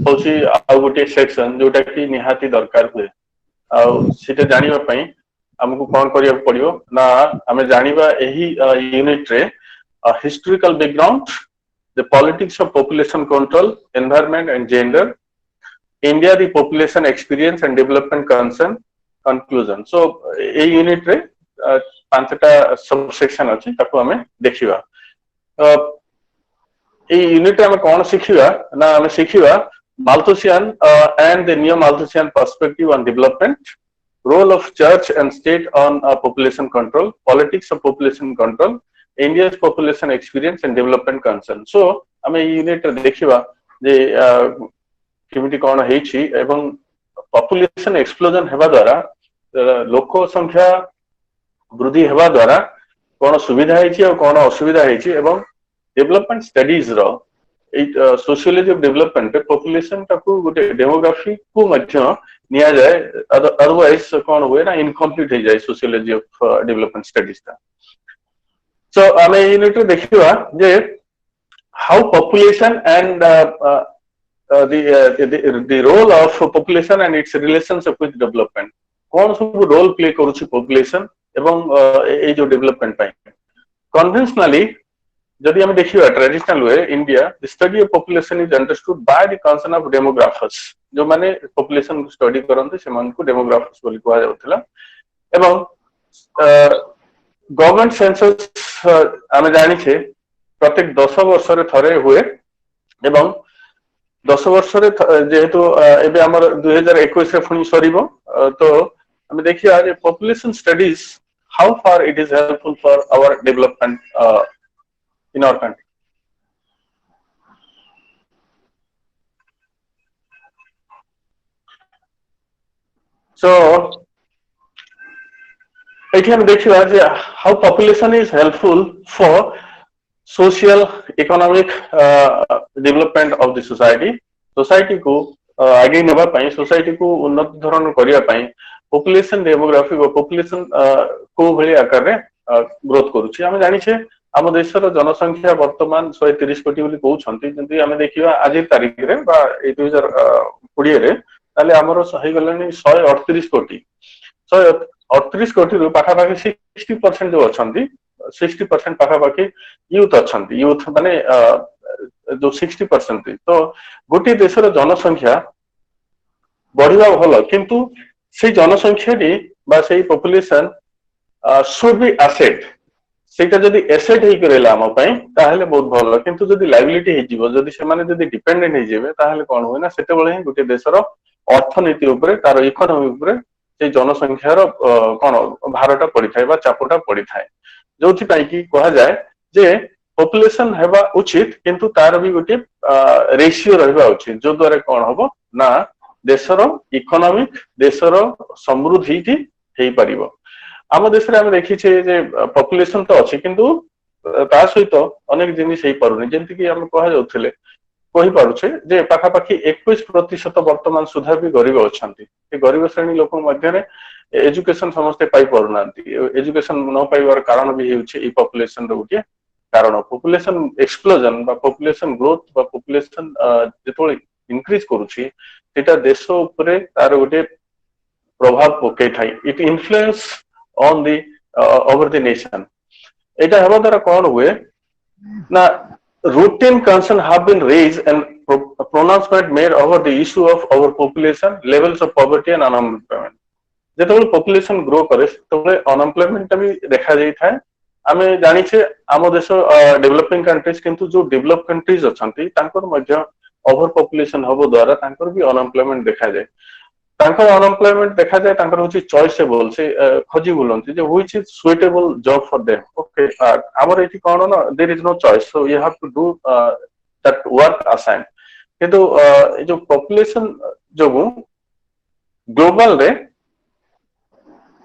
होची आ गोटे सेक्शन जोटा कि निहाती दरकार हुए आटा जानिबा पई हमको कौन करिया पड़ियो ना हमें जानिबा एही यूनिट रे historical background the politics of population control environment and gender India the population experience and development concern conclusion so a unit रे पांचटा सबसेक्शन अछि ताको हमें देखिबा ए यूनिट रे हमें कोन सिखिबा ना हमें सिखिबा Malthusian and the neo-Malthusian perspective on development, role of church and state on population control, politics of population control, India's population experience and development concern. So, हमें यूनिट देखिबा जे केमिति कोन हेछि एवं पॉपुलेशन एक्सप्लोजन हेबा द्वारा लोक संख्या वृद्धि हेबा द्वारा कोन सुविधा हेछि और कोन असुविधा हेछि एवं डेवलपमेंट स्टडीज रो सोशियोलॉजी ऑफ डेवलपमेंट पॉपुलेशन टाकू गोटे डेमोग्राफी को मध्य निया जाए अदरवाइज कौन हुए ना इनकम्प्लीट हो जाए सोशियोलॉजी ऑफ डेवलपमेंट स्टडीज ता सो आमे यूनिट रे देखिबा जे how population and the role of population and its relationship with development कौन सब रोल प्ले करूछि पॉपुलेशन एवं ए जो डेवलपमेंट पाई कन्वेंशनली जदि हम देखिबा traditional way India the study of population is understood by the concern of demographers जो माने population study करनते से मान को डेमोग्राफर्स बोली कहआ जाउतला एवं गवर्नमेंट सेंसस हम जानि छे प्रत्येक 10 वर्ष रे थरे हुए एवं 10 वर्ष रे जेहेतु एबे हमर 2021 रे फुनी सरीबो तो हम देखिया जे population studies how far it is helpful for our development in our country. So, हम देखिए how population is helpful for social, economic development of the society. Society को आगे नेबा पाई, society को उन्नत धरण करिया पाई, population demography को population को भली आकार रे ग्रोथ करूछि हम जानि छे आम देशर जनसंख्या वर्तमान 130 कोटी बोली कहउछंती जंती हमें देखिबा आज तारीख रे बा 2020 रे ताले हमर सही गलनी 138 कोटी 138 कोटी रु पाखा पाखी 60% जो अछंती 60% पाखा पाखी यूथ अछंती यूथ माने जो 60% तो गोटी देशर जनसंख्या बढ़िबा भलो किंतु से जनसंख्या दी बा से पॉपुलेशन शुड बी एसेट सेटा जदी एसेट हे करेला हम पई ताहले बहुत भलो किंतु जदी लायबिलिटी हे जीवो जदी से माने जदी डिपेंडेंट हे जेबे ताहले कोन होय ना सेते बळे ही गोटे देशर अर्थनीति ऊपर तार इकोनॉमी ऊपर से जनसंख्यार कोन भारटा पड़ी थाए बा चापोटा पड़ी थाए जोथि पई की कहा जाए जे पॉपुलेशन हेबा उचित किंतु तार भी गोटे रेशियो रहबा उचित जो द्वारा कोन होबो ना देशर इकोनॉमिक देशर समृद्धि थी हेई परिबो आम देश रे हम देखि छे जे पॉपुलेशन तो अछि किंतु ता सहित अनेक जिनिस हेई परुनी जेंति कि हम कहा जाउथिले कहि पारु छे जे पाखा पाखी 21% वर्तमान सुधा भी गरीब अछंती ए गरीब श्रेणी लोक मध्य रे एजुकेशन समस्त पाई परुनांती एजुकेशन न पाइबार कारण भी हेउछे ई पॉपुलेशन रो उटे कारण पॉपुलेशन एक्सप्लोजन बा पॉपुलेशन ग्रोथ बा पॉपुलेशन जेतोळे इंक्रीज करूछि सेटा देश ऊपर तार उटे प्रभाव पके थाई it influence on the over the nation eta haba dara kon huye na routine concern have been raised and pronouncement made over the issue of our population levels of poverty and unemployment जेतबे population grow करे तबे unemployment भी देखा जाई थाए आमे जानि छे आम देश डेवलपिंग कंट्रीज किंतु जो डेवलप कंट्रीज अछंती तांकर मध्य ओवर पॉपुलेशन हबो द्वारा तांकर भी अनएम्प्लॉयमेंट देखा जाए तांकर अनएम्प्लॉयमेंट देखा जाए तांकर होची चॉइसेबल से खोजी बोलंती जे which is suitable job for them okay हमर एठी कोन ना there is no choice so you have to do that work assign किंतु जो पॉपुलेशन जोगु ग्लोबल रे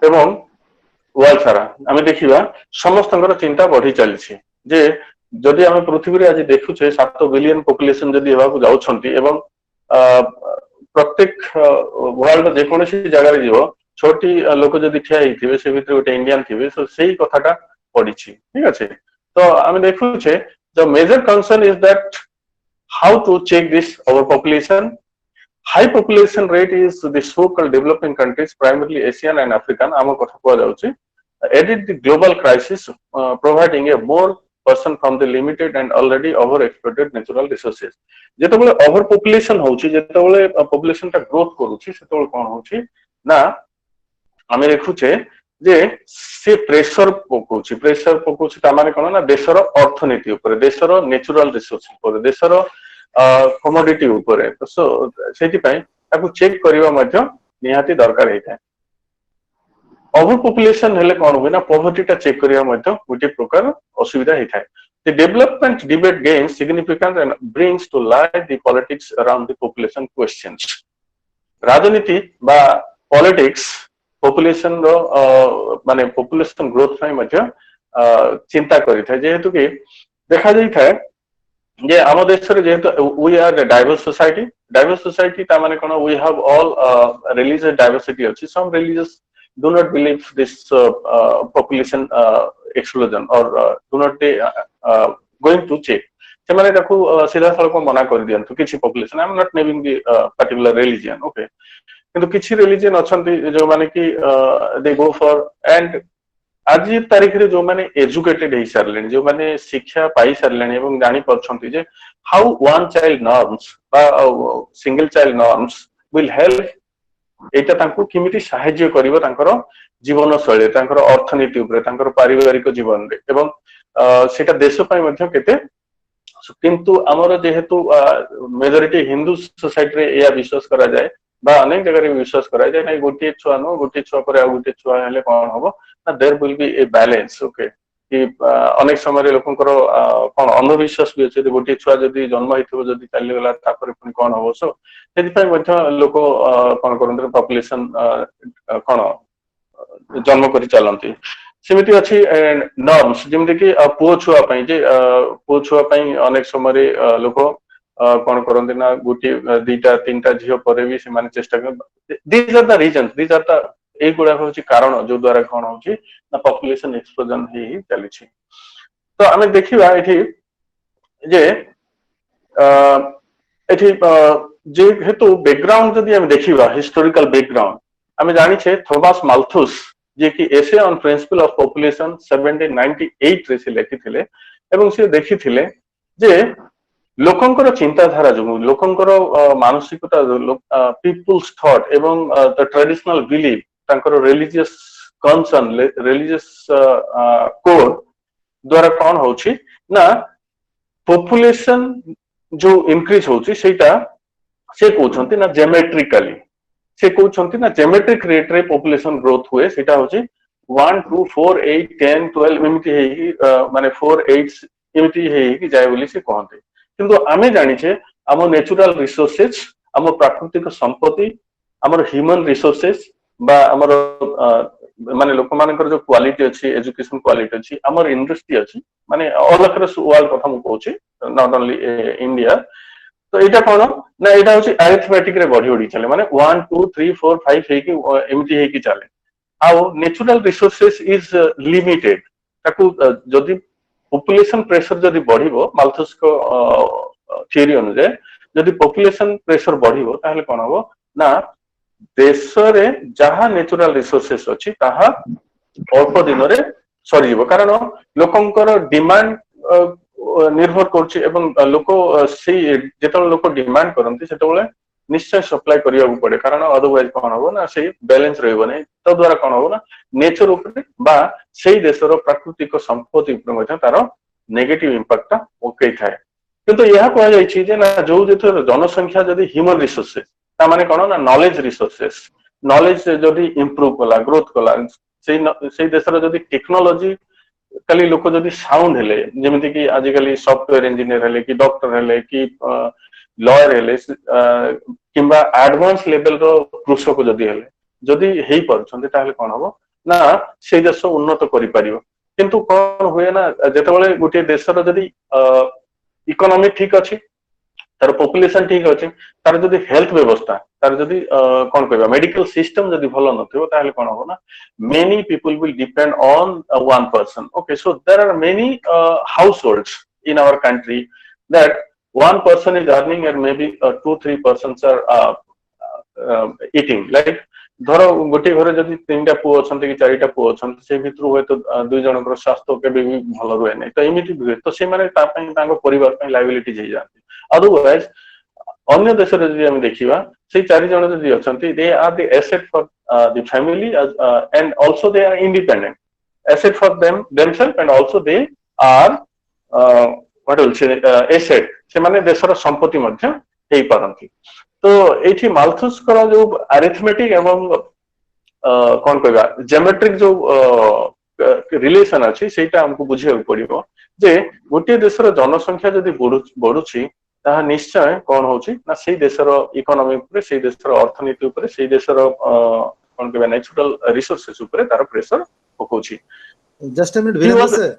एवं वर्ल्ड सारा हमें देखिबा समस्तंकर चिंता बढ़ी चली छी जे जदि हम पृथ्वी रे आज देखु छे 7 बिलियन पॉपुलेशन जदि हेबा को जाउछंती एवं प्रत्येक वर्ल्ड जे कोनोसी जगह रे जीवो छोटी लोक जदि ठिया हिथिबे से भितर गोटे इंडियन थिबे सो सेही कथाटा पडिछि ठीक अछि तो हम देखु छे the major concern is that how to check this overpopulation? High population rate is the so-called developing countries, primarily Asian and African, ଆମ କଥା କୁହାଯାଉଛି, added the global crisis, providing a more person from the limited and already overexploited natural resources. ଯେତେବେଳେ over population ହଉଛି, ଯେତେବେଳେ population ଟା growth କରୁଛି, ସେତେବେଳେ କଣ ହଉଛି ନା ଆମେ ଦେଖୁଛେ ଯେ ସେ ପ୍ରେସର ପକଉଛି ତା ମାନେ କଣ ନା ଦେଶର ଅର୍ଥନୀତି ଉପରେ, ଦେଶର ନ୍ୟାଚୁରାଲ ରିସୋର୍ସ ଉପରେ, ଦେଶର କମୋଡିଟି ଉପରେ। ତ ସେଇଥିପାଇଁ ତାକୁ ଚେକ୍ କରିବା ମଧ୍ୟ ନିହାତି ଦରକାର ହେଇଥାଏ। ଓଭର ପପୁଲେସନ ହେଲେ କଣ ହୁଏ ନା ପଭର୍ଟି ଟା ଚେକ୍ କରିବା ମଧ୍ୟ ଗୋଟିଏ ପ୍ରକାର ଅସୁବିଧା ହେଇଥାଏ। The development debate gains significance and brings to light the politics around the population questions. ରାଜନୀତି ବା ପଲିଟିକ୍ସ ପପୁଲେସନ ର ମାନେ ପପୁଲେସନ ଗ୍ରୋଥ ପାଇଁ ମଧ୍ୟ ଚିନ୍ତା କରିଥାଏ, ଯେହେତୁ କି ଦେଖାଯାଇଥାଏ ଯେ ଆମ ଦେଶରେ ଯେହେତୁ we are a diverse society ତା ମାନେ କଣ we have all religious diversity ଅଛି। Some religious do not believe this population explosion or do not going to check, ସେମାନେ ତାକୁ ସିଧାସଳଖ ମନା କରିଦିଅନ୍ତୁ କିଛି population. I am not naming the particular religion, okay, କିନ୍ତୁ କିଛି ରିଲିଜିଅନ ଅଛନ୍ତି ଯୋଉମାନେ କି they go for, and ଆଜି ତାରିଖରେ ଯୋଉମାନେ ଏଜୁକେଟେଡ ହେଇସାରିଲେଣି, ଯୋଉମାନେ ଶିକ୍ଷା ପାଇସାରିଲେଣି ଏବଂ ଜାଣିପାରୁଛନ୍ତି ଯେ ହାଉ ୱାନ୍ ଚାଇଲ୍ଡ ନର୍ମସ ବା ସିଙ୍ଗଲ ଚାଇଲ୍ଡ ନର୍ମସ ୱିଲ୍ ହେଲ୍ପ, ଏଇଟା ତାଙ୍କୁ କେମିତି ସାହାଯ୍ୟ କରିବ ତାଙ୍କର ଜୀବନ ଶୈଳୀ, ତାଙ୍କର ଅର୍ଥନୀତି ଉପରେ, ତାଙ୍କର ପାରିବାରିକ ଜୀବନରେ, ଏବଂ ସେଇଟା ଦେଶ ପାଇଁ ମଧ୍ୟ କେତେ। କିନ୍ତୁ ଆମର ଯେହେତୁ ମେଜରିଟି ହିନ୍ଦୁ ସୋସାଇଟିରେ ଏହା ବିଶ୍ୱାସ କରାଯାଏ ବା ଅନେକ ଜାଗାରେ ବିଶ୍ୱାସ କରାଯାଏ, ନାଇଁ ଗୋଟିଏ ଛୁଆ ନୁହଁ, ଗୋଟିଏ ଛୁଆ ପରେ ଆଉ ଗୋଟିଏ ଛୁଆ ହେଲେ କଣ ହବ ନା there will be a balance, okay, କି ଅନେକ ସମୟରେ ଲୋକଙ୍କର କଣ ଅନ୍ଧବିଶ୍ୱାସ ବି ଅଛି, ଗୋଟିଏ ଛୁଆ ଯଦି ଜନ୍ମ ହେଇଥିବ ଯଦି ଚାଲିଗଲା ତାପରେ ପୁଣି କଣ ହବ। ସୋ ସେଥିପାଇଁ ମଧ୍ୟ ଲୋକ କଣ କରନ୍ତି ପପୁଲେସନ କଣ ଜନ୍ମ କରି ଚାଲନ୍ତି। ସେମିତି ଅଛି ନର୍ମସ, ଯେମିତି କି ପୁଅ ଛୁଆ ପାଇଁ, ଯେ ପୁଅ ଛୁଆ ପାଇଁ ଅନେକ ସମୟରେ ଲୋକ କଣ କରନ୍ତି ନା ଗୋଟିଏ ଦିଟା ତିନିଟା ଝିଅ ପରେ ବି ସେମାନେ ଚେଷ୍ଟା କରନ୍ତି। These are the reasons, these are the, ଏଇଗୁଡାକ ହଉଛି କାରଣ ଯୋଉ ଦ୍ଵାରା କଣ ହଉଛି ନା ପପୁଲେସନ ଏକ୍ସପ୍ଲୋଜନ ହେଇ ଚାଲିଛି। ତ ଆମେ ଦେଖିବା ଏଠି ଯେ ଏଠି ଯେହେତୁ ବ୍ୟାକଗ୍ରାଉଣ୍ଡ ଯଦି ଆମେ ଦେଖିବା ହିଷ୍ଟୋରିକାଲ ବ୍ୟାକଗ୍ରାଉଣ୍ଡ, ଆମେ ଜାଣିଛେ ଥୋମାସ ମାଲଥୁସ ଯିଏକି ଏସେ ଅନ୍ ପ୍ରିନ୍ସିପଲ ଅଫ ପପୁଲେସନ 1798 ରେ ସେ ଲେଖିଥିଲେ, ଏବଂ ସେ ଦେଖିଥିଲେ ଯେ ଲୋକଙ୍କର ଚିନ୍ତାଧାରା ଯୋଗୁଁ, ଲୋକଙ୍କର ମାନସିକତା, ପିପୁଲ୍ସ ଥଟ୍ ଏବଂ ଟ୍ରାଡିସନାଲ ବିଲିଫ, ତାଙ୍କର ରିଲିଜିୟସ କନସର୍ନ, ରିଲିଜିୟସ କୋଡ ଦ୍ଵାରା କଣ ହଉଛି ନା ପପୁଲେସନ ଯୋଉ ଇନକ୍ରିଜ ହଉଛି ସେଇଟା ସେ କହୁଛନ୍ତି ନା ଜେମେଟ୍ରିକାଲି, ସେ କହୁଛନ୍ତି ନା ଜେମେଟ୍ରିକ ରେଟରେ ପପୁଲେସନ ଗ୍ରୋଥ ହୁଏ। ସେଇଟା ହଉଛି 1 2 4 8 10 12 ଏମିତି ହେଇକି ମାନେ 4 8 ଏମିତି ହେଇକି ଯାଏ ବୋଲି ସେ କହନ୍ତି। କିନ୍ତୁ ଆମେ ଜାଣିଛେ ଆମ ନ୍ୟାଚୁରାଲ ରିସୋର୍ସେସ, ଆମ ପ୍ରାକୃତିକ ସମ୍ପତ୍ତି, ଆମର ହ୍ୟୁମାନ ରିସୋର୍ସେସ ବା ଆମର ମାନେ ଲୋକମାନଙ୍କର ଯୋଉ କ୍ୱାଲିଟି ଅଛି, ଏଜୁକେସନ କ୍ୱାଲିଟି ଅଛି, ଆମର ଇଣ୍ଡଷ୍ଟ୍ରି ଅଛି, ମାନେ ଅଲ୍ ଆକ୍ରସ୍ ୱାର୍ଲଡ କଥା ମୁଁ କହୁଛି, ନଟ୍ ଓନଲି ଇଣ୍ଡିଆ। ତ ଏଇଟା କଣ ନା ଏଇଟା ହଉଛି ଆରିଥମେଟିକ ରେ ବଢି ବଢି ଚାଲେ, ମାନେ 1 2 3 4 5 ହେଇକି ଏମିତି ହେଇକି ଚାଲେ। ଆଉ ନ୍ୟାଚୁରାଲ ରିସୋର୍ସେସ ଇଜ ଲିମିଟେଡ, ତାକୁ ଯଦି ପପୁଲେସନ ପ୍ରେସର ଯଦି ବଢିବ, ମାଲଥୁସଙ୍କ ଥିଓରି ଅନୁଯାୟୀ ଯଦି ପପୁଲେସନ ପ୍ରେସର ବଢିବ ତାହେଲେ କଣ ହବ ନା ଦେଶରେ ଯାହା ନ୍ୟାଚୁରାଲ ରିସୋର୍ସେସ ଅଛି ତାହା ଅଳ୍ପ ଦିନରେ ସରିଯିବ, କାରଣ ଲୋକଙ୍କର ଡିମାଣ୍ଡ ନିର୍ଭର କରୁଛି, ଏବଂ ଲୋକ ସେଇ ଯେତେବେଳେ ଲୋକ ଡିମାଣ୍ଡ କରନ୍ତି ସେତେବେଳେ ନିଶ୍ଚୟ ସପ୍ଲାଏ କରିବାକୁ ପଡେ, କାରଣ ଅଦରୱାଇଜ କଣ ହବ ନା ସେଇ ବାଲାନ୍ସ ରହିବ ନାହିଁ। ତ ଦ୍ଵାରା କଣ ହବ ନା ନେଚର ଉପରେ ବା ସେଇ ଦେଶର ପ୍ରାକୃତିକ ସମ୍ପତ୍ତି ଉପରେ ମଧ୍ୟ ତାର ନେଗେଟିଭ ଇମ୍ପାକ୍ଟ ଟା ପକେଇଥାଏ। କିନ୍ତୁ ଏହା କୁହାଯାଇଛି ଯେ ନା ଯୋଉ ଦେଶର ଜନସଂଖ୍ୟା ଯଦି ହ୍ୟୁମାନ ରିସୋର୍ସେସ, ତା ମାନେ କଣ ନା ନଲେଜ ରିସୋର୍ସେସ, ନଲେଜ ଯଦି ଇମ୍ପ୍ରୁଭ କଲା, ଗ୍ରୋଥ କଲା, ସେଇ ଦେଶର ଯଦି ଟେକ୍ନୋଲୋଜି କାଲି ଲୋକ ଯଦି ସାଉଣ୍ଡ ହେଲେ, ଯେମିତି କି ଆଜିକାଲି ସଫ୍ଟୱେର ଇଞ୍ଜିନିୟର ହେଲେ କି ଡକ୍ଟର ହେଲେ କି ଲୟର ହେଲେ କିମ୍ବା ଆଡଭାନ୍ସ ଲେଭେଲର କୃଷକ ଯଦି ହେଲେ, ଯଦି ହେଇପାରୁଛନ୍ତି ତାହେଲେ କଣ ହବ ନା ସେଇ ଦେଶ ଉନ୍ନତ କରିପାରିବ। କିନ୍ତୁ କଣ ହୁଏ ନା ଯେତେବେଳେ ଗୋଟିଏ ଦେଶର ଯଦି ଇକୋନୋମି ଠିକ ଅଛି, ତାର ପପୁଲେସନ ଠିକ ଅଛି, ତାର ଯଦି ହେଲ୍ଥ ବ୍ୟବସ୍ଥା, ତାର ଯଦି କଣ କହିବା ମେଡିକାଲ ସିଷ୍ଟମ ଯଦି ଭଲ ନଥିବ, ତାହେଲେ କଣ ହବ ନା many people will depend on one person. Okay, so there are many households in our country that one person is earning and maybe 2-3 persons are eating. Like ଧର ଗୋଟିଏ ଘରେ ଯଦି 3ଟା ପୁଅ ଅଛନ୍ତି କି 4ଟା ପୁଅ ଅଛନ୍ତି, ସେ ଭିତରୁ ହୁଏତ 2 ଜଣଙ୍କର ସ୍ୱାସ୍ଥ୍ୟ କେବେ ବି ଭଲ ରୁହେ ନାହିଁ, ତ ଏମିତି ହୁଏ, ତ ସେମାନେ ତା ପାଇଁ ତାଙ୍କ ପରିବାର ପାଇଁ ଲାଇବିଲିଟି ହେଇଯାନ୍ତି। ଅଦରୱାଇଜ ଅନ୍ୟ ଦେଶରେ ଯଦି ଆମେ ଦେଖିବା, ସେଇ 4 ଜଣ ଯଦି ଅଛନ୍ତି, they are the asset for the family and also they are independent asset for themselves and also they are what will say asset, ସେମାନେ ଦେଶର ସମ୍ପତ୍ତି ମଧ୍ୟ ହେଇପାରନ୍ତି। ତ ଏଇଠି ମାଲଥୁସଙ୍କର ଯୋଉ ଆରିଥମେଟିକ ଏବଂ କଣ କହିବା ଜିଓମେଟ୍ରିକ ଯୋଉ ରିଲେସନ ଅଛି, ସେଇଟା ଆମକୁ ବୁଝିବାକୁ ପଡିବ ଯେ ଗୋଟିଏ ଦେଶର ଜନସଂଖ୍ୟା ଯଦି ବଢୁଛି, ତାହା ନିଶ୍ଚୟ କଣ ହଉଛି ନା ସେଇ ଦେଶର ଇକୋନୋମି ଉପରେ, ସେଇ ଦେଶର ଅର୍ଥନୀତି ଉପରେ, ସେଇ ଦେଶର କଣ କହିବା ନ୍ୟାଚୁରାଲ ରିସୋର୍ସେସ ଉପରେ ତାର ପ୍ରେସର ପକଉଛି। Just a minute, Virendra sir.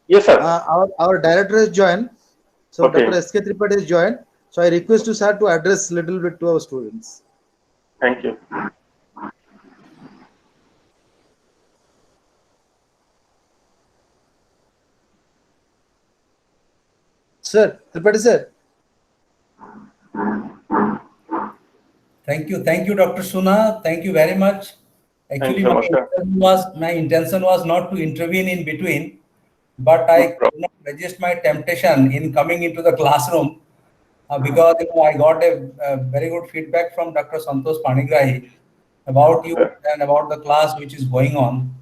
Yes sir. Our director has joined, so Okay. Dr. S.K. Tripathi has joined, so I request you sir to address little bit to our students. Thank you. Sir, Tripathi sir. Thank you, Dr. Suna. Thank you very much. Actually, my intention was not to intervene in between, but I could not resist my temptation in coming into the classroom because I got a very good feedback from Dr. Santosh Panigrahi about you and about the class which is going on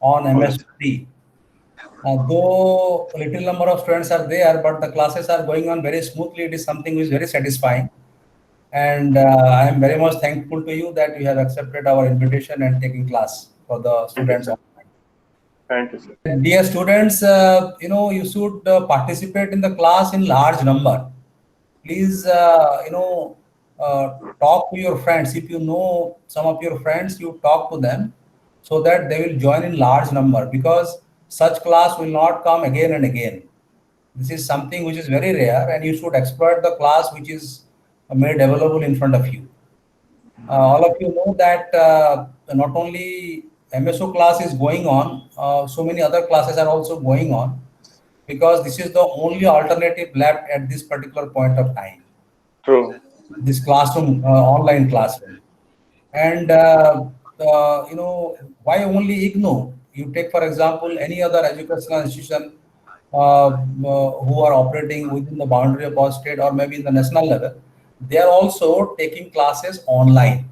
MSD. Though a little number of students are there, but the classes are going on very smoothly. It is something which is very satisfying. And I am very much thankful to you that you have accepted our invitation and taking class for the students. Thank you, sir. Dear students, you should participate in the class in large number. Please, talk to your friends. If you know some of your friends, you talk to them so that they will join in large number, because such class will not come again and again. This is something which is very rare, and you should exploit the class which is made available in front of you. All of you know that not only MSO class is going on, so many other classes are also going on, because this is the only alternative left at this particular point of time. True. This classroom, online classroom. And why only IGNOU? You take, for example, any other educational institution who are operating within the boundary of our state or maybe in the national level, they are also taking classes online,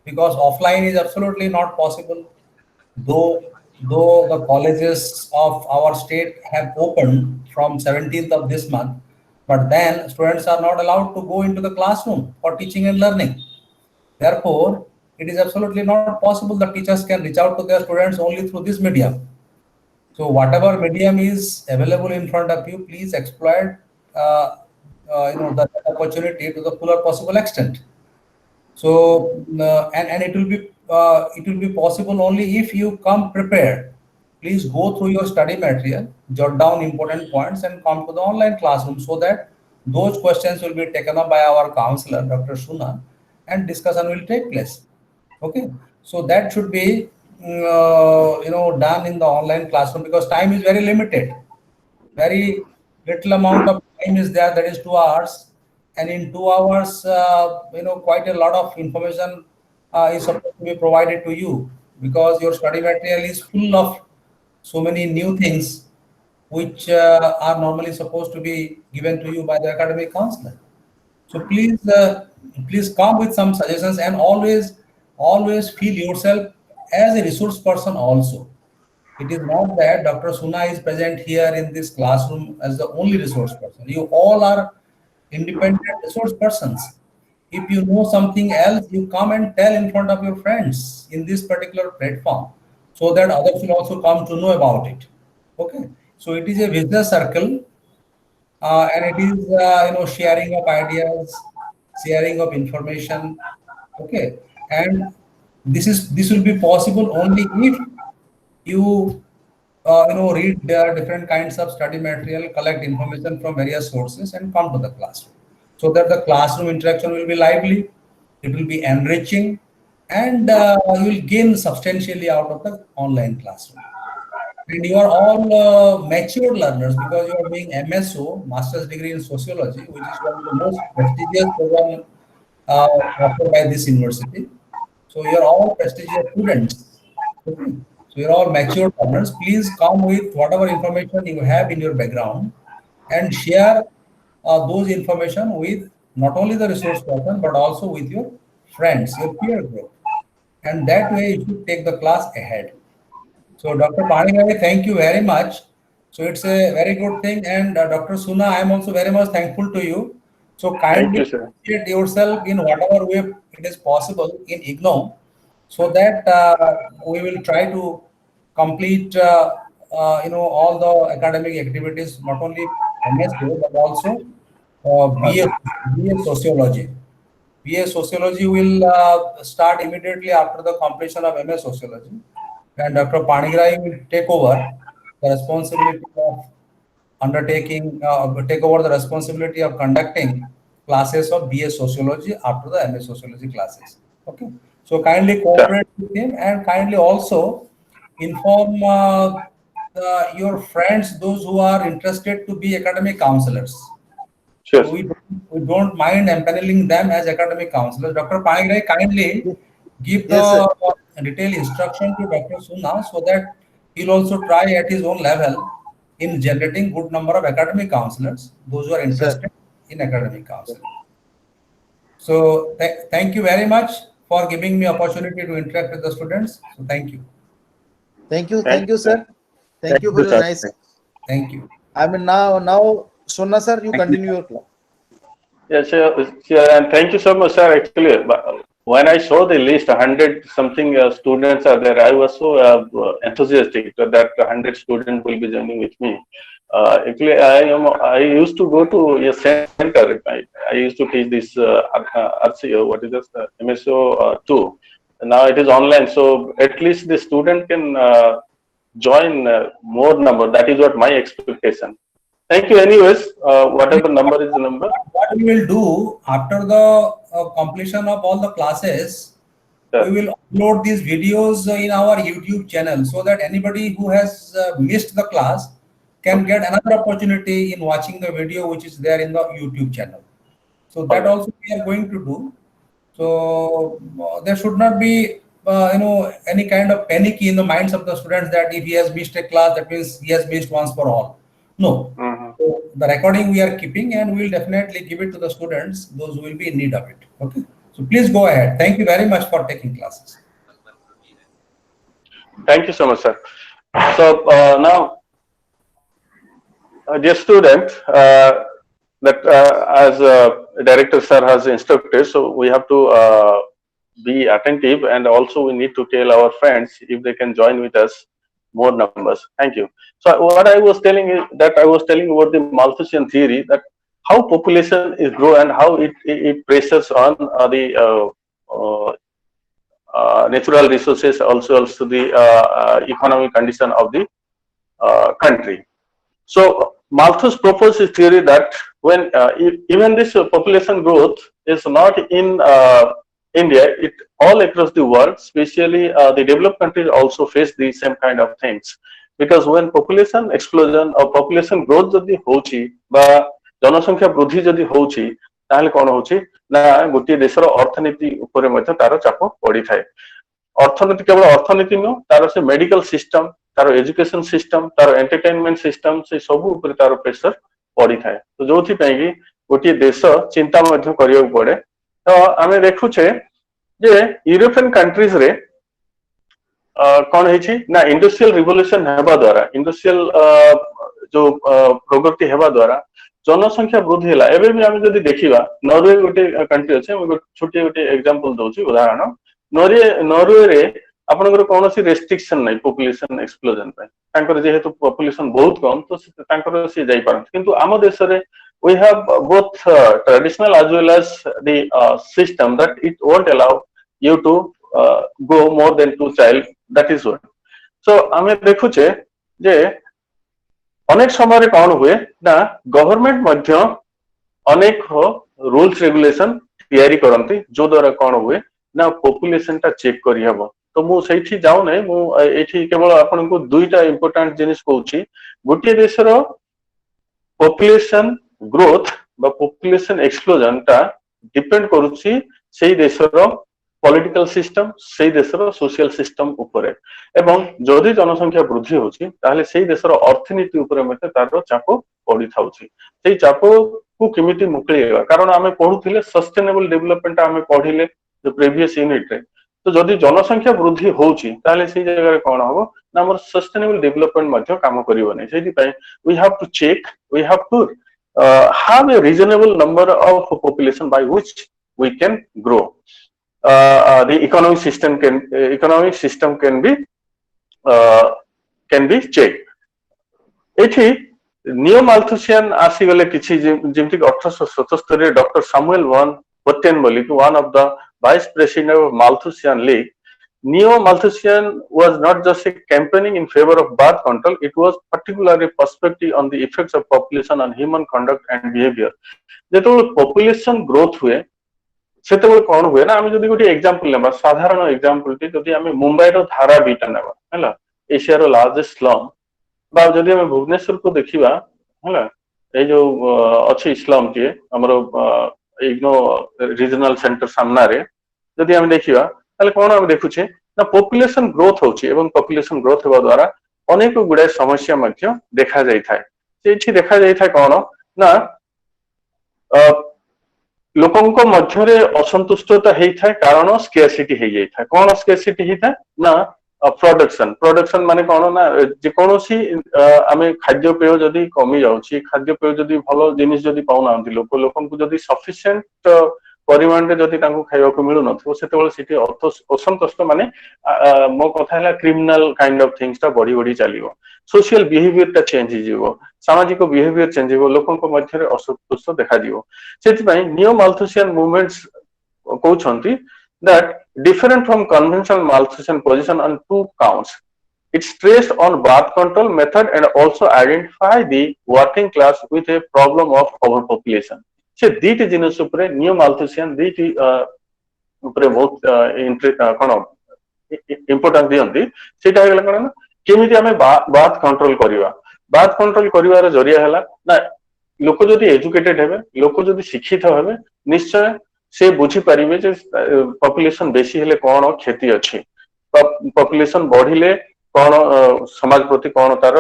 because offline is absolutely not possible. Though the colleges of our state have opened from 17th of this month, but then students are not allowed to go into the classroom for teaching and learning. Therefore, it is absolutely not possible that teachers can reach out to their students only through this medium. So whatever medium is available in front of you, please exploit that opportunity to the fuller possible extent. So and it will be possible only if you come prepared. Please go through your study material, jot down important points, and come to the online classroom so that those questions will be taken up by our counselor, Dr. Suna, and discussion will take place. Okay, so that should be done in the online classroom, because time is very limited. Very little amount of time is there, that is 2 hours, and in 2 hours quite a lot of information is supposed to be provided to you, because your study material is full of so many new things which are normally supposed to be given to you by the academic counselor. So please come with some suggestions, and always feel yourself as a resource person also. It is not that Dr. Suna is present here in this classroom as the only resource person. You all are independent resource persons. If you know something else, you come and tell in front of your friends in this particular platform, so that others will also come to know about it. Okay, so it is a business circle, and it is sharing of ideas, sharing of information. Okay, and this will be possible only if you read different kinds of study material, collect information from various sources, and come to the classroom, so that the classroom interaction will be lively, it will be enriching, and you will gain substantially out of the online classroom. And you are all mature learners because you are doing MSO, Master's Degree in Sociology, which is one of the most prestigious program offered by this university. So you are all prestigious students. Okay. So you're all mature learners. Please come with whatever information you have in your background and share those information with not only the resource person but also with your friends, your peer group. And that way you should take the class ahead. So Dr. Panigrahi, thank you very much. So it's a very good thing. And Dr. Suna, I am also very much thankful to you. So Thank kindly you, sir. associate yourself in whatever way it is possible in IGNOU, so that we will try to complete all the academic activities, not only MSc but also BA Sociology. BA Sociology will start immediately after the completion of MA Sociology, and Dr. Panigrahi will take over the responsibility of take over the responsibility of conducting classes of BA Sociology after the MA Sociology classes. Okay, so kindly cooperate with him and kindly also inform your friends, those who are interested to be academic counselors. Sure. So we don't mind empaneling them as academic counselors. Dr. Panigrahi, kindly give Yes, the sir. detailed instruction to Dr. Suna so that he'll also try at his own level in generating good number of academic counselors, those who are Sir. interested in academic counseling. So thank you very much for giving me opportunity to interact with the students. So thank you. Thank you. Thank Thank you, you, sir. sir. Thank you for your sir. nice. Thank you. I mean, now, Sona, sir, you Thank you. continue your class. Yes, sure, and thank you so much, sir. Actually, when I saw the list, 100 something students are there, I was so enthusiastic that 100 students will be joining with me. Actually, I used to go to a center. I used to teach this RCO, what is this, MSO 2. Now it is online, so at least the student can join more number. That is what my expectation. Thank you anyways, whatever number is the number. What we will do after the completion of all the classes, we will upload these videos in our YouTube channel so that anybody who has missed the class can get another opportunity in watching the video which is there in the YouTube channel. So that also we are going to do. So there should not be any kind of panic in the minds of the students that if he has missed a class, that means he has missed once for all. No. So the recording we are keeping and we will definitely give it to the students, those who will be in need of it. Okay. So please go ahead. Thank you very much for taking classes. Thank you so much, sir. So now, dear student, that as director sir has instructed, so we have to be attentive, and also we need to tell our friends if they can join with us more numbers. Thank you. So what I was telling is that I was telling about the Malthusian theory, that how population is grow and how it pressures on the natural resources, also the economic condition of the country. So Malthus proposed his theory that when even this population growth is not in India, it all across the world, especially the developed countries also face the same kind of things. Because when population explosion or population growth जदि होची बा जनसंख्या वृद्धि जदि होची ताहले कोन होची ना गोटे देशर अर्थनीति ऊपर मध्ये तार चाप पड़ी थाए. अर्थनीति केवल अर्थनीति नो तार से मेडिकल सिस्टम, तार एजुकेशन सिस्टम, तार एंटरटेनमेंट सिस्टम से सब ऊपर तार प्रेशर पड़ी थाए. तो जोथि पई गोटे देश चिंता मध्ये करियो पड़े. तो आमे देखुछे जे यूरोपियन कंट्रीज रे कौन है ना इंडस्ट्रियल रिवोल्यूशन हेबा द्वारा इंडस्ट्रियल जो प्रगति हेबा द्वारा जनसंख्या वृद्धि हला. एबे भी हम जदि देखिबा नॉर्वे गोटे कंट्री अछि, हम छोटे गोटे एग्जांपल दोछि उदाहरण. नॉर्वे रे आपनकर कोनोसी रेस्ट्रिक्शन नै पॉपुलेशन एक्सप्लोजन पे, तांकर जेहेतु पॉपुलेशन बहुत कम तो तांकर से जाई पारन. किंतु आम देश रे we have both traditional as well as the system that it won't allow you to go more than 2 child. That is one. So आमे देखुचे जे अनेक समय रे कौन हुए ना गवर्नमेंट मध्य अनेक रूल्स रेगुलेशन तैयारी करंती जो द्वारा कौन हुए ना पॉपुलेशन टा चेक करी हबो. तो मु सेठी जाउ नै मु एठी केवल आपन को दुईटा इंपोर्टेंट जिनिस कहूची गोटे देशर पॉपुलेशन ग्रोथ बा पॉपुलेशन एक्सप्लोजन ता डिपेंड करूची सेही देशर पॉलिटिकल सिस्टम सेही देशर सोशल सिस्टम उपरे एवं जदि जनसंख्या वृद्धि होची ताहले सेही देशर अर्थनीति उपरे मते तार चाप पड़ी थाउची सेही चाप को केमिति मुक्लिएगा कारण आमे पढुथिले सस्टेनेबल डेवलपमेंट आमे पढिले जो प्रीवियस यूनिट रे तो जदि जनसंख्या वृद्धि होची ताहले सेही जगह रे कोन होबो ना हमर सस्टेनेबल डेवलपमेंट मध्ये काम करिवो नै सेही पय we have to check we have to have a reasonable number of population by which we can grow. The economic system can be checked. एठी नियो माल्थुसियन आसी गले किछि जेमति 1877 रे डॉक्टर सैमुअल वन पोटेन बोली one of the vice president of Malthusian league Neo Malthusian was not just a campaigning in favor of birth control, it was particularly perspective on the effects of population on human conduct and behavior. जेतो population growth हुए सेतो कोन हुए ना हम जदी गोटी example लेबा साधारण एग्जांपल टी जदी हम मुंबई रो धारा बीटा नेबा हैला एशिया रो लार्जेस्ट स्लम बा जदी हम भुवनेश्वर को देखिबा हैला ए जो अछि स्लम टी हमरो इग्नो रीजनल सेंटर सामना रे जदी हम देखिबा ताले कोन हम देखुछे ना पॉपुलेशन ग्रोथ होची एवं पॉपुलेशन ग्रोथ होबा द्वारा अनेक गुडे समस्या मध्ये देखा जाई थाए सेठी देखा जाई थाए कोन ना लोकंको मध्य रे असंतुष्टता हेई थाए कारण स्केर्सिटी हेई जाई थाए कोन स्केर्सिटी हेई थाए ना प्रोडक्शन माने कोन ना जे कोनोसी आमे खाद्य पेय जदी कमी जाउची खाद्य पेय जदी भलो जिनिस जदी पाउना आंती लोकंको जदी सफिशिएंट परिमाण रे जदी तांको खाइबा को मिलु नथो सेतेबेले सिटी असंतुष्ट माने मो कथा हला क्रिमिनल काइंड ऑफ थिंग्स ता बड़ी बड़ी चलीबो सोशल बिहेवियर ता चेंज हिजिवो सामाजिक बिहेवियर चेंज हिबो लोकंको मध्य रे असंतुष्ट देखा दिबो सेति पई नियो माल्थुसियन मूवमेंट्स कहउछंती that different from conventional Malthusian position on two counts it stressed on birth control method and also identify the working class with a problem of overpopulation से दीटी जिनिस उपरे नियो माल्थुसियन दीटी उपरे बहुत कोन important दियंती सेटा हेला कोन ना केमिति हमें बात कंट्रोल करिवार जरिया हला ना लोक जदी एजुकेटेड हेबे लोक जदी शिक्षित हेबे निश्चय से बुझी परिबे जे पॉपुलेशन बेसी हेले कोन क्षति अछि पॉपुलेशन बढ़िले कोन समाज प्रति कोन तार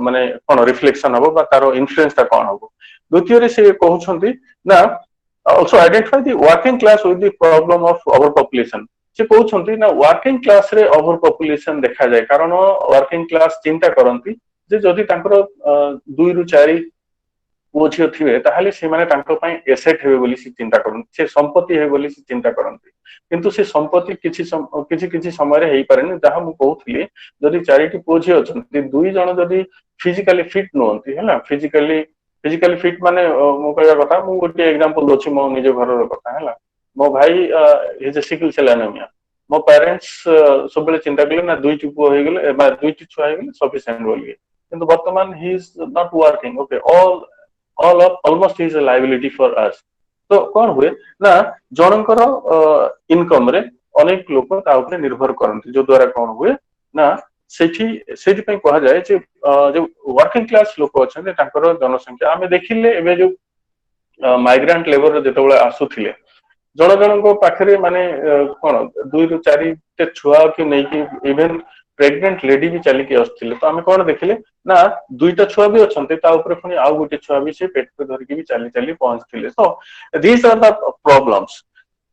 माने कोन रिफ्लेक्शन हबो बा तार इन्फ्लुएंस ता कोन हबो द्वितीय रे से कहउछंती ना also identify the working class with the problem of overpopulation से कहउछंती ना वर्किंग क्लास रे ओवर पॉपुलेशन देखा जाय कारण वर्किंग क्लास चिंता करंती जे जदी तांकर 2 रु 4 पोछियो थिबे ताहाले से माने तांकर पई एसेट हेबे बोली से चिंता करंती से संपत्ति हेबे बोली से चिंता करंती किंतु से संपत्ति किछि समय रे हेई पारेनी जहा मु कहउथली जदी 4 टी पोछियो अछंती 2 जण जदी फिजिकली फिट नोंती हैला फिजिकली फिट माने मो कहया कथा मु गोटे एग्जांपल दोछि मो निजे घर रो कथा हैला मो भाई is a sickle cell anaemia मो पेरेंट्स सबले चिंता करले ना 2 टी पो होय गेले बा 2 टी छुआ होय गेले सफिशिएंट बोली किंतु वर्तमान he is not working okay all of almost is a liability for us तो कोन हुए ना जनकर इनकम रे अनेक लोक ता ऊपर निर्भर करंती जो द्वारा कोन हुए ना सेठी पई कहा जाय जे जो वर्किंग क्लास लोक अछन तांकर जनसंख्या आमे देखिले एबे जो माइग्रेंट लेबर रे जेतबेले आसुथिले जन को पाखरे माने कोन 2 रु 4 ते छुआ कि नै कि इवन प्रेग्नेंट लेडी भी चली के आसथिले तो आमे कोन देखिले ना दुईटा छुआ भी अछंते ता ऊपर पुनी आउ गोटे छुआ भी से पेट पे धर के भी चली पहुंचथिले so these are the problems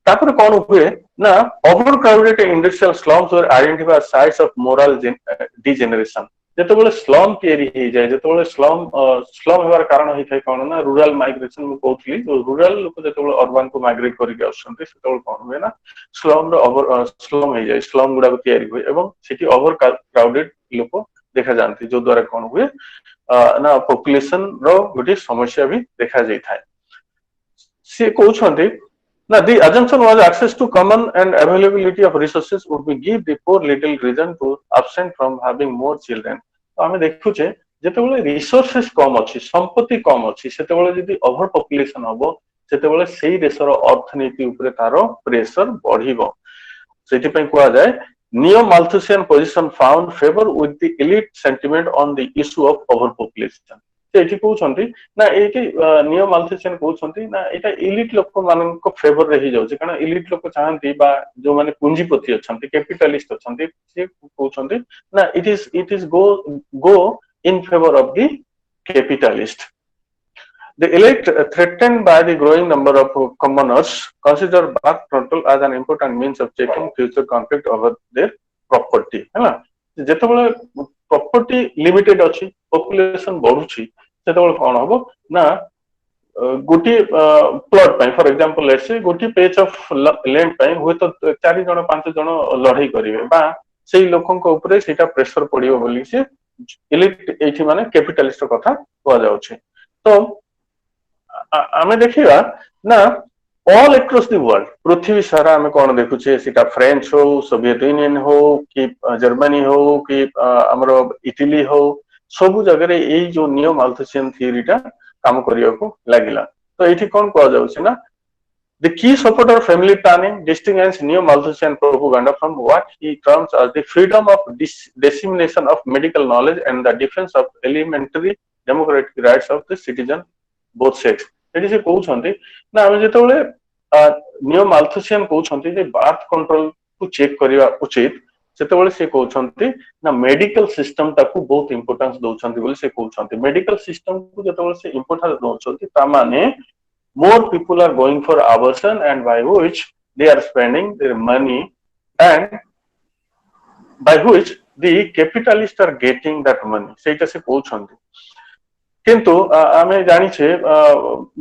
तापर कोन हुए ना over crowded industrial slums were identify sites of moral degeneration जेतबेले स्लम क्रिएट हे जाय जेतबेले स्लम हेबार कारण हे थाय कोन ना रूरल माइग्रेशन मु कहउथली रूरल लोक जेतबेले अर्बन को माइग्रेट करि के आछंते सेतबेले कोन हुए ना स्लम रो ओवर स्लम हे जाय स्लम गुडा को तयारी होय एवं सिटी ओवर क्राउडेड लोक देखा जानती जो द्वारा कोन हुए ना पॉपुलेशन रो गोटे समस्या भी देखा जाय थाय से कहउछंती Now, the assumption was access to common and availability of resources would be give the poor little reason to absent from having more children. तो हमें देखु छे जेतेबेले रिसोर्सेस कम अछि संपत्ति कम अछि सेतेबेले जदी ओवर पॉपुलेशन हबो सेतेबेले सेही देशर अर्थनीति ऊपर तारो प्रेशर बढ़िबो सेठी पे कुआ जाए neo Malthusian position found favour with the elite sentiment on the issue of over population सेठी कहउछंती ना एठी नियो माल्थुसियन कहउछंती ना एटा एलिट लोक मानक फेवर रही जाउछ कारण एलिट लोक चाहंती बा जो माने पूंजीपति अछंती कैपिटलिस्ट अछंती से कहउछंती ना it is go in favor of the capitalist. The elite, threatened by the growing number of commoners, consider birth control as an important means of checking future conflict over their property. है ना? जेतेबेले property limited अछि, population बढ़ुछि, सेतेबेले कोन हबो ना गोटी plot ପାଇଁ for example let's say गोटी page of land ପାଇଁ हुए तो 4 जण 5 जण लढाई करिवे बा सेही लोकंक ऊपर सेटा प्रेशर पडियो बोली से इलिट एठी माने कैपिटलिस्ट कथा हुआ जाउछे तो आमे देखिबा ना ऑल अक्रॉस द वर्ल्ड पृथ्वी सारा आमे कोन देखुछे सेटा फ्रेंच हो सोवियत यूनियन हो कि जर्मनी हो कि हमरो इटली हो सब जगह रे एई जो नियो माल्थुसियन थ्योरीटा काम करिया को लागिला तो एठी कोन को जाउछे ना the key supporter of family planning distinguishes neo Malthusian propaganda from what he terms as the freedom of dissemination of medical knowledge and the defense of elementary democratic rights of the citizen both sex एठी से कहउछंती ना हम जेतबेले neo Malthusian कहउछंती जे birth control को check करिया उचित सेतबेले से कहउछंती ना medical system ताकू बहुत इंपोर्टेंस दउछंती बोली से कहउछंती मेडिकल सिस्टम को जेतबेले से इंपोर्टेंस दउछंती ता माने more people are going for abortion and by which they are spending their money and by which the capitalists are getting that money सेटा से कहउछंती किंतु आमे जानि छे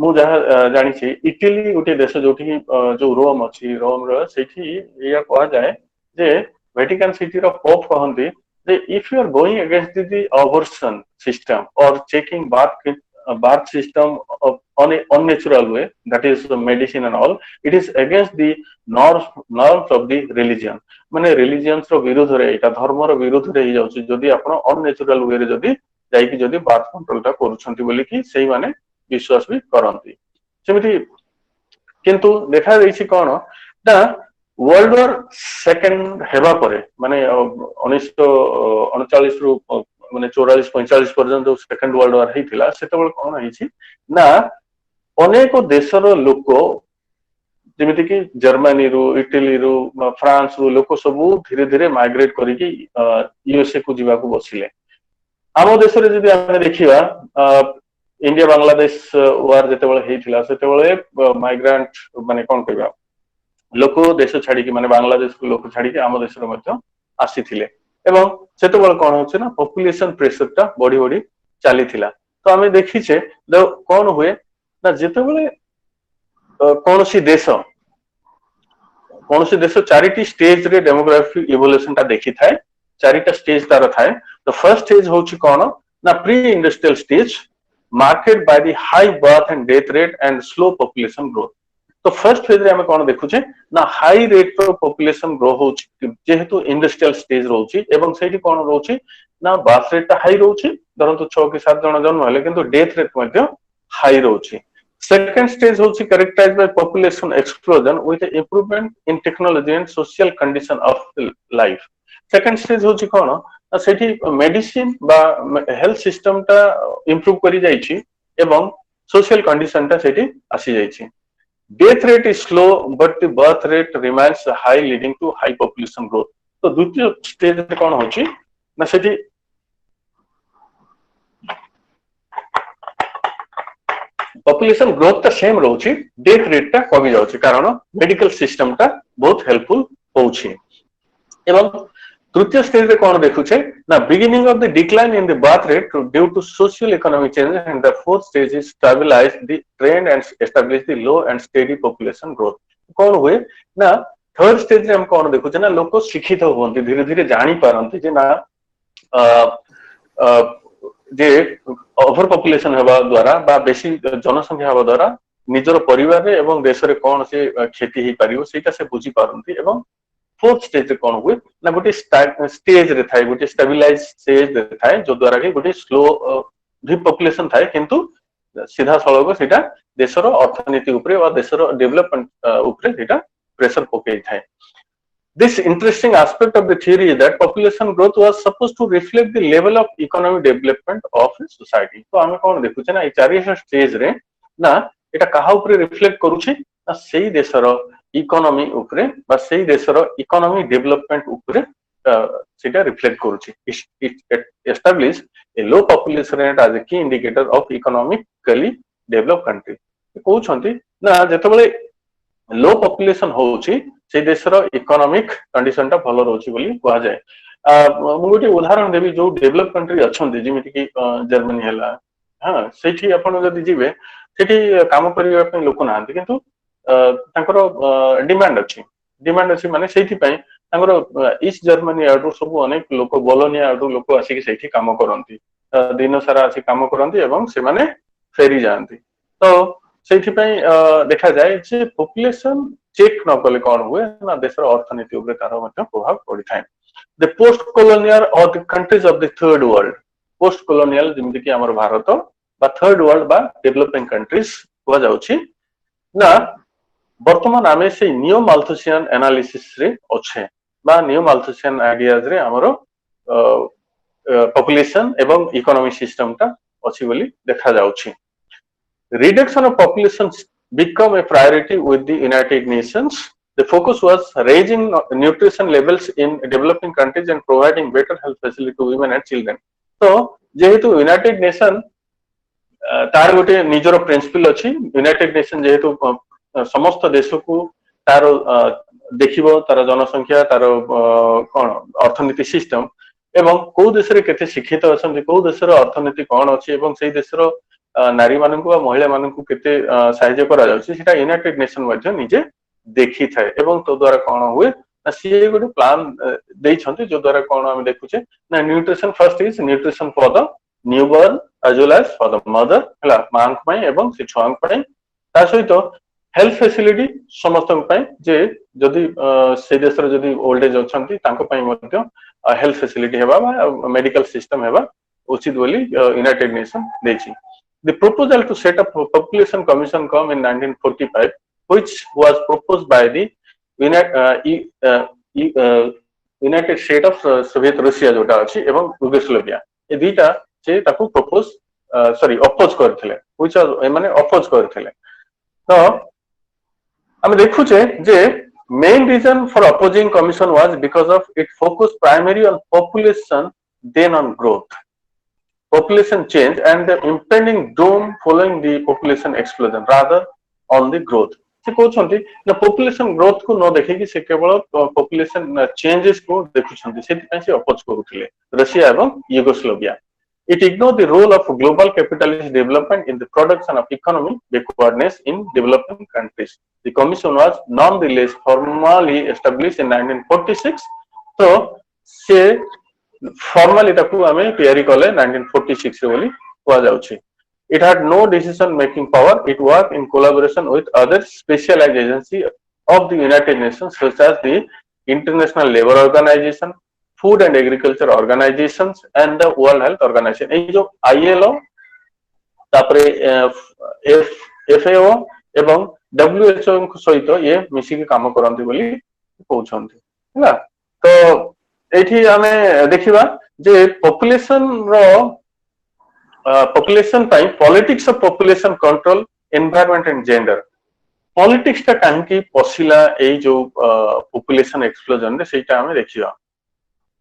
मु जहा जानि छे इटली गोटे देश जोठी जो रोम अछि रोम रो सेठी या कहा जाए जे वेटिकन सिटी रो पोप कहंती जे if you are going against the abortion system or checking birth system of on a unnatural way that is medicine and all it is against the norms of the religion माने religions रो विरोध रे एटा धर्म रो विरोध रे जाउ छी जदी आपण unnatural way रे जदी जाई कि जदी बर्थ कंट्रोल ता करूछंती बोली कि सेही माने विश्वास भी करंती सेमिति किंतु देखा जाईछि कोन ना वर्ल्ड वार सेकंड हेबा परे माने 1939 रु माने 44 45 पर्यंत जो सेकंड वर्ल्ड वार हेतिला सेतबेल कोन हेछि ना अनेक देशर लोक जेमिति कि जर्मनी रु इटली रु फ्रांस रु लोक सब धीरे धीरे माइग्रेट करिकि यूएसए को जीवा को बसिले आम देश रे जदि हम देखिबा इंडिया बांग्लादेश वार जेतेबेल हेतिला सेतेबेल माइग्रेंट माने कोन कहबा लोक देश छाडी कि माने बांग्लादेश को लोक छाडी कि आम देश रे मध्य आसीथिले एवं सेतेबेल कोन होचे ना पॉपुलेशन प्रेशर ता बड़ी बड़ी चली थिला तो हमें देखि छे कोन हुए ना जेतेबेले कोनसी देश चारिटी स्टेज रे डेमोग्राफिक इवोल्यूशन ता देखि थाए चारिटा स्टेज तार थाए द फर्स्ट स्टेज होची कोन ना pre industrial stage marked by the high birth and death rate and slow population growth तो फर्स्ट फेज रे हम कोन देखुचे ना हाई रेट पर पॉपुलेशन ग्रो होची जेहेतु इंडस्ट्रियल स्टेज रहउची एवं सेठी कोन रहउची ना बर्थ रेट ता हाई रहउची धरंतु 6 कि 7 जण जन्म हले किंतु डेथ रेट मध्ये हाई रहउची सेकंड स्टेज होची characterised by population explosion with improvement in technology and social condition of life second stage होची कोन सेठी मेडिसिन बा हेल्थ सिस्टम ता इंप्रूव करी जाईची एवं सोशल कंडीशन ता सेठी आसी जाईची death rate is slow but the birth rate remains high leading to high population growth तो द्वितीय स्टेज रे कोन होची ना सेठी पॉपुलेशन ग्रोथ ता सेम रहउची डेथ रेट ता कमी जाउची कारण मेडिकल सिस्टम ता बहुत हेल्पफुल होउची एवं तृतीय स्टेज रे कोन देखुचे ना beginning of the decline in the birth rate due to social economic changes and the fourth stage is stabilise the trend and establish the low and steady population growth कोन हुए ना थर्ड स्टेज रे हम कोन देखुचे ना लोक शिक्षित होवंती धीरे धीरे जानि पारंती जे ना जे ओवर पॉपुलेशन हेबा द्वारा बा बेसी जनसंख्या हेबा द्वारा निजर परिवार रे एवं देश रे कोन से क्षति हे पारियो सेटा से बुझी पारंती एवं फोर्थ स्टेज रे कोन हुए ना गोटे स्टेज रे थाए गोटे स्टेबलाइज स्टेज रे थाए जो द्वारा कि गोटे स्लो भी पॉपुलेशन थाए किंतु सीधा सळग सेटा देशर अर्थनीति ऊपर वा देशर डेवलपमेंट ऊपर सेटा प्रेशर पकई थाए this interesting aspect of the theory is that population growth was supposed to reflect the level of economic development of a society. तो आमे कोन देखुचे ना ए चारिटा स्टेज रे ना एटा काहा ऊपर रिफ्लेक्ट करूची ना सेही देशर इकोनॉमी ऊपर बा सेही देशर इकोनॉमिक डेवलपमेंट ऊपर सेटा रिफ्लेक्ट करूची. It establish a low population rate as a key indicator of economically developed country. कहउछंती ना जेतबेले लो पॉपुलेशन होउची से देशर इकोनॉमिक कंडीशन टा भलो रहउची बोली कहा जाय. मु गोटे उदाहरण देबी जो डेवलप कंट्री अछंती जेमिति कि जर्मनी हैला हां सेठी आपण जदी जिवे सेठी काम करिया पे लोक नांती किंतु तांकर डिमांड अछि माने सेठी पय तांकर ईस्ट जर्मनी आडू सब अनेक लोक बोलोनिया आडू लोक आसी कि सेठी काम करंती दिन सारा आसी काम करंती एवं से माने फेरी जानती. तो सेठी पय देखा जाय जे पॉपुलेशन चेक न कले कोन हुए ना देशर अर्थनीति ऊपर तार मते प्रभाव पड़ी थाए. द पोस्ट कॉलोनियल और the countries of the third world post colonial जेमिति कि हमर भारत बा थर्ड वर्ल्ड बा डेवलपिंग कंट्रीज हो जाउची ना वर्तमान आमे से नियो माल्थुसियन एनालिसिस रे अछि बा नियो माल्थुसियन आइडियाज रे हमरो पॉपुलेशन एवं इकोनॉमिक सिस्टम ता अछि बोली देखा जाउची. Reduction of population become a priority with the United Nations. The focus was raising nutrition levels in developing countries and providing better health facility to women and children. So, जेहेतु United Nation तार गोटे निजर principal अछि. United Nation जेहेतु समस्त देश को तार देखिबो तार जनसंख्या तार कोन अर्थनीति सिस्टम एवं को देश रे केते शिक्षित अछन को देश रो अर्थनीति कोन अछि एवं सेही देश रो नारी माननकु बा महिला माननकु केते सहायता करा जाउछि सेटा यूनाइटेड नेशन मध्ये निजे देखि थाए एवं तो द्वारा कोन हुए ना सी गोटे प्लान देइ छथि जो द्वारा कोन हम देखुछे ना nutrition first is nutrition for the newborn as well as for the mother हला मांक पय एवं से छुआंक पय ता सहित हेल्थ फैसिलिटी समस्त पय जे जदी से देश रो जदी ओल्ड एज अछंती तांको पय मध्ये हेल्थ फैसिलिटी हेबा बा मेडिकल सिस्टम हेबा उचित बोली यूनाइटेड नेशन देछि. The proposal to set up a population commission come in 1945, which was proposed by the United States of Soviet Russia जोटा अछि एवं युगोस्लाविया ए दुईटा जे ताकू प्रपोज अपोज करथिले which माने अपोज करथिले. तो हम देखुचे जे main reason for opposing commission was because of it focused primarily on population then on growth. Population change and the impending doom following the population explosion rather on the growth. से कहउछंती ना population growth को न देखे कि से केवल population changes को देखुछंती सेति पय से अपोज करूथिले रशिया एवं Yugoslavia. It ignored the role of global capitalist development in the production of economic backwardness in developing countries. The commission was nonetheless formally established in 1946. तो से फॉर्मली ताकू हमें तैयारी कले 1946 रे बोली कहा जाउछि. It had no decision making power. It worked in collaboration with other specialized agencies of the United Nations such as the International Labour Organization, Food and Agriculture Organizations and the World Health Organization. ए जो ILO तापरे FAO एवं WHO सहित ये मिसी के काम करंती बोली कहउछंती हैला. तो एठी हमें देखिबा जे पॉपुलेशन पाई politics of population control environment and gender politics ता कांकी पसिला ए जो पॉपुलेशन एक्सप्लोजन रे सेटा हमें देखिबा.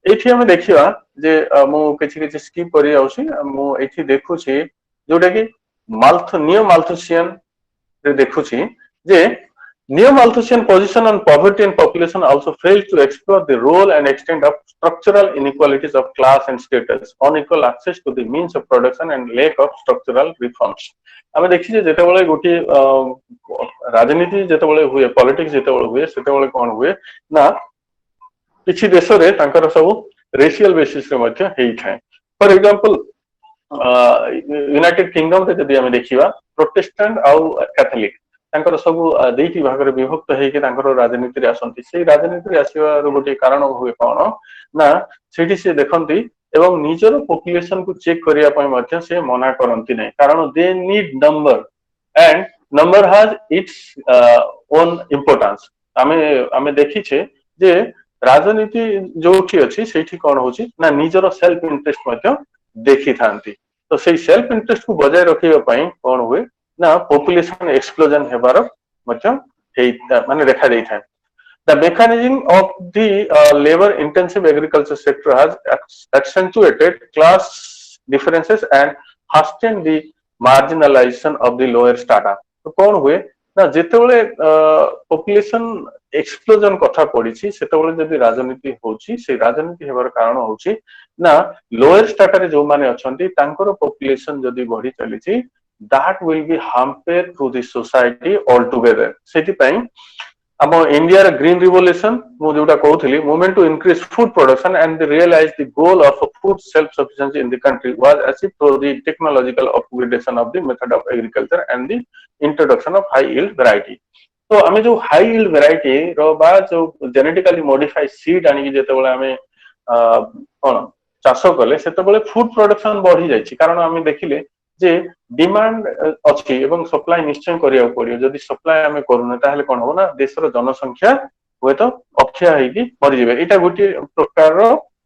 एठी हमें देखिबा जे मु किछि स्किप करि आउछि मु एठी देखुछि जोटा कि नियो माल्थुसियन रे देखुछि जे Neo-Malthusian position on poverty and population also failed to explore the role and extent of structural inequalities of class and status, unequal access to the means of production and lack of structural reforms. हमें देखिए जेतेबेले गोटी राजनीति जेतेबेले हुए politics जेतेबेले हुए सेतेबेले कोन हुए ना किछि देश रे तांकर सब रेशियल बेसिस रे मध्ये हेइ थाए. फॉर एग्जांपल यूनाइटेड किंगडम रे जदी हमें देखिबा प्रोटेस्टेंट आ कैथोलिक तांकर सब दुईटी भाग रे विभक्त हेके तांकर राजनीति रे आसंती. से राजनीति रे आसीबार गोटे कारण हुए कोन ना सेठी से देखंती एवं निजर पॉपुलेशन को चेक करिया पय मध्ये से मना करंती नै कारण they need number and number has its own importance. हमें देखि छे जे राजनीति जोठी अछि सेठी कोन होची ना निजर सेल्फ इंटरेस्ट मध्य देखि थांती तो सेई सेल्फ इंटरेस्ट को बजाय रखिबा पई कोन हुए ना पॉपुलेशन एक्सप्लोजन हेबार मध्य माने देखा देई थाए The mechanism of the labor-intensive agriculture sector has accentuated class differences and hastened the marginalization of the lower strata. तो कौन हुए ना जेतेबेले पॉपुलेशन एक्सप्लोजन कथा पड़िछि सेतेबेले जदि राजनीति होछि से राजनीति हेबार कारण होछि ना लोअर स्ट्राटा रे जो माने अछंती तांकर पॉपुलेशन जदि बढ़ी चलिछि that will be harmful to the society altogether सेति पई अब इंडिया ग्रीन रिवोल्यूशन मु जोटा कहउथली movement to increase food production and realise the goal of food self sufficiency in the country was achieved through the technological upgradation of the method of agriculture and the introduction of high yield variety तो आमे जो high yield variety रो बा जो genetically modified seed आनी जेतेबेले आमे कोन चाषो कले सेतेबेले food production बढ़ी जायछि कारण आमे देखिले जे डिमांड अछि एवं सप्लाई निश्चय करिया पड़ियो जदि सप्लाई आमे करूना ताहले कोन हो ना देशर जनसंख्या होय तो अक्षय हेकी मरि जेबे एटा गोटे प्रकार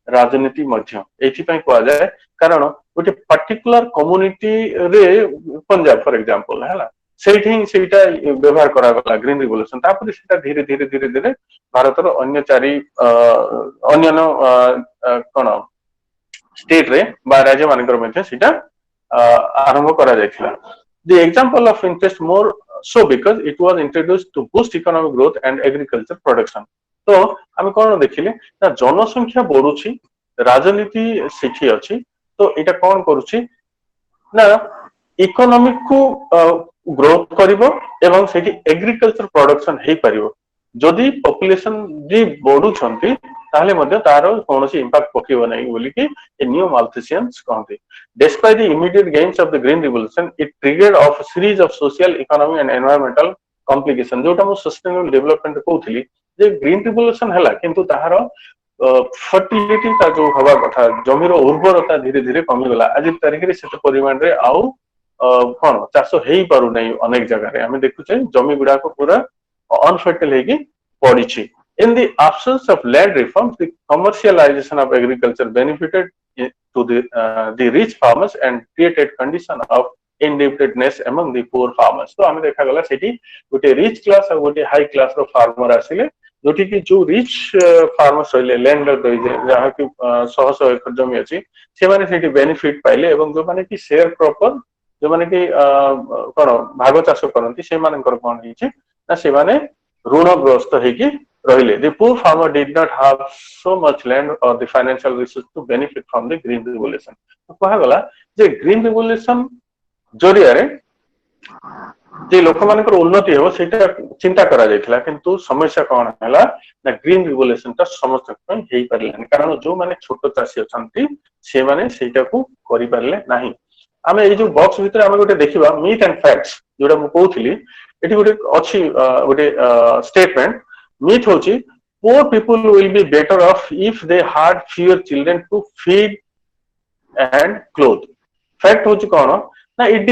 राजनीति मध्य एथि पई कोआ जाय कारण गोटे पर्टिकुलर कम्युनिटी रे पंजाब फॉर एग्जांपल हैला सेटा व्यवहार करा गला ग्रीन रिवोल्यूशन तापर सेटा धीरे धीरे धीरे धीरे भारतर अन्य चारि अन्य कोन स्टेट रे बा राज्य मानकर मध्य सेटा आरंभ करा जायथिला the example of interest more so because it was introduced to boost economic growth and agriculture production तो हम कोन देखिले ना जनसंख्या बढ़ुची राजनीति सेठी अछि तो एटा कोन करूची ना इकोनॉमिक को ग्रोथ करिवो एवं सेठी एग्रीकल्चर प्रोडक्शन हेई परिवो जदि पॉपुलेशन जी बढ़ु छंती ताहले मध्ये तारो कोनोसी इंपैक्ट पकिबो नै बोली कि ए न्यू माल्थिसियंस कहते despite the immediate gains of the green revolution it triggered off a series of social economic and environmental complications जोटा मो सस्टेनेबल डेवलपमेंट कहउथली जे ग्रीन रिवोल्यूशन हला किंतु ताहारो फर्टिलिटी ता जो हवा कथा जमीर उर्वरता धीरे धीरे कमी गला आज तारिख रे सेते परिमाण रे आउ कोन चाषो हेई पारु नै अनेक जगह रे हम देखुचे जमी गुडा को पूरा unfertile हेकी पड़िछि In the absence of land reforms, the commercialization of agriculture benefited to the rich farmers and created condition of indebtedness among the poor farmers. तो हमें देखा गला सेठी गोटे रिच क्लास और गोटे हाई क्लास रो फार्मर आसिले जोठी कि जो रिच फार्मर्स होइले लैंड दई जहा कि 100 एकड़ जमी अछि से माने सेठी बेनिफिट पाइले एवं जो माने कि शेयर प्रॉपर जो माने कि कोन भाग चाष करंती से मानकर कोन हिची ना से माने ऋणग्रस्त हेकी रहिले the poor farmer did not have so much land or the financial resources to benefit from the green revolution तो कहा गला जे ग्रीन रिवोल्यूशन जरिया रे जे लोक मानकर उन्नति हो सेटा चिंता करा जायथिला किंतु समस्या कोन हला ना ग्रीन रिवोल्यूशन ता समस्त पय हेई परले कारण जो माने छोट चासी अछंती से माने सेटा को करि परले नाही आमे ए जो बॉक्स भीतर आमे गोटे देखिबा मीथ एंड फैक्ट्स जोडा मु कहउथली एठी गोटे अछि गोटे स्टेटमेंट myth होची poor people will be better off if they had fewer children to feed and clothe fact होची कोन ना it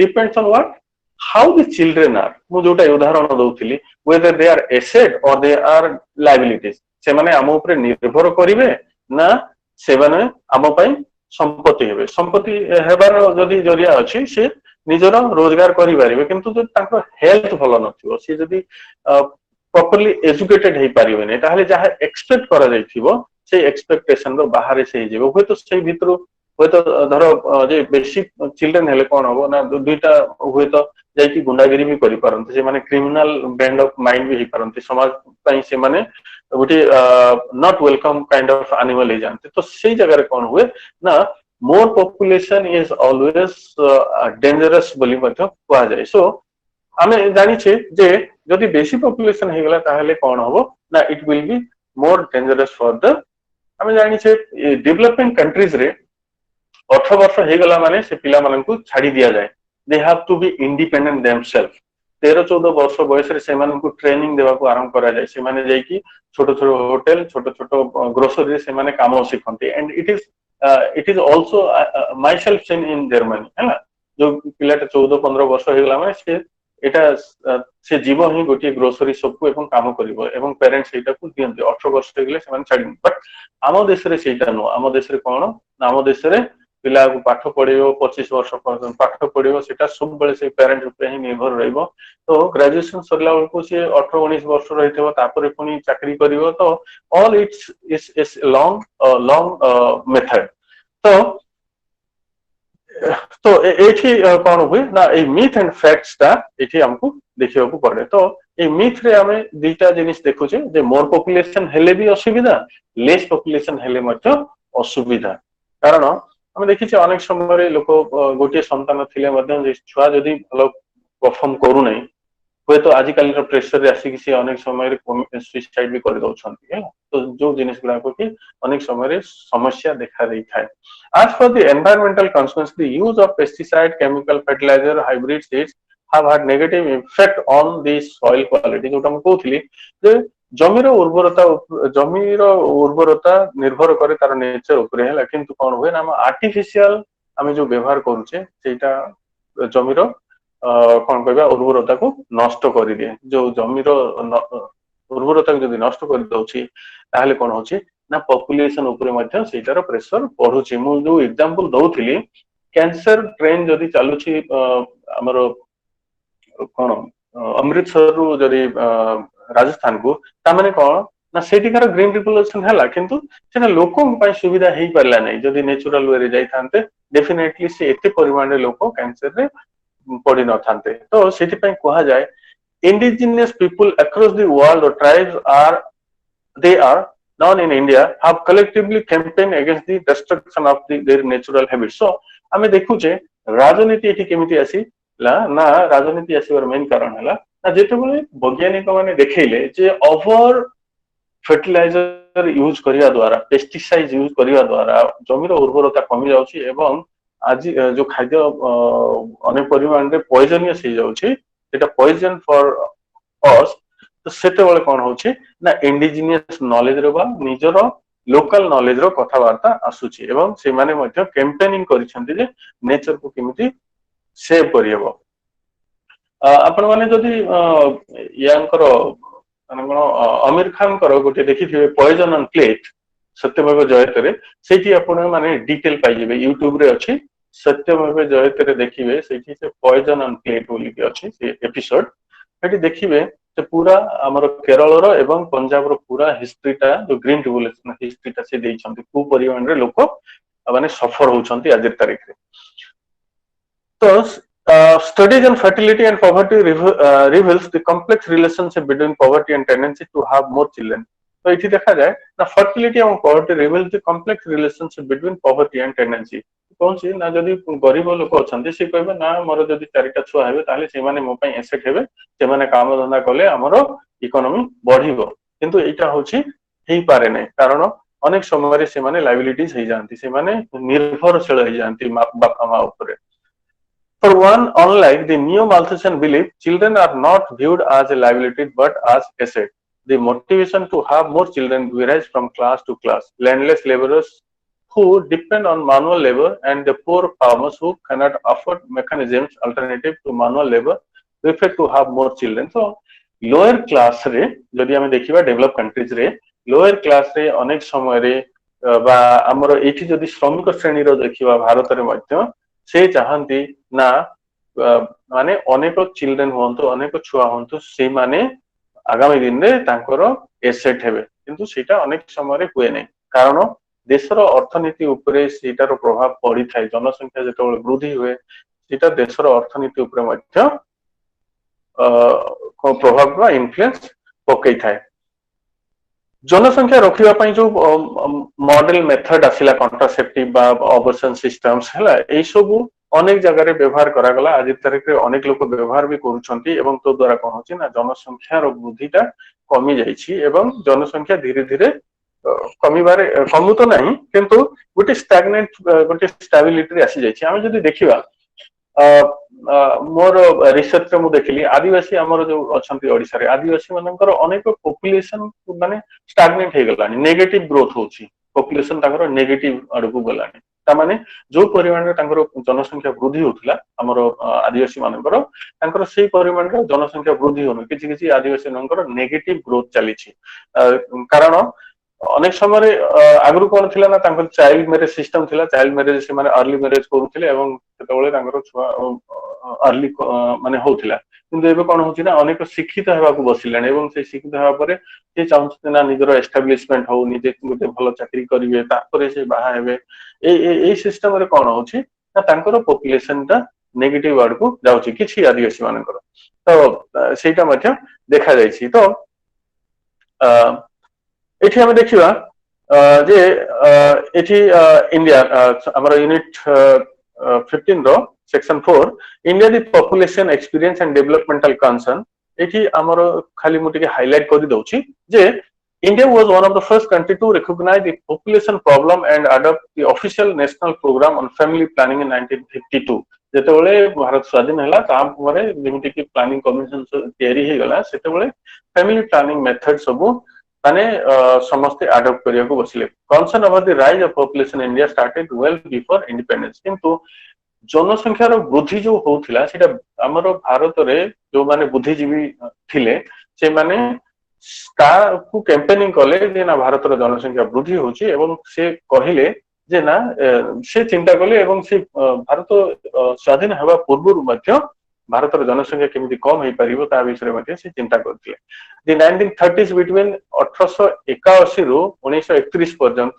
depends on what how the children are मु जोटा उदाहरण दउथली whether they are asset or they are liabilities से माने हम ऊपर निर्भर करिवे ना से माने हम पई संपत्ति हेबे संपत्ति हेबार जदी जरिया अछि से निजर रोजगार करि पारिबे किंतु जो ताको हेल्थ भलो नथिबो से जदी प्रॉपर्ली एजुकेटेड हे पारिबे नै ताहले जहा एक्सपेक्ट करा जायथिबो से एक्सपेक्टेशन रो बाहर से हे जेबो होय तो से भितरो होय तो धरो जे बेसिक चिल्ड्रन हेले कोन होबो ना दुईटा होय तो जाय कि गुंडागिरी भी करि परंते से माने क्रिमिनल बैंड ऑफ माइंड भी हे परंते समाज पई से माने गोटे not welcome kind of animal हे जानते तो से जगह रे कोन हुए ना more population is always dangerous बोली मध्य कोआ जाय सो हमें जानी छे जे जदि बेसी पॉपुलेशन हे गला ताहले कोन होबो ना it will be more dangerous for the हमें जानी छे डेवलपिंग कंट्रीज रे 18 वर्ष हे गला माने से पिला मानन को छाडी दिया जाय they have to be independent themselves 13-14 वर्ष बयस रे से मानन को ट्रेनिंग देबा को आरंभ करा जाय से माने जाय कि छोटो छोटो होटल छोटो छोटो ग्रोसरी रे से माने काम सिखंती and it is also myself in Germany हैला जो पिलाटा 14-15 वर्ष हे गला माने से এটা ସେ ଯିବ ହିଁ ଗୋଟିଏ ଗ୍ରୋସରୀ ସପକୁ ଏବଂ କାମ କରିବ ଏବଂ ପ୍ୟାରେଣ୍ଟ ସେଇଟାକୁ ଦିଅନ୍ତି 18 ବର୍ଷ ହେଇଗଲେ ସେମାନେ ଛାଡିବେ। ବଟ୍ ଆମ ଦେଶରେ ସେଇଟା ନୁହଁ। ଆମ ଦେଶରେ କଣ ନା ଆମ ଦେଶରେ ପିଲାକୁ ପାଠ ପଢେଇବ 25 ବର୍ଷ ପର୍ଯ୍ୟନ୍ତ ପାଠ ପଢିବ ସେଟା ସବୁବେଳେ ସେଇ ପ୍ୟାରେଣ୍ଟ ଉପରେ ହିଁ ନିର୍ଭର ରହିବ। ତ ଗ୍ରାଜୁଏସନ ସରିଲା ବେଳକୁ ସିଏ 18-19 ବର୍ଷ ରହିଥିବ ତାପରେ ପୁଣି ଚାକିରି କରିବ। ତ ଅଲ୍ ଇଟ୍ସ ଲଙ୍ଗ ମେଥଡ। ତ ତ ଏଇଠି କଣ ହୁଏ ନା ଏଇ ମିଥ୍ ଆଣ୍ଡ ଫ୍ୟାକ୍ଟସ ଟା ଏଠି ଆମକୁ ଦେଖିବାକୁ ପଡେ। ତ ଏଇ ମିଥ୍ ରେ ଆମେ ଦିଟା ଜିନିଷ ଦେଖୁଛେ ଯେ ମୋର ପପୁଲେସନ ହେଲେ ବି ଅସୁବିଧା, ଲେସ୍ ପପୁଲେସନ ହେଲେ ମଧ୍ୟ ଅସୁବିଧା। କାରଣ ଆମେ ଦେଖିଛେ ଅନେକ ସମୟରେ ଲୋକ ଗୋଟିଏ ସନ୍ତାନ ଥିଲେ ମଧ୍ୟ ଛୁଆ ଯଦି ଭଲ ପରଫର୍ମ କରୁନାହିଁ ହୁଏତ ଆଜିକାଲିର ପ୍ରେସରରେ ଆସିକି ସେ ଅନେକ ସମୟରେ ସୁଇସାଇଡ ବି କରିଦଉଛନ୍ତି ହେଲା। ତ ଯୋଉ ଜିନିଷ ଗୁଡାକ କି ଅନେକ ସମୟରେ ସମସ୍ୟା ଦେଖା ଦେଇଥାଏ। As for the environmental concerns, the use of pesticide, chemical fertilizer, hybrid seeds have had negative effect on the soil quality. जोटा मैं कहूଥିଲି ଯେ ଜମିର ଉର୍ବରତା ନିର୍ଭର କରେ ତାର ନେଚର ଉପରେ ହେଲା। କିନ୍ତୁ କଣ ହୁଏ ନା ଆମ ଆର୍ଟିଫିସିଆଲ ଆମେ ଯୋଉ ବ୍ୟବହାର କରୁଛେ ସେଇଟା ଜମିର କଣ କହିବା ଉର୍ବରତାକୁ ନଷ୍ଟ କରିଦିଏ। ଯୋଉ ଜମିର ଉର୍ବରତାକୁ ଯଦି ନଷ୍ଟ କରିଦଉଛି ତାହେଲେ କଣ ହଉଛି ନା ପପୁଲେସନ ଉପରେ ମଧ୍ୟ ସେଇଟାର ପ୍ରେସର ବଢୁଛି। ମୁଁ ଯୋଉ ଏକ୍ସାମ୍ପଲ ଦଉଥିଲି କ୍ୟାନ୍ସର ଟ୍ରେନ ଯଦି ଚାଲୁଛି ଆମର କଣ ଅମୃତସରରୁ ଯଦି ରାଜସ୍ଥାନକୁ ତାମାନେ କଣ ନା ସେଇଠିକାର ଗ୍ରୀନ ରିଭଲ୍ୟୁସନ ହେଲା କିନ୍ତୁ ସେଟା ଲୋକଙ୍କ ପାଇଁ ସୁବିଧା ହେଇପାରିଲା ନାହିଁ। ଯଦି ନେଚୁରାଲ ୱେରେ ଯାଇଥାନ୍ତେ ଡେଫିନେଟଲି ସେ ଏତେ ପରିମାଣରେ ଲୋକ କ୍ୟାନ୍ସରରେ ପଡିନଥାନ୍ତେ। ତ ସେଥିପାଇଁ କୁହାଯାଏ indigenous people across the world or tribes they are known in India have collectively campaigned against the destruction of their natural habits. So ଆମେ ଦେଖୁଛେ ରାଜନୀତି ଏଠି କେମିତି ଆସିଲା ନା ରାଜନୀତି ଆସିବାର ମେନ୍ କାରଣ ହେଲା ନା ଯେତେବେଳେ ବୈଜ୍ଞାନିକ ମାନେ ଦେଖେଇଲେ ଯେ ଓଭର ଫର୍ଟିଲାଇଜର ୟୁଜ କରିବା ଦ୍ୱାରା ପେଷ୍ଟିସାଇଡ ୟୁଜ କରିବା ଦ୍ୱାରା ଜମିର ଉର୍ବରତା କମି ଯାଉଛି ଏବଂ ଆଜି ଯୋଉ ଖାଦ୍ୟ ଅନେକ ପରିମାଣରେ ପଏଜନିୟସ ହେଇଯାଉଛି ସେଟା ପଏଜନ ଫର ଅସ୍। ତ ସେତେବେଳେ କଣ ହଉଛି ନା ଇଣ୍ଡିଜିନିୟସ ନଲେଜ ର ବା ନିଜର ଲୋକାଲ ନଲେଜ ର କଥାବାର୍ତ୍ତା ଆସୁଛି ଏବଂ ସେମାନେ ମଧ୍ୟ କ୍ୟାମ୍ପେନିଂ କରିଛନ୍ତି ଯେ ନେଚରକୁ କେମିତି ସେଭ କରିହେବ। ଆପଣ ମାନେ ଯଦି ୟାଙ୍କର ମାନେ କଣ ଅମିର ଖାନଙ୍କର ଗୋଟେ ଦେଖିଥିବେ ପଏଜନ ଅନ୍ ପ୍ଲେଟ୍ ସତ୍ୟମେବ ଜୟତେରେ ସେଇଠି ଆପଣ ମାନେ ଡିଟେଲ ପାଇଯିବେ ୟୁଟ୍ୟୁବ ରେ ଅଛି। ସତ୍ୟମେବ ଜୟତେରେ ଦେଖିବେ ସେଇଠି ସେ ପଏଜନ ଅନ୍ ପ୍ଲେଟ୍ ବୋଲିକି ଅଛି ସେ ଏପିସୋଡ। ସେଠି ଦେଖିବେ ସେ ପୁରା ଆମର କେରଳର ଏବଂ ପଞ୍ଜାବର ପୁରା ହିଷ୍ଟ୍ରିଟା ଯୋଉ ଗ୍ରୀନ ରିଭଲ୍ୟୁସନ ହିଷ୍ଟ୍ରିଟା ସେ ଦେଇଛନ୍ତି କୋଉ ପରିମାଣରେ ଲୋକ ମାନେ ସଫର ହଉଛନ୍ତି ଆଜିର ତାରିଖରେ। ତ studies on fertility and poverty reveals the complex relationship between poverty and tendency to have more children. ତ ଏଠି ଦେଖାଯାଏ ନା fertility ଏବଂ poverty reveals the complex relationship between poverty and tendency. କୌଣସି ନା ଯଦି ଗରିବ ଲୋକ ଅଛନ୍ତି ସେ କହିବେ ନା ମୋର ଯଦି 4ଟା ଛୁଆ ହେବେ ତାହେଲେ ସେମାନେ ମୋ ପାଇଁ ଏସେଟ ହେବେ, ସେମାନେ କାମ ଧନ୍ଦା କଲେ ଆମର ଇକୋନୋମି ବଢିବ। କିନ୍ତୁ ଏଇଟା ହଉଛି ହେଇପାରେ ନାହିଁ କାରଣ ଅନେକ ସମୟରେ ସେମାନେ ଲାଇବିଲିଟିଜ ହେଇଯାଆନ୍ତି, ସେମାନେ ନିର୍ଭରଶୀଳ ହେଇଯାଆନ୍ତି ବାପା ମା ଉପରେ। For one, unlike the neo-Malthusian belief, children are not viewed as a liability but as asset. The motivation to have more children varies from class to class. Landless laborers who depend on manual labor and the poor farmers who cannot afford mechanisms alternative to manual labor prefer to have more children. So, lower class रे जदि आमे देखिबा develop countries रे lower class रे अनेक समय रे बा हमरो एठी जदि श्रमिक श्रेणी रो देखिबा भारत रे मध्य से चाहंती ना माने अनेक चिल्ड्रेन हुंतु अनेक छुआ हुंतु से माने आगामी दिन रे तांकर एसेट हेबे किंतु सेटा अनेक समय रे हुए नै कारण देशर अर्थनीति उपरे सेटार प्रभाव पड़ी थाए। जनसंख्या जेतेबेले वृद्धि हुए सेटा देशर अर्थनीति उपरे मध्य प्रभाव बा इन्फ्लुएंस पकई थाए। जनसंख्या रखिबा पई जो मॉडल मेथड आसिला कॉन्ट्रासेप्टिव बा अबॉर्शन सिस्टम्स हला ए सब अनेक जगह रे व्यवहार करा गला। आज तारिख रे अनेक लोक व्यवहार भी करूछंती एवं तो द्वारा कोन होची ना जनसंख्या रो वृद्धिटा कमी जाईछि एवं जनसंख्या धीरे धीरे कमीबारे कमु तो नहीं किंतु गोटे स्टैग्नेंट गोटे स्टेबिलिटी रे आसी जाईछि। आमे जदि देखिबा मोर रिसर्च रे मु देखिली आदिवासी हमर जो अछंती ओडिसा रे आदिवासी मानकर अनेक पॉपुलेशन माने स्टैग्नेंट हे गलानी, नेगेटिव ग्रोथ होची, पॉपुलेशन ताकर नेगेटिव अडकु गलानी। तामाने जो परिमाण रे तांकर जनसंख्या वृद्धि होतिला हमर आदिवासी मानकर तांकर सेही परिमाण रे जनसंख्या वृद्धि होनो किछि किछि आदिवासी मानकर नेगेटिव ग्रोथ चली छी कारण अनेक समय आगु कौन थिला ना तांकर चाइल्ड मैरिज सिस्टम थिला चाइल्ड मैरिज से माने अर्ली मैरिज करूथिले एवं सेतबेले तांकर छुआ अर्ली माने होथिला किंतु एबे कोन होछि ना अनेक शिक्षित हेबाकू बसिलाने एवं से शिक्षित हेबा परे से चाहउछि ना निजर एस्टैब्लिशमेंट हो निजे गुटे भलो चाकरी करिवे तापरे से बाहा हेबे ए सिस्टम रे कोन होछि ना तांकर पॉपुलेशन ता नेगेटिव वर्ड को जाउछि किछि आदिवासी मानकर तो सेटा मध्य देखा जाइछि तो एठी हम देखिबा जे एठी इंडिया हमर यूनिट 15 रो section 4 India the population experience and developmental concern एठी हमर खाली मुटी के हाईलाइट करि दउछि जे India was one of the first country to recognize the population problem and adopt the official national program on family planning in 1952 जेतेबेले Bharat स्वाधीन हला ता परे जेमिति कि प्लानिंग कमीशन तयारी हे गला सेतेबेले फैमिली प्लानिंग मेथड सबु माने समस्त अडॉप्ट करिया को बसले concern about the rise of population in India started well before independence किंतु जनसंख्यार वृद्धि जो होउथिला सेटा हमर भारत रे जो माने बुद्धिजीवी थिले से माने स्टार को कैंपेनिंग कले जे ना भारत रो जनसंख्या वृद्धि होची एवं से कहिले जे ना से चिंता कले एवं से भारत स्वाधीन हेबा पूर्व मध्य भारत रो जनसंख्या केमिति कम हे परिबो ता विषय मध्य से चिंता करथिले द 1930s बिटवीन 1881 रो 1931 पर्यंत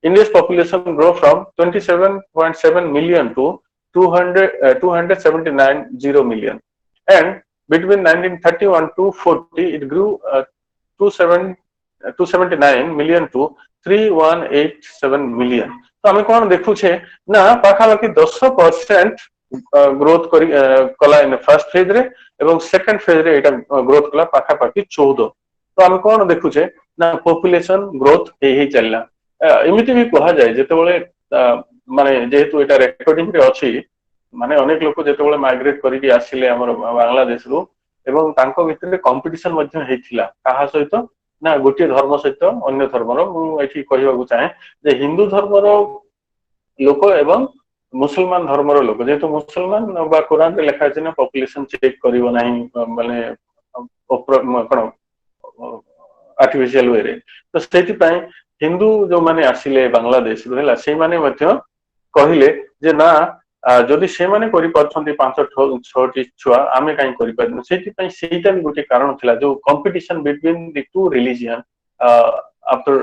India's population grow from 27.7 million to 279 million and between 1931 to 40 it grew 279 million to 3187 million तो हमें कौन देखु छे ना पाखापाखि 10% ग्रोथ करी कला इन फर्स्ट फेज रे एवं सेकंड फेज रे एटा ग्रोथ कला पाखापाखि 14 तो हमें कौन देखु छे ना पॉपुलेशन ग्रोथ हे चलला एमिति भी कहा जाय जेतेबेले माने जेहेतु एटा रेकॉर्डिंग रे अछि माने अनेक लोक जेतेबेले माइग्रेट करिकि आसिले हमर बांग्लादेश रो एवं तांको भितरे कंपटीशन मध्ये हेतिला काहा सहित ना गोटे धर्म सहित अन्य धर्मरो मु एठी कहिबाकू चाहे जे हिंदू धर्मरो लोक एवं मुसलमान धर्मरो लोक जेहेतु मुसलमान बा कुरान रे लिखा अछि ना पॉपुलेशन चेक करिवो नाही माने कोन आर्टिफिशियल वे रे तो सेति पय हिंदू जो माने आसिले बांग्लादेश रो हला से माने मध्य कहिले जे ना जदि से माने करि परछन्ती 5-6 टी छुआ आमे काई करि परनु सेति पय सेटा भी गोटे कारण थिला जो competition between the two religion after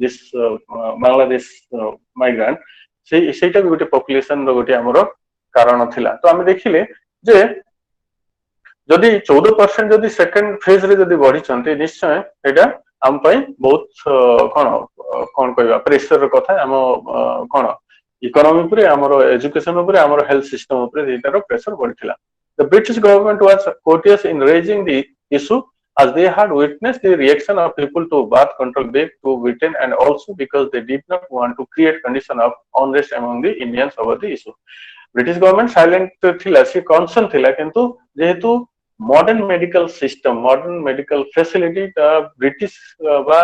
this Bangladesh migrant सेटा भी गोटे पॉपुलेशन रो गोटे हमरो कारण थिला तो आमे देखिले जे जदि 14% जदि सेकंड फेज रे जदि बढ़ी छन्ते निश्चय एटा हम पय बहुत कोन कहबा प्रेशर कथा हम कोन इकोनॉमी उपरे हमरो एजुकेशन उपरे हमरो हेल्थ सिस्टम उपरे एटारो प्रेशर बढ़िथिला the British government was courteous in raising the issue as they had witnessed the reaction of people to birth control bill to Britain and also because they did not want to create condition of unrest among the Indians over the issue British government silent थिला से concern थिला किंतु जेहेतु modern medical system modern medical facility British बा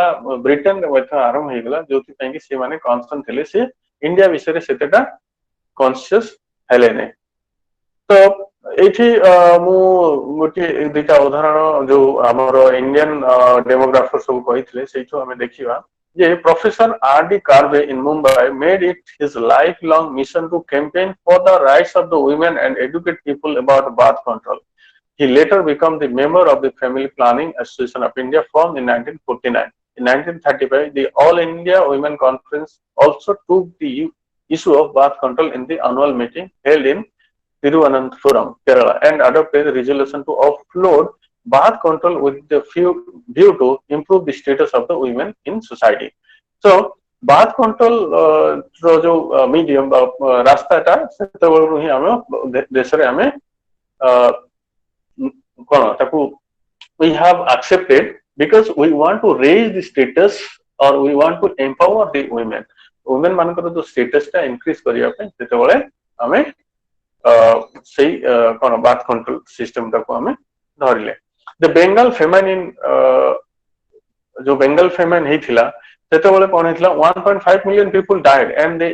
Britain मध्ये आरंभ हे गेला जोथि पय कि से माने कंसर्न थिले से इंडिया विषय रे सेतेटा कॉन्शियस हेले ने तो एठी मु गोटे दुटा उदाहरण जो हमरो इंडियन डेमोग्राफर सब कहिथिले सेठो हमें देखिबा जे professor R D. Karve in Mumbai made it his life long mission to campaign for the rights of the women and educate people about birth control He later became the member of the Family Planning Association of India formed in 1949. In 1935, the All India Women Conference also took the issue of birth control in the annual meeting held in Thiruvananthapuram, Kerala, and adopted a resolution to offload birth control with the view to improve the status of the women in society. So, birth control जो medium रास्ता टा सेते बळु ही हम देश रे हमें we have accepted because we want to raise the status or we want to empower the women मानकर जो status टा increase करिया पे सेते बळे हमें सेही कोन बाथ कंट्रोल सिस्टम टाको हमें धरिले द बेंगल फेमाइन जो बेंगल फेमाइन हेथिला ସେତେବେଳେ କଣ ହେଇଥିଲା 1.5 million people died and the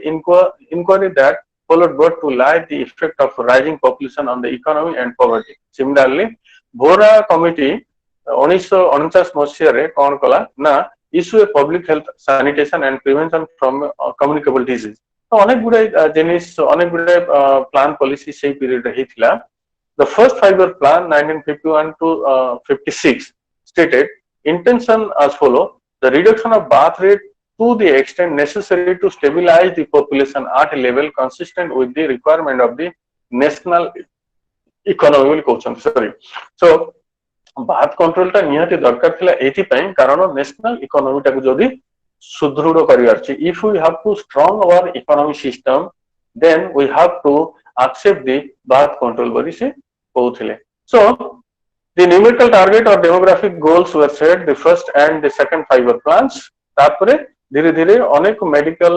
inquiry that followed brought to light the effect of rising population on the economy and poverty. Similarly, Bhore committee 1949 ମସିହାରେ କଣ କଲା ନା issue a public health sanitation and prevention from communicable disease. ତ ଅନେକ ଗୁଡେ ଜିନିଷ ଅନେକ ଗୁଡେ ପ୍ଲାନ ପଲିସି ସେଇ ପିରିୟଡରେ ହେଇଥିଲା. The first 5-year plan 1951 to 56 stated intention as follow: the reduction of birth rate to the extent necessary to stabilize the population at a level consistent with the requirement of the national economy कहउछन sorry. So बात control टा निहाती दरकार थिला एथि पई कारण national economy टाको जदी सुदृढ़ करिवार छी. If we have to strong our economic system, then we have to accept the birth control body से कहउथिले. So the numerical target or demographic goals were set the first and the second 5-year plans. तापरे धीरे धीरे अनेक medical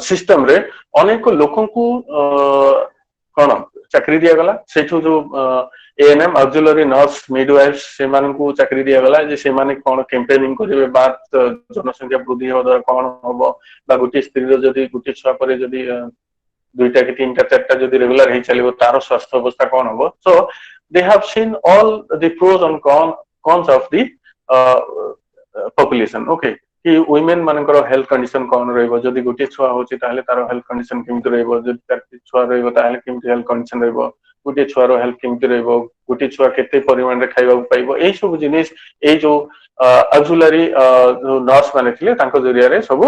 system रे अनेक लोकन को कोन चाकरी दिया गला सेठो जो एएनएम ऑक्सिलरी नर्स मिडवाइफ्स से मानन को चाकरी दिया गला जे से माने कोन कैंपेनिंग करिवे बात जनसंख्या वृद्धि हो द्वारा कोन होबो बा गुटी स्त्री रो जदी गुटी छुआ परे जदी दुईटा कि तीनटा चारटा जदी रेगुलर हे चलिबो तारो स्वास्थ्य अवस्था कोन होबो. So they have seen all the pros and cons of the population. Okay कि वुमेन मानकर हेल्थ कंडीशन कोन रहइबो जदी गुटी छुआ होची ताहले तारो हेल्थ कंडीशन केमति रहइबो जदी तार छुआ रहइबो ताहले केमति हेल्थ कंडीशन रहइबो गुटी छुआरो हेल्थ केमति रहइबो गुटी छुआ केते परिमाण रे खाइबा पाइबो एई सब जिनिस एई जो ऑक्सिलरी जो नर्स माने थिले तांको जरिया रे सब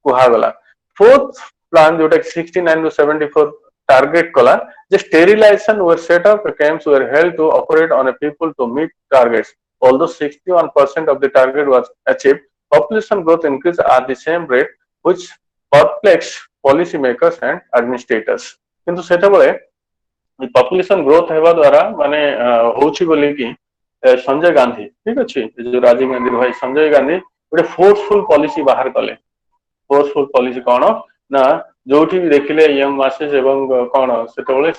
कुहा गला. फोर्थ प्लान जोटा 69 to 74 टारगेट कला जे sterilisation were set up camps were held to operate on a people to meet targets. Although 61% of the target was achieved, population growth increased at the same rate, which perplexed policymakers and administrators. किंतु सेतबळे population growth हेबा द्वारा माने होउची बोली कि संजय गांधी ठीक अछि जो राजीव गांधी भाई संजय गांधी गोटे फोर्सफुल पॉलिसी बाहर कले. फोर्सफुल पॉलिसी कोन ना जोठी भी देखिले यंग मासेस एवं कोन सेतबळे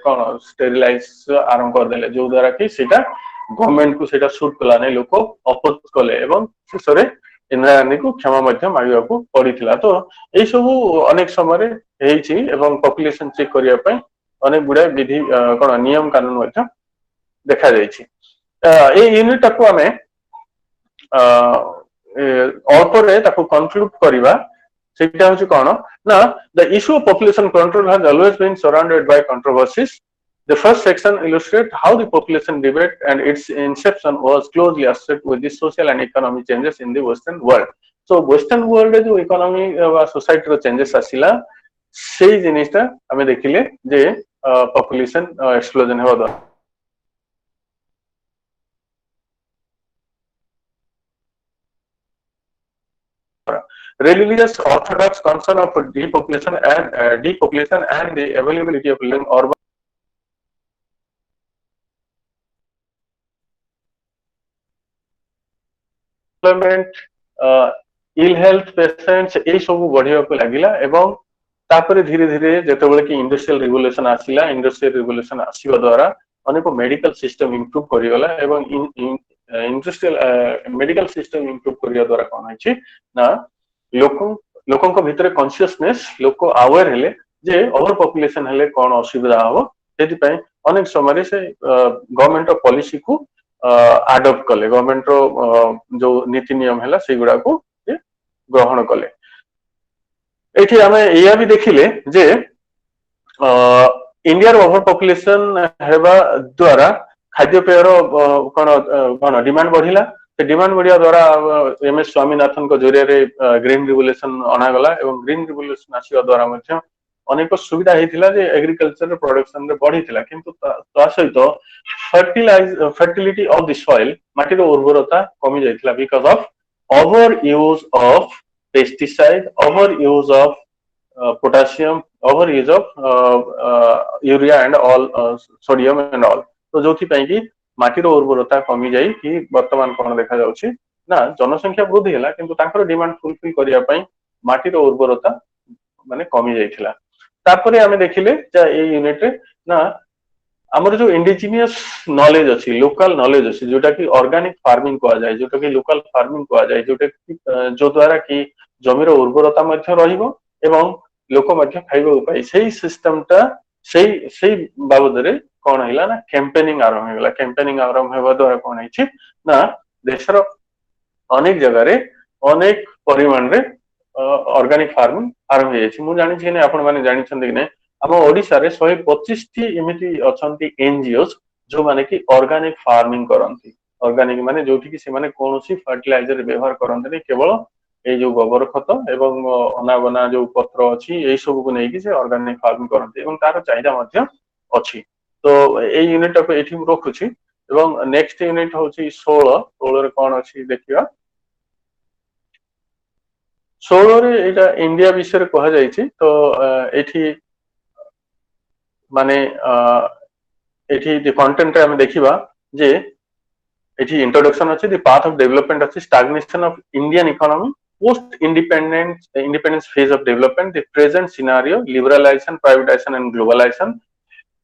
कोन स्टेरिलाइज आरंभ कर देले जो द्वारा कि सेटा गवर्नमेंट को सेटा सूट कला नै लोक अपोज कले एवं शेषरे इंदिरा गांधी को क्षमा मध्य मागिबा को पड़िथिला. तो एई सब अनेक समय रे हेछि एवं पॉपुलेशन चेक करिया पय अनेक गुडा विधि कोन नियम कानून मध्य देखा जायछि. ए यूनिट को हमें ऑल्टरे ताको कंक्लूड करिवा सेटा होछि कोन ना the issue of population control has always been surrounded by controversies. The first section illustrates how the population debate and its inception was closely associated with the social and economic changes in the Western world. So Western world जो economy वा society रो changes आसिला सेही जिनिसटा हमें देखिले जे population explosion हेबा द्वारा. Religious orthodox concern of depopulation and the availability of living urban ill health patients ए सब बढ़िया को लागिला एवं तापरे धीरे धीरे जेतेबेले कि इंडस्ट्रियल रिवोल्यूशन आसिला इंडस्ट्रियल रिवोल्यूशन आसीबा द्वारा अनेक मेडिकल सिस्टम इंप्रूव करिगला एवं इंडस्ट्रियल मेडिकल सिस्टम इंप्रूव करिया द्वारा कोन होछि ना लोकन को भितरे कॉन्शियसनेस लोक अवेयर हेले जे ओवर पॉपुलेशन हेले कोन असुविधा हो सेति पय अनेक समय रे से गवर्नमेंट ऑफ पॉलिसी को अडॉप्ट कले गवर्नमेंट रो जो नीति नियम हैला सेगुडा को ग्रहण कले. एठी हमें एया भी देखिले जे इंडिया रो ओवर पॉपुलेशन हेबा द्वारा खाद्य पेय रो कोन डिमांड बढ़िला. से डिमांड बढ़िया द्वारा एमएस स्वामीनाथन को जरिया रे ग्रीन रिवोल्यूशन अना गला एवं ग्रीन रिवोल्यूशन आसीबा द्वारा मध्य अनेक सुविधा हेतिला जे एग्रीकल्चर प्रोडक्शन रे बढ़िथिला किंतु ता सहित fertility of the soil माटी रो उर्वरता कमी जायतिला because of over use of pesticide, over use of potassium, over use of urea and all sodium and all. तो जोथि पई कि माटी रो उर्वरता कमी जाई कि वर्तमान कोन देखा जाउछि ना जनसंख्या वृद्धि हैला किंतु तांकर डिमांड फुलफिल करिया पई माटी रो उर्वरता माने कमी जायतिला. तापरे हमें देखिले जे ए यूनिट रे ना ଆମର जो इंडिजिनियस नॉलेज अछि लोकल नॉलेज अछि जोटा कि ऑर्गेनिक फार्मिंग कहा जाय जोटा कि लोकल फार्मिंग कहा जाय जोटा कि जो द्वारा कि जमीर उर्वरता मध्य रहिबो एवं लोक मध्य खाइबो उपाय सेही सिस्टमटा सेही बाबद रे कोन हैला ना कैंपेनिंग आरंभ हैला कैंपेनिंग आरंभ हेबा द्वारा कोन हैछि ना देशर अनेक जगह रे अनेक परिमाण रे ऑर्गेनिक फार्मिंग आरंभ हैछि मु जानि छी ने आपण माने जानि छथि कि ने हम ओडिसा रे 125 टी एमिति अछंती एनजीओस जो माने कि ऑर्गेनिक फार्मिंग करंती ऑर्गेनिक माने जोठी कि से माने कोनोसी फर्टिलाइजर व्यवहार करंतनी केवल ए जो गोबर खत एवं अनाबना जो पत्र अछि एई सब को नै कि से ऑर्गेनिक फार्मिंग करंती एवं तार चाहिदा मध्य अछि तो ए यूनिट को एठी मु रखुछि एवं नेक्स्ट यूनिट होछि 16 रे कोन अछि देखिया 16 रे एटा इंडिया विषय रे कहा जायछि तो एठी माने एठी द कंटेंट रे हम देखिबा जे एठी इंट्रोडक्शन अछि द पाथ ऑफ डेवलपमेंट अछि stagnation of Indian economy post independence phase of development the present scenario liberalization privatization and globalization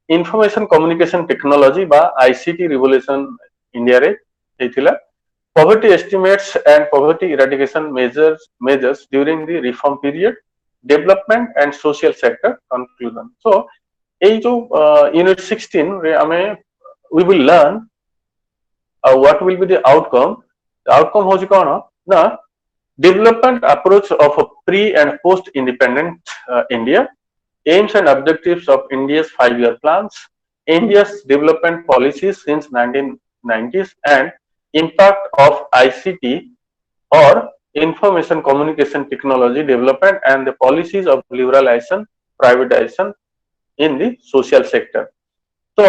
information communication technology बा ICT revolution इंडिया रे हेतिला poverty estimates and poverty eradication measures during the reform period development and social sector conclusion so এই जो unit 16 रे हमें we will learn what will be the outcome होछि कोन ना development approach of a pre and post independent India aims and objectives of India's 5-year plans India's development policies since 1990s and impact of ICT or information communication technology development and the policies of liberalization privatization in the social sector तो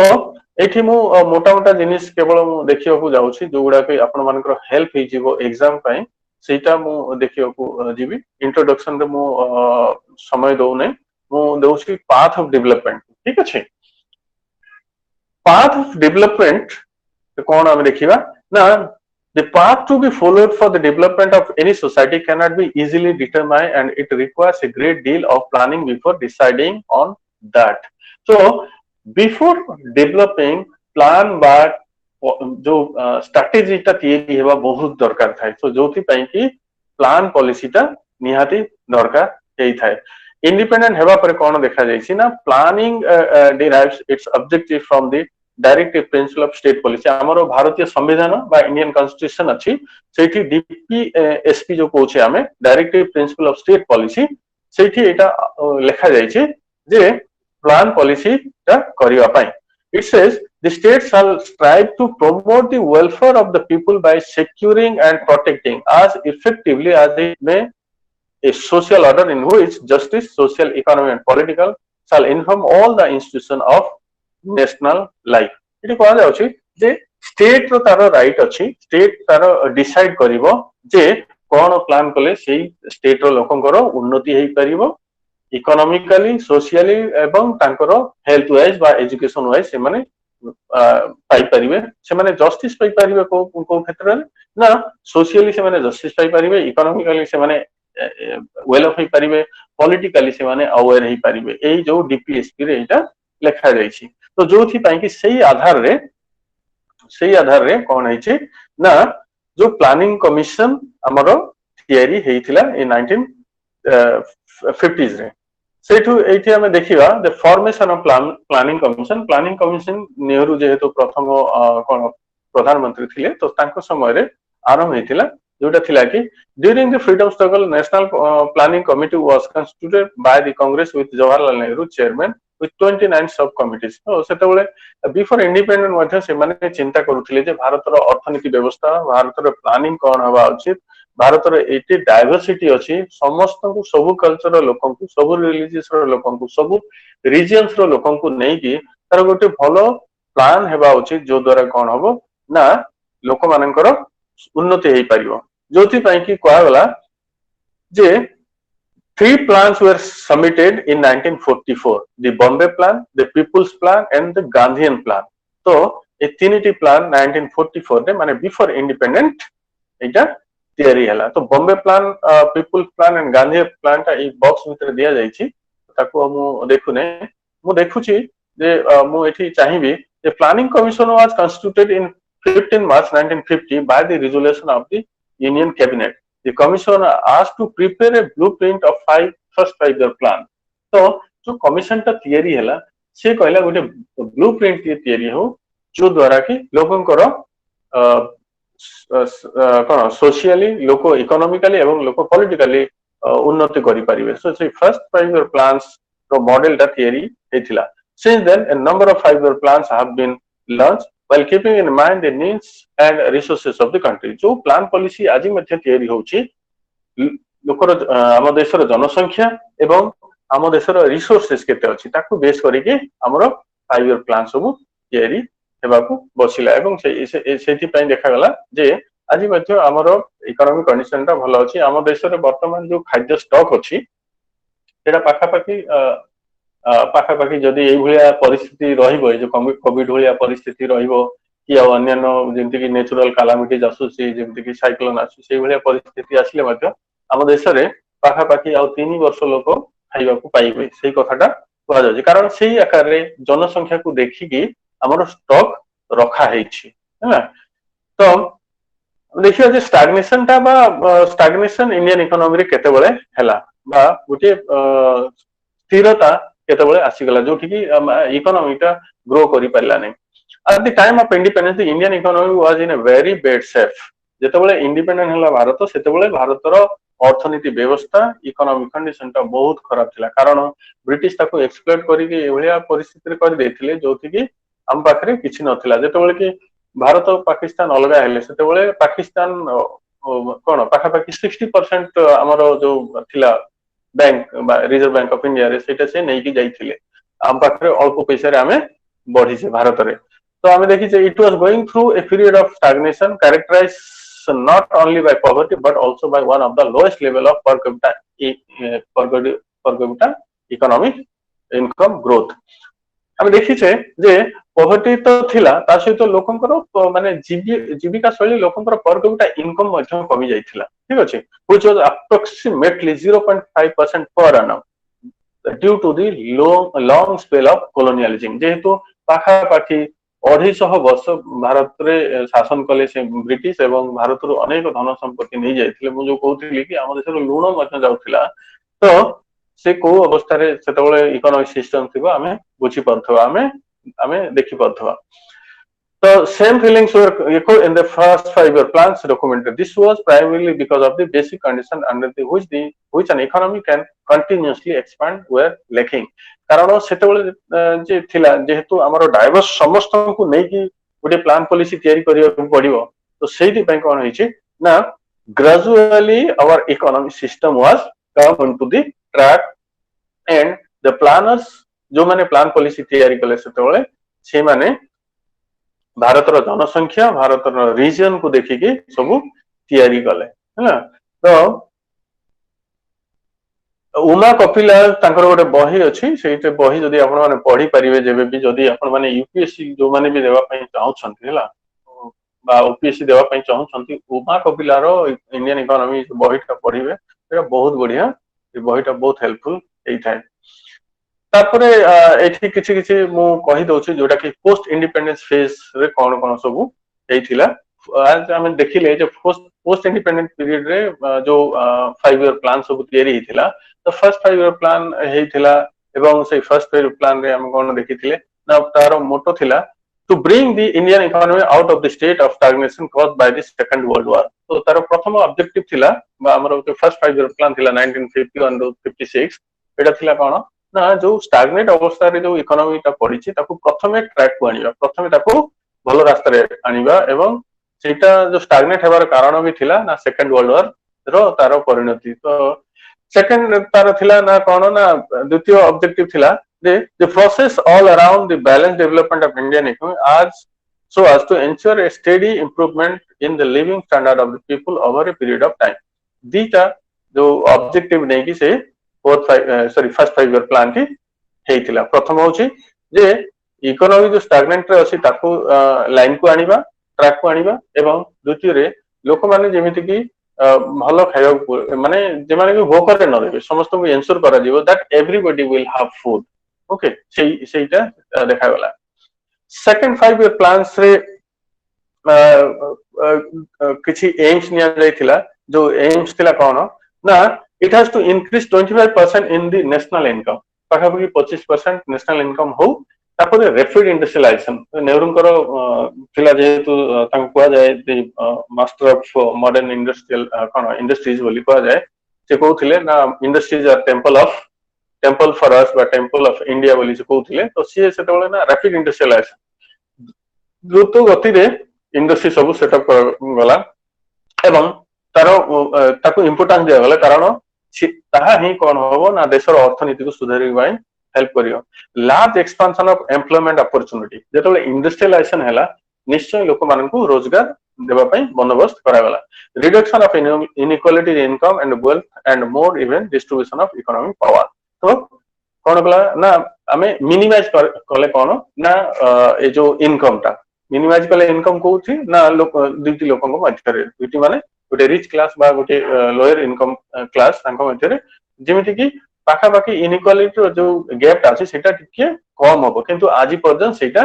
एठी मु मोटा मोटा जिनिस केवल मु देखियो को जाउछि जोगुडा के आपण मानकर हेल्प हे जीवो एग्जाम पई सेटा मु देखियो को जीवी इंट्रोडक्शन रे मु समय दउ नै मु दउछि पाथ ऑफ डेवलपमेंट ठीक अछि पाथ ऑफ डेवलपमेंट कोन हम देखिबा ना the path to be followed for the development of any society cannot be easily determined and it requires a great deal of planning before deciding on that so before developing plan बा जो strategy ता तैयारी हेबा बहुत दरकार थाए सो जोथि पई कि प्लान पॉलिसी ता निहाती दरकार हेई थाए इंडिपेंडेंट हेबा पर कोन देखा जायछि ना planning derives it's objective from the directive principle of state policy हमरो भारतीय संविधान बा इंडियन कॉन्स्टिट्यूशन अछि सेठी डीपीएसपी जो कोछे हमें directive principle of state policy सेठी एटा लेखा जायछि जे प्लान पॉलिसी ता करिवा पई it says the state shall strive to promote the welfare of the people by securing and protecting as effectively as it may a social order in which justice social economic and political shall inform all the institution of national life एटी कोन जाउछि जे state रो तारो right अछि state तारो decide करिवो जे कोन प्लान कले सेही स्टेट रो लोकंकर उन्नति हेई परिवो इकोनॉमिकली सोशली एवं तांकर हेल्थ वाइज बा एजुकेशन वाइज से माने पाई परिबे से माने जस्टिस पाई परिबे को क्षेत्र ना सोशली से माने जस्टिस पाई परिबे इकोनॉमिकली से माने वेल ऑफ पाई परिबे पॉलिटिकली से माने अवेयर हेई परिबे एई जो डीपीएसपी रे एटा लेखा जायछि तो जोथि पई कि सेही आधार रे कोन हैछि ना जो प्लानिंग कमीशन हमरो थियरी हेइथिला इन 1950s रे सेठू एठी हमें देखिबा the formation of planning commission Nehru जेहेतु प्रथम कोन प्रधानमंत्री थिले तो तांको समय रे आरंभ हेतिला जोटा थिला कि during the freedom struggle national planning committee was constituted by the Congress with Jawaharlal Nehru chairman with 29 सब कमिटीज तो सेतेबेले बिफोर इंडिपेंडेंट मध्ये से माने चिंता करूथिले जे भारत रो अर्थनीति व्यवस्था भारत रो प्लानिंग कोन हवा उचित भारत रो एटी डाइवर्सिटी अछि समस्त को सब कल्चर रो लोकन को सब रिलीजियस रो लोकन को सब रीजन्स रो लोकन को नै कि तार गोटे भलो प्लान हेबा उचित जो द्वारा कोन हबो ना लोक मानकर उन्नति हेई परिबो जोथि पई कि कोआ गला जे three plans were submitted in 1944 the Bombay plan the People's plan and the Gandhian plan तो ए तीनटी प्लान 1944 रे माने बिफोर इंडिपेंडेंट एटा तयारी हला तो Bombay plan people's plan and Gandhi plan ता ई बॉक्स भीतर दिया जायछि ताको हम देखु नै मु देखुछि जे मु एठी चाहिबी The Planning Commission was constituted in 15 March 1950 by the resolution of the Union Cabinet. The commission asked to prepare a blueprint of first 5-year plan. तो जो कमिशन टा तैयारी हैला से कहला गोटे ब्लूप्रिंट तैयारी हो जो द्वारा कि लोकंकर कौन सोशियली लोक इकोनॉमिकली एवं लोक पॉलिटिकली उन्नति करि परिबे सो से फर्स्ट 5-year प्लान्स रो मॉडल टा तैयारी हेतिला since then a number of 5-year plans have been launched while keeping in mind the needs and resources of the country जो प्लान पॉलिसी आज मध्य तैयारी होची लोकर हम देशर जनसंख्या एवं हम देशर रिसोर्सेस केते अछि ताकू बेस करी कि हमरो 5-year प्लान सब तैयारी हेबाकू बसिला एवं सेथि पय देखा गला जे आज मध्य हमरो इकोनॉमिक कंडीशन ता भलो अछि हम देशर वर्तमान जो खाद्य स्टॉक अछि सेटा पाखापाखि जदि एई भलिया परिस्थिति रहिबो जो कोविड भलिया परिस्थिति रहिबो कि अन्यान्य जेमति कि नेचुरल कैलामिटीज आसुची जेमति कि साइक्लोन आसु सेई भलिया परिस्थिति आसिले मध्य हम देशरे पाखापाखि आ 3 वर्ष लोक खाइबाकू पाइबे सेई कथाटा कुआ जाय कारण सेई आकार रे जनसंख्या को देखि कि हमर स्टॉक रखा हेछि हैना तो देखियो जे स्टैग्नेशन ता बा स्टैग्नेशन इंडियन इकोनॉमी रे केते बेले हैला बा गुटे स्थिरता केते बेले आसीगला जो कि इकोनॉमी ता ग्रो करि परला नै at the time of independence the Indian economy was in a very bad shape जेते बेले इंडिपेंडेंट हला भारत सेते बेले भारतर अर्थनीति व्यवस्था इकोनॉमिक कंडीशन ता बहुत खराब थिला कारण ब्रिटिश ताको एक्सप्लॉइट करी कि एभलिया परिस्थिति रे कर देथिले जोथि कि हम पाखरे किछि नथिला जेते बेले कि भारत और पाकिस्तान अलगा हेले सेते बेले पाकिस्तान कोन पाखापाखि 60% हमर जो थिला bank reserve bank of India रे सेटा से नै कि जाइथिले हम पाखरे अल्प पैसा रे हमें बढ़ी से भारत रे तो हमें देखि जे it was going through a period of stagnation characterised not only by poverty but also by one of the lowest level of per capita economic income growth हम देखि छे जे पॉवर्टी तो थिला ता सहित लोकंकर माने जीविका शैली लोकंकर पर कैपिटा इनकम मध्य कमी जाइथिला ठीक अछि which was approximately 0.5% per annum due to the long spell of colonialism जेहेतु पाखापाखि 250 वर्ष भारत रे शासन कले से ब्रिटिश एवं भारत रो अनेक धन संपत्ति नै जाइथिले मु जो कहउथिली कि हम देशर लुण मध्य जाउथिला तो से को अवस्था रे सेतबेले इकोनॉमिक सिस्टम थिबा हमें बुझी परथवा हमें देखि परथवा so same feelings were echoed in the first 5-year plans documented this was primarily because of the basic condition under which an economy can continuously expand were lacking कारण सेतबेले जे थिला जेहेतु हमरो डाइवर्स समस्त को नै कि गुटे प्लान पॉलिसी तयारी करियो पड़िबो तो सेहि पय कोन होई छै ना gradually our economic system was come into the track and the planners जो माने प्लान पॉलिसी तयारी कले सेतबेले से माने भारत रो जनसंख्या भारत रो रीजन को देखि कि सब तयारी कले हैना तो उमा कपिला तांकर गोटे बही अछि सेते बही जदी आपण माने पढी परिबे जेबे भी जदी आपण माने यूपीएससी जो माने भी देबा पई चाहौ छथि हला बा ओपीएससी देबा पई चाहौ छथि उमा कपिला रो इंडियन इकोनॉमी बहीटा पढिबे एटा बहुत बढ़िया ए बहीटा बहुत हेल्पफुल एई थाए तापरे एठी किछि किछि मु कहि दोछि जोटा कि पोस्ट इंडिपेंडेंस फेज रे कोन कोन सब एइथिला आज हम देखिले जे पोस्ट इंडिपेंडेंट पीरियड रे जो 5-year प्लान सब तयारी हिथिला तो फर्स्ट 5-year प्लान हेइथिला एवं से फर्स्ट 5-year प्लान रे हम कोन देखिथिले ना तारो मोटो थिला to bring the Indian economy out of the state of stagnation caused by the second world war तो तारो प्रथम ऑब्जेक्टिव थिला हमरो जो फर्स्ट 5-year प्लान थिला 1951 टू 56 एटा थिला कोन ना जो स्टैग्नेट अवस्था रे जो इकोनॉमी ता पडिछि ताकू प्रथमे ट्रैक को आनिबा प्रथमे ताकू भलो रास्ता रे आनिबा एवं सेटा जो स्टैग्नेट हेबार कारण भी थिला ना सेकंड वर्ल्ड वॉर रो तारो परिणति तो सेकंड तारो थिला ना कोन ना द्वितीय ऑब्जेक्टिव थिला the process all around the balanced development of Indian economy as so as to ensure a steady improvement in the living standard of the people over a period of time दीटा जो objective नै कि से first 5-year plan की हेइतिला प्रथम होछि जे economy जो stagnant रे अछि ताकू लाइन को आनिबा ट्रैक को आनिबा एवं द्वितीय रे लोक माने जेमिति कि भलो खाइबा माने जे माने कि भोक रे न रहबे समस्त को एंश्योर करा जिवो that everybody will have food okay सेइटा देखा गला सेकंड 5 year प्लान्स रे किछि एम्स निया जायथिला जो एम्स थिला कोन ना it has to increase 25% in the national income पाखापाखि 25% नेशनल इनकम हो तापर रैपिड इंडस्ट्रियलाइजेशन नेहरूंकर थिला जेतु तांको कुआ जाय मास्टर ऑफ मॉडर्न इंडस्ट्रियल कोन इंडस्ट्रीज बोली कुआ जाय से कहउथिले ना industries are temple for us बा टेंपल ऑफ इंडिया बोली से कहउथिले तो सी सेतबेले ना रैपिड इंडस्ट्रियलाइजेशन द्रुत गति रे इंडस्ट्री सब सेटअप गला एवं तारो ताको इंपोर्टेंस दिया गला कारण ताहा ही कोन होबो ना देशर अर्थनीति को सुधारि बाय हेल्प करियो large expansion of employment opportunity जेतले इंडस्ट्रियलाइजेशन हैला निश्चय लोक मानन को रोजगार देबा पई बंदोबस्त करा गला reduction of inequality in income and wealth and more even distribution of economic power तो कोन गला ना हमें मिनिमाइज करले कोन ना ए जो इनकम ता मिनिमाइज कले इनकम कोथि ना लोक दुटी लोकन को मध्य रे दुटी माने गोटे रिच क्लास बा गोटे लोअर इनकम क्लास तांको मध्य रे जेमिति कि पाखा पाखी इनइक्वालिटी जो गैप अछि सेटा टिके कम होबो किंतु आजि पर्यंत सेटा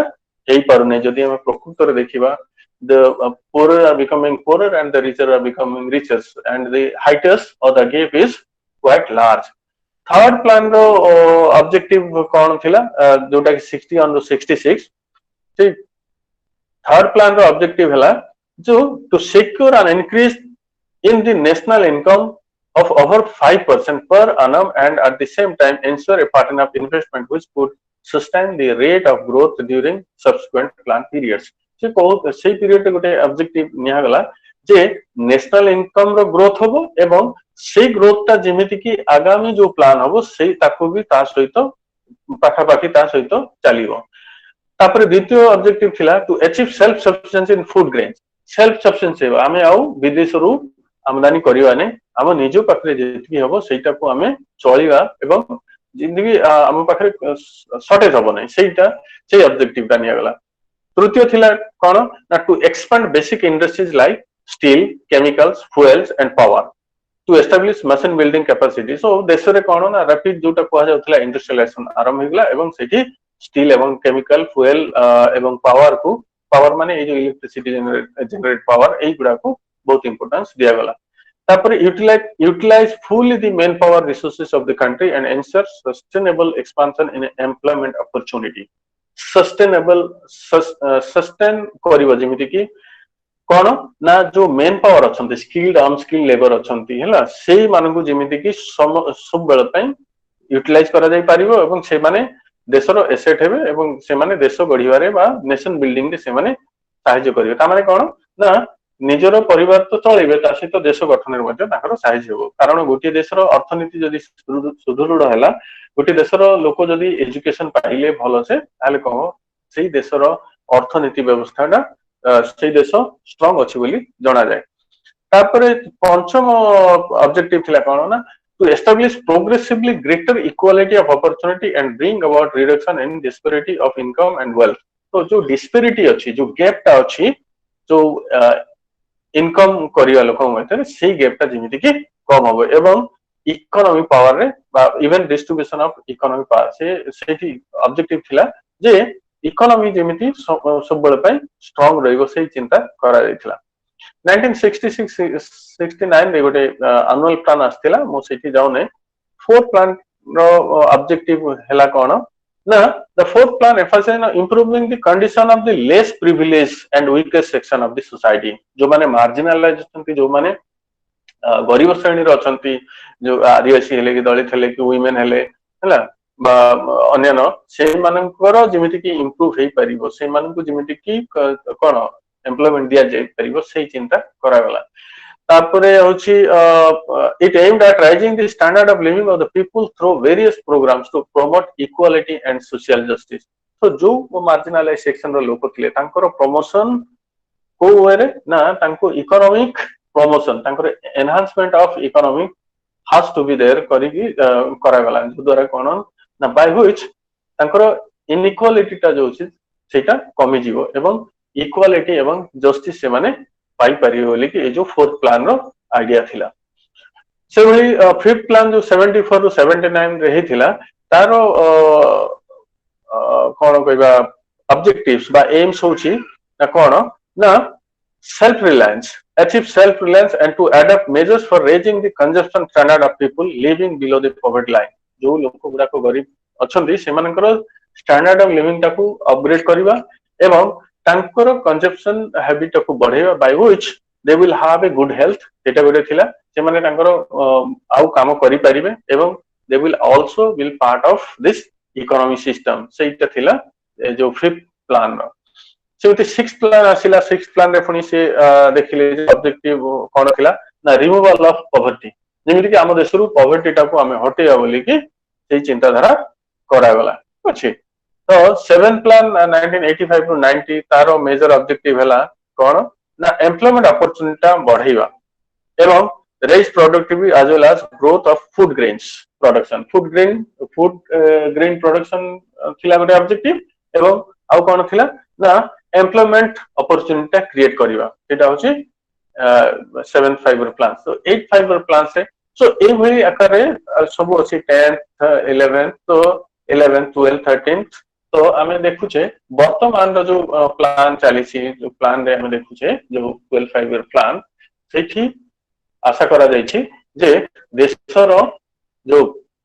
हेई पारु नै जदि हम प्रकृत रे देखिबा the poorer are becoming poorer and the richer are becoming richer and the highest or the gap is quite large. Third plan ro objective कोन थिला जोटा कि 60 on 66 ठीक थर्ड प्लान रो ऑब्जेक्टिव हैला जो to secure an increase in the national income of over 5% per annum and at the same time ensure a pattern of investment which could sustain the rate of growth during subsequent plan periods से को से period गोटे objective निया गला जे national income रो growth होबो एवं से growth ता जेमिति कि आगामी जो प्लान होबो से ताको भी ता सहित पाखा पाखी ता सहित चलिबो तापर द्वितीय ऑब्जेक्टिव थिला to achieve self sufficiency in food grains self sufficiency आमे आउ विदेश रु आमदानी करिवा ने हम निजो पाखरे जेति हबो सेटा को हमें चलिबा एवं जिंदगी हम पाखरे शॉर्टेज हबो नै सेटा से ऑब्जेक्टिव ता निया गला तृतीय थिला कोन ना to expand basic industries like steel chemicals fuels and power to establish machine building capacity so देश रे कोन ना रैपिड जोटा कोहा जाउथला इंडस्ट्रियलाइजेशन आरंभ हिगला एवं सेठी स्टील एवं केमिकल फ्यूल एवं पावर माने ए जो इलेक्ट्रिसिटी जनरेट पावर एई गुडा को बहुत इंपोर्टेंस दिया गला तापर utilise fully the man power resources of the country and ensure sustainable expansion in employment opportunity sustainable sustain करिवो जेमिति कि कोन ना जो मेन पावर अछंती स्किल्ड अनस्किल्ड लेबर अछंती हैला सेई मानकु जेमिति कि सब बेल पई यूटिलाइज करा जाय पारिबो एवं से माने देशर एसेट हेबे एवं से माने देश गढिबारे बा नेशन बिल्डिंग रे से माने सहायता करिवे ता माने कोन ना निजरो परिवार तो चलिबे ता सहित देश गठन रे मध्ये ताकर सहायता हेबो कारण गोटे देशर अर्थनीति जदि सुदृढ हैला गोटे देशर लोक जदि एजुकेशन पाइले भलो से ताले कहो सेही देशर अर्थनीति व्यवस्थाटा सेही देश स्ट्रांग अछि बोली जणा जाय तापरे पंचम ऑब्जेक्टिव थिला कोन ना to establish progressively greater equality of opportunity and bring about reduction in disparity of income and wealth तो जो disparity अछि जो gap ता अछि जो इनकम करिया लोक मध्ये सेही गैप ता जेमिति कि कम होबो एवं इकोनॉमिक पावर रे बा even distribution of economic power से सेठी ऑब्जेक्टिव थिला जे इकोनॉमी जेमिति सब बेले पय स्ट्रांग रहइबो सेही चिंता करा जायथिला 1966-69 रे गोटे एनुअल प्लान आस्थिला मो सेठी जाउने फोर्थ प्लान रो ऑब्जेक्टिव हैला कोन ना the fourth plan emphasise on improving the condition of the less privilege and weakest section of the society जो माने मार्जिनलाइज अछंती जो माने गरीब श्रेणी रो अछंती जो आदिवासी हेले कि दलित हेले कि वुमेन हेले हैला बा अन्यनो से मानकर जेमिति कि इंप्रूव हेई परिबो से मानकु जेमिति कि कोन एम्प्लॉयमेंट दिया जाय परिबो सेही चिंता करा गला तापरे होची it aimed at raising the standard of living of the people through various programmes to promote equality and social justice तो जो मार्जिनलाइज सेक्शन रो लोक थिले तांकर प्रमोशन को वे ना तांको इकोनॉमिक प्रमोशन तांकर enhancement of economic has to be there करिगी करा गला जो द्वारा कोन ना बाय व्हिच तांकर इनइक्वालिटी ता जो अछि सेटा कमी जीवो एवं इक्वालिटी एवं जस्टिस से माने पाई परियो बोली कि ए जो फोर्थ प्लान रो आईडिया थिला से भली फिफ्थ प्लान जो 74 टू 79 रे हिथिला तारो कोन कहबा objectives বা aims হଉଛି না কোন না self reliance, achieve self reliance and to adopt measures for raising the consumption standard of people living below the poverty line. जो लोक गुड़ाक गरीब अछंती सेमानकर स्टैंडर्ड ऑफ लिविंग टाकू अपग्रेड करिवा एवं तांकर कंजप्शन हैबिट टाकू बढ़ेवा by which they will have a good health एटा गोटे थिला सेमाने तांकर आउ काम करि परिबे एवं they will also will part of this economy system सेटा थिला जो फिफ्थ प्लान रो सेउते सिक्स्थ प्लान आसिला सिक्स्थ प्लान रे पुनी से देखिले जे ऑब्जेक्टिव कोन थिला ना रिमूवल ऑफ पॉवर्टी जेमिति कि हम देशरु पॉवर्टी टाकू हमें हटेया बोली कि सेही चिंताधारा करा गला अछि तो 7 प्लान 1985 टू 90 तारो मेजर ऑब्जेक्टिव हैला कोन ना एम्प्लॉयमेंट अपॉर्चुनिटी बढ़ाइबा एवं raise productivity as well as growth of food grains production food grain production थिला गोटे ऑब्जेक्टिव एवं आउ कोन थिला ना एम्प्लॉयमेंट अपॉर्चुनिटी क्रिएट करिवा एटा होची 7 फाइबर प्लान तो 8 फाइबर प्लान से सो ए भली आकार सब अछि 10th 11th तो 11th 12th 13th तो हमें देखुचे वर्तमान रो जो प्लान चली छि जो प्लान रे हमें देखुचे जो 12 फाइबर प्लान सेठी आशा करा जाय छि जे देशर जो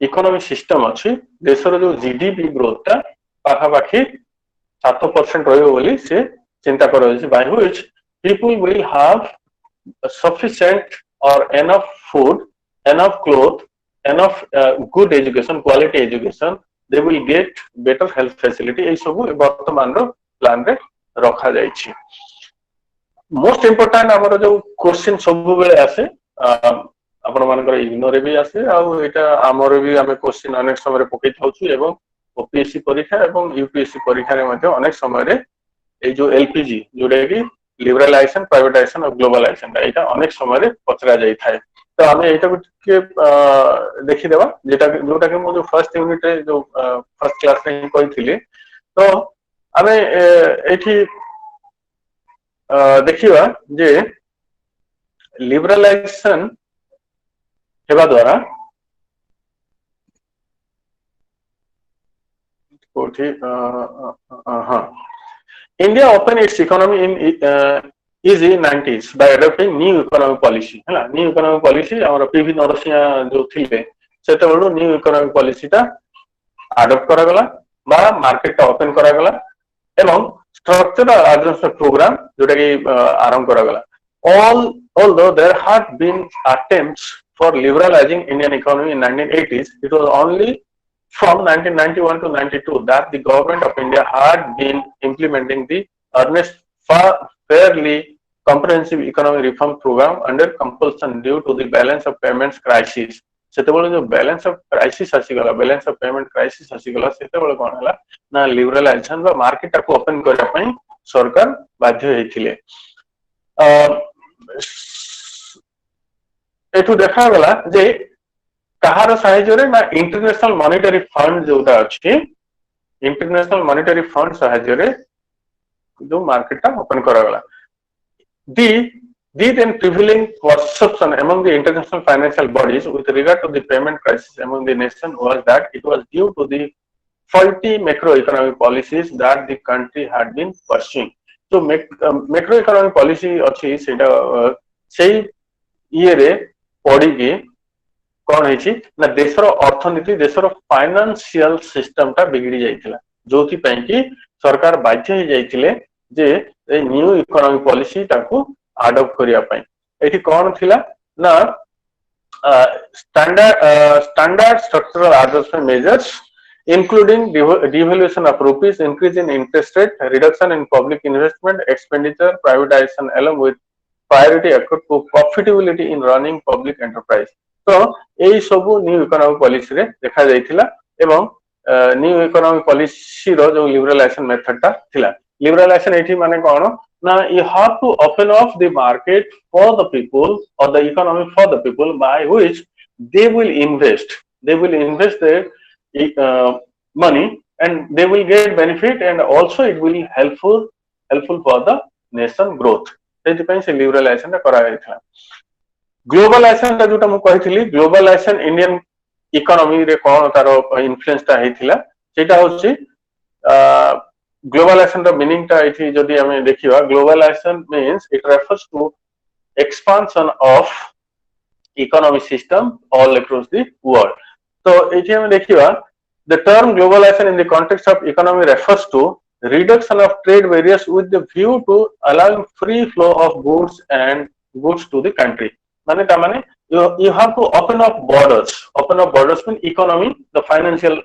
इकोनॉमिक सिस्टम अछि देशर जो जीडीपी ग्रोथ ता पाखा पाखी 7% रहिबो बोली से चिंता करा जाय छि by which people will have sufficient or enough food, enough clothes, enough good education, quality education. They will get better health facility. ये सब वर्तमान रो प्लान रे रखा जाय छी. मोस्ट इम्पोर्टेंट हमर जो क्वेश्चन सब बेले आसे आपण मानकर इग्नोर भी आसे आ एटा हमर भी हमें क्वेश्चन अनेक समय रे पकई थाउछु एवं ओपीएससी परीक्षा एवं यूपीएससी परीक्षा रे मध्ये अनेक समय रे ए जो एलपीजी जोडे कि लिबरलाइजेशन प्राइवेटाइजेशन और ग्लोबलाइजेशन एटा अनेक समय रे पचरा जाय थाए तो हमें एटा के देखि देबा जेटा जोटा के मो जो फर्स्ट यूनिट रे जो फर्स्ट क्लास रे कहि थिले तो हमें एठी देखिबा जे लिबरलाइजेशन हेबा द्वारा कोठी हां India opened its economy in easy 90s by adopting new economic policy है ना न्यू इकोनॉमिक पॉलिसी और पीवी नरसिंहा जो थिले सेते बडो न्यू इकोनॉमिक पॉलिसी ता अडॉप्ट करा गला बा मार्केट ता ओपन करा गला एवं स्ट्रक्चरल एडजस्टमेंट प्रोग्राम जोटा कि आरंभ करा गला although there had been attempts for liberalizing Indian economy in 1980s it was only from 1991 to 92 that the government of India had been implementing the earnest fairly comprehensive economic reform program under compulsion due to the balance of payments crisis सेते बेले जो balance of crisis आसी गला balance of payment crisis आसी गला सेते बेले कोन हला ना लिबरलाइजेशन बा मार्केट को ओपन करै पई सरकार बाध्य हेथिले एठु देखा गला जे कहार साहाय्य रे ना इंटरनेशनल मॉनेटरी फंड जोटा अछि इंटरनेशनल मॉनेटरी फंड साहाय्य रे जो मार्केट ता ओपन करा गला the then prevailing perception among the international financial bodies with regard to the payment crisis among the nation was that it was due to the faulty macroeconomic policies that the country had been pursuing so macroeconomic policy अछि सेटा सेही ये रे पड़ी के कोन हेछि ना देशर अर्थनीति देशर फाइनेंशियल सिस्टम ता बिगड़ी जाइतिला जोथि पई कि सरकार बाध्य हो जाइतिले जे ए न्यू इकोनॉमिक पॉलिसी ताको अडॉप्ट करिया पई एठी कोन थिला ना standard structural adjustment measures including devaluation of rupees increase in interest rate reduction in public investment expenditure privatization along with priority accrued to profitability in running public enterprise तो एई सब new economic policy रे देखा जाइथिला एवं new economic policy रो जो liberalisation method ता थिला liberalisation एठी माने कोन ना you have to open up the market for the people or the economy for the people by which they will invest their money and they will get benefit and also it will helpful for the nation growth सेति पई से liberalisation करा गयथला globalisation जोटा मु कहिथिली globalisation Indian economy रे कोन तारो influence ता हेथिला सेटा होछि ग्लोबलाइजेशन द मीनिंग टा इथि जदि हमें देखिवा globalisation means it refers to expansion of economic system all across the world. तो इथि हमें देखिवा the term globalization in the context of economy refers to reduction of trade barriers with the view to allowing free flow of goods to the country. माने ता माने you have to open up borders mean economy the financial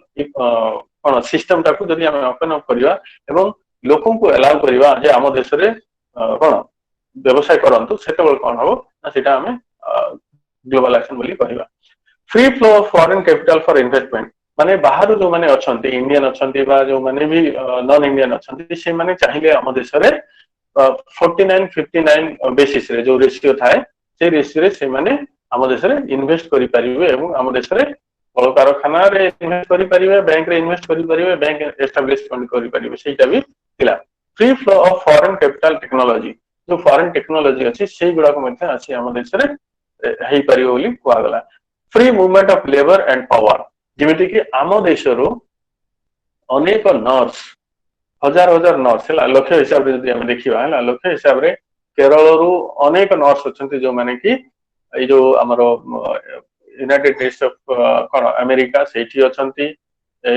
cone system टाकू जदि हम open up करिवा एवं लोकन को allow करिवा जे हम देश रे कोन व्यवसाय करंतु सेतेबल कोन हो ना सेटा हमें ग्लोबलाइजेशन बोली कहिवा. Free flow of foreign capital for investment माने बाहर जो माने अछंती इंडियन अछंती बा जो माने भी नॉन इंडियन अछंती से माने चाहिले हम देश रे 49-59 बेसिस रे जो रेशियो थाए से रेशियो रे से माने हम देश रे इन्वेस्ट करि परिबे एवं हम देश रे कल कारखाना रे इन्वेस्ट करि परिबे बैंक रे इन्वेस्ट करि परिबे बैंक एस्टैब्लिशमेंट करि परिबे सेटा भी थिला. Free flow of foreign capital technology जो फॉरेन टेक्नोलॉजी अछि से गुडा को मध्ये अछि हम देश रे हेई परिबे बोली कुआ गला. Free movement of labour and power जेमिति कि आम देश रो अनेक नर्स हजार नर्स है लक्ष्य हिसाब रे जदि हम देखिबा है लक्ष्य हिसाब रे केरल रो अनेक नर्स अछंती जो माने कि ए जो हमरो यूनाइटेड स्टेट्स ऑफ कोन अमेरिका सेठी अछंती ए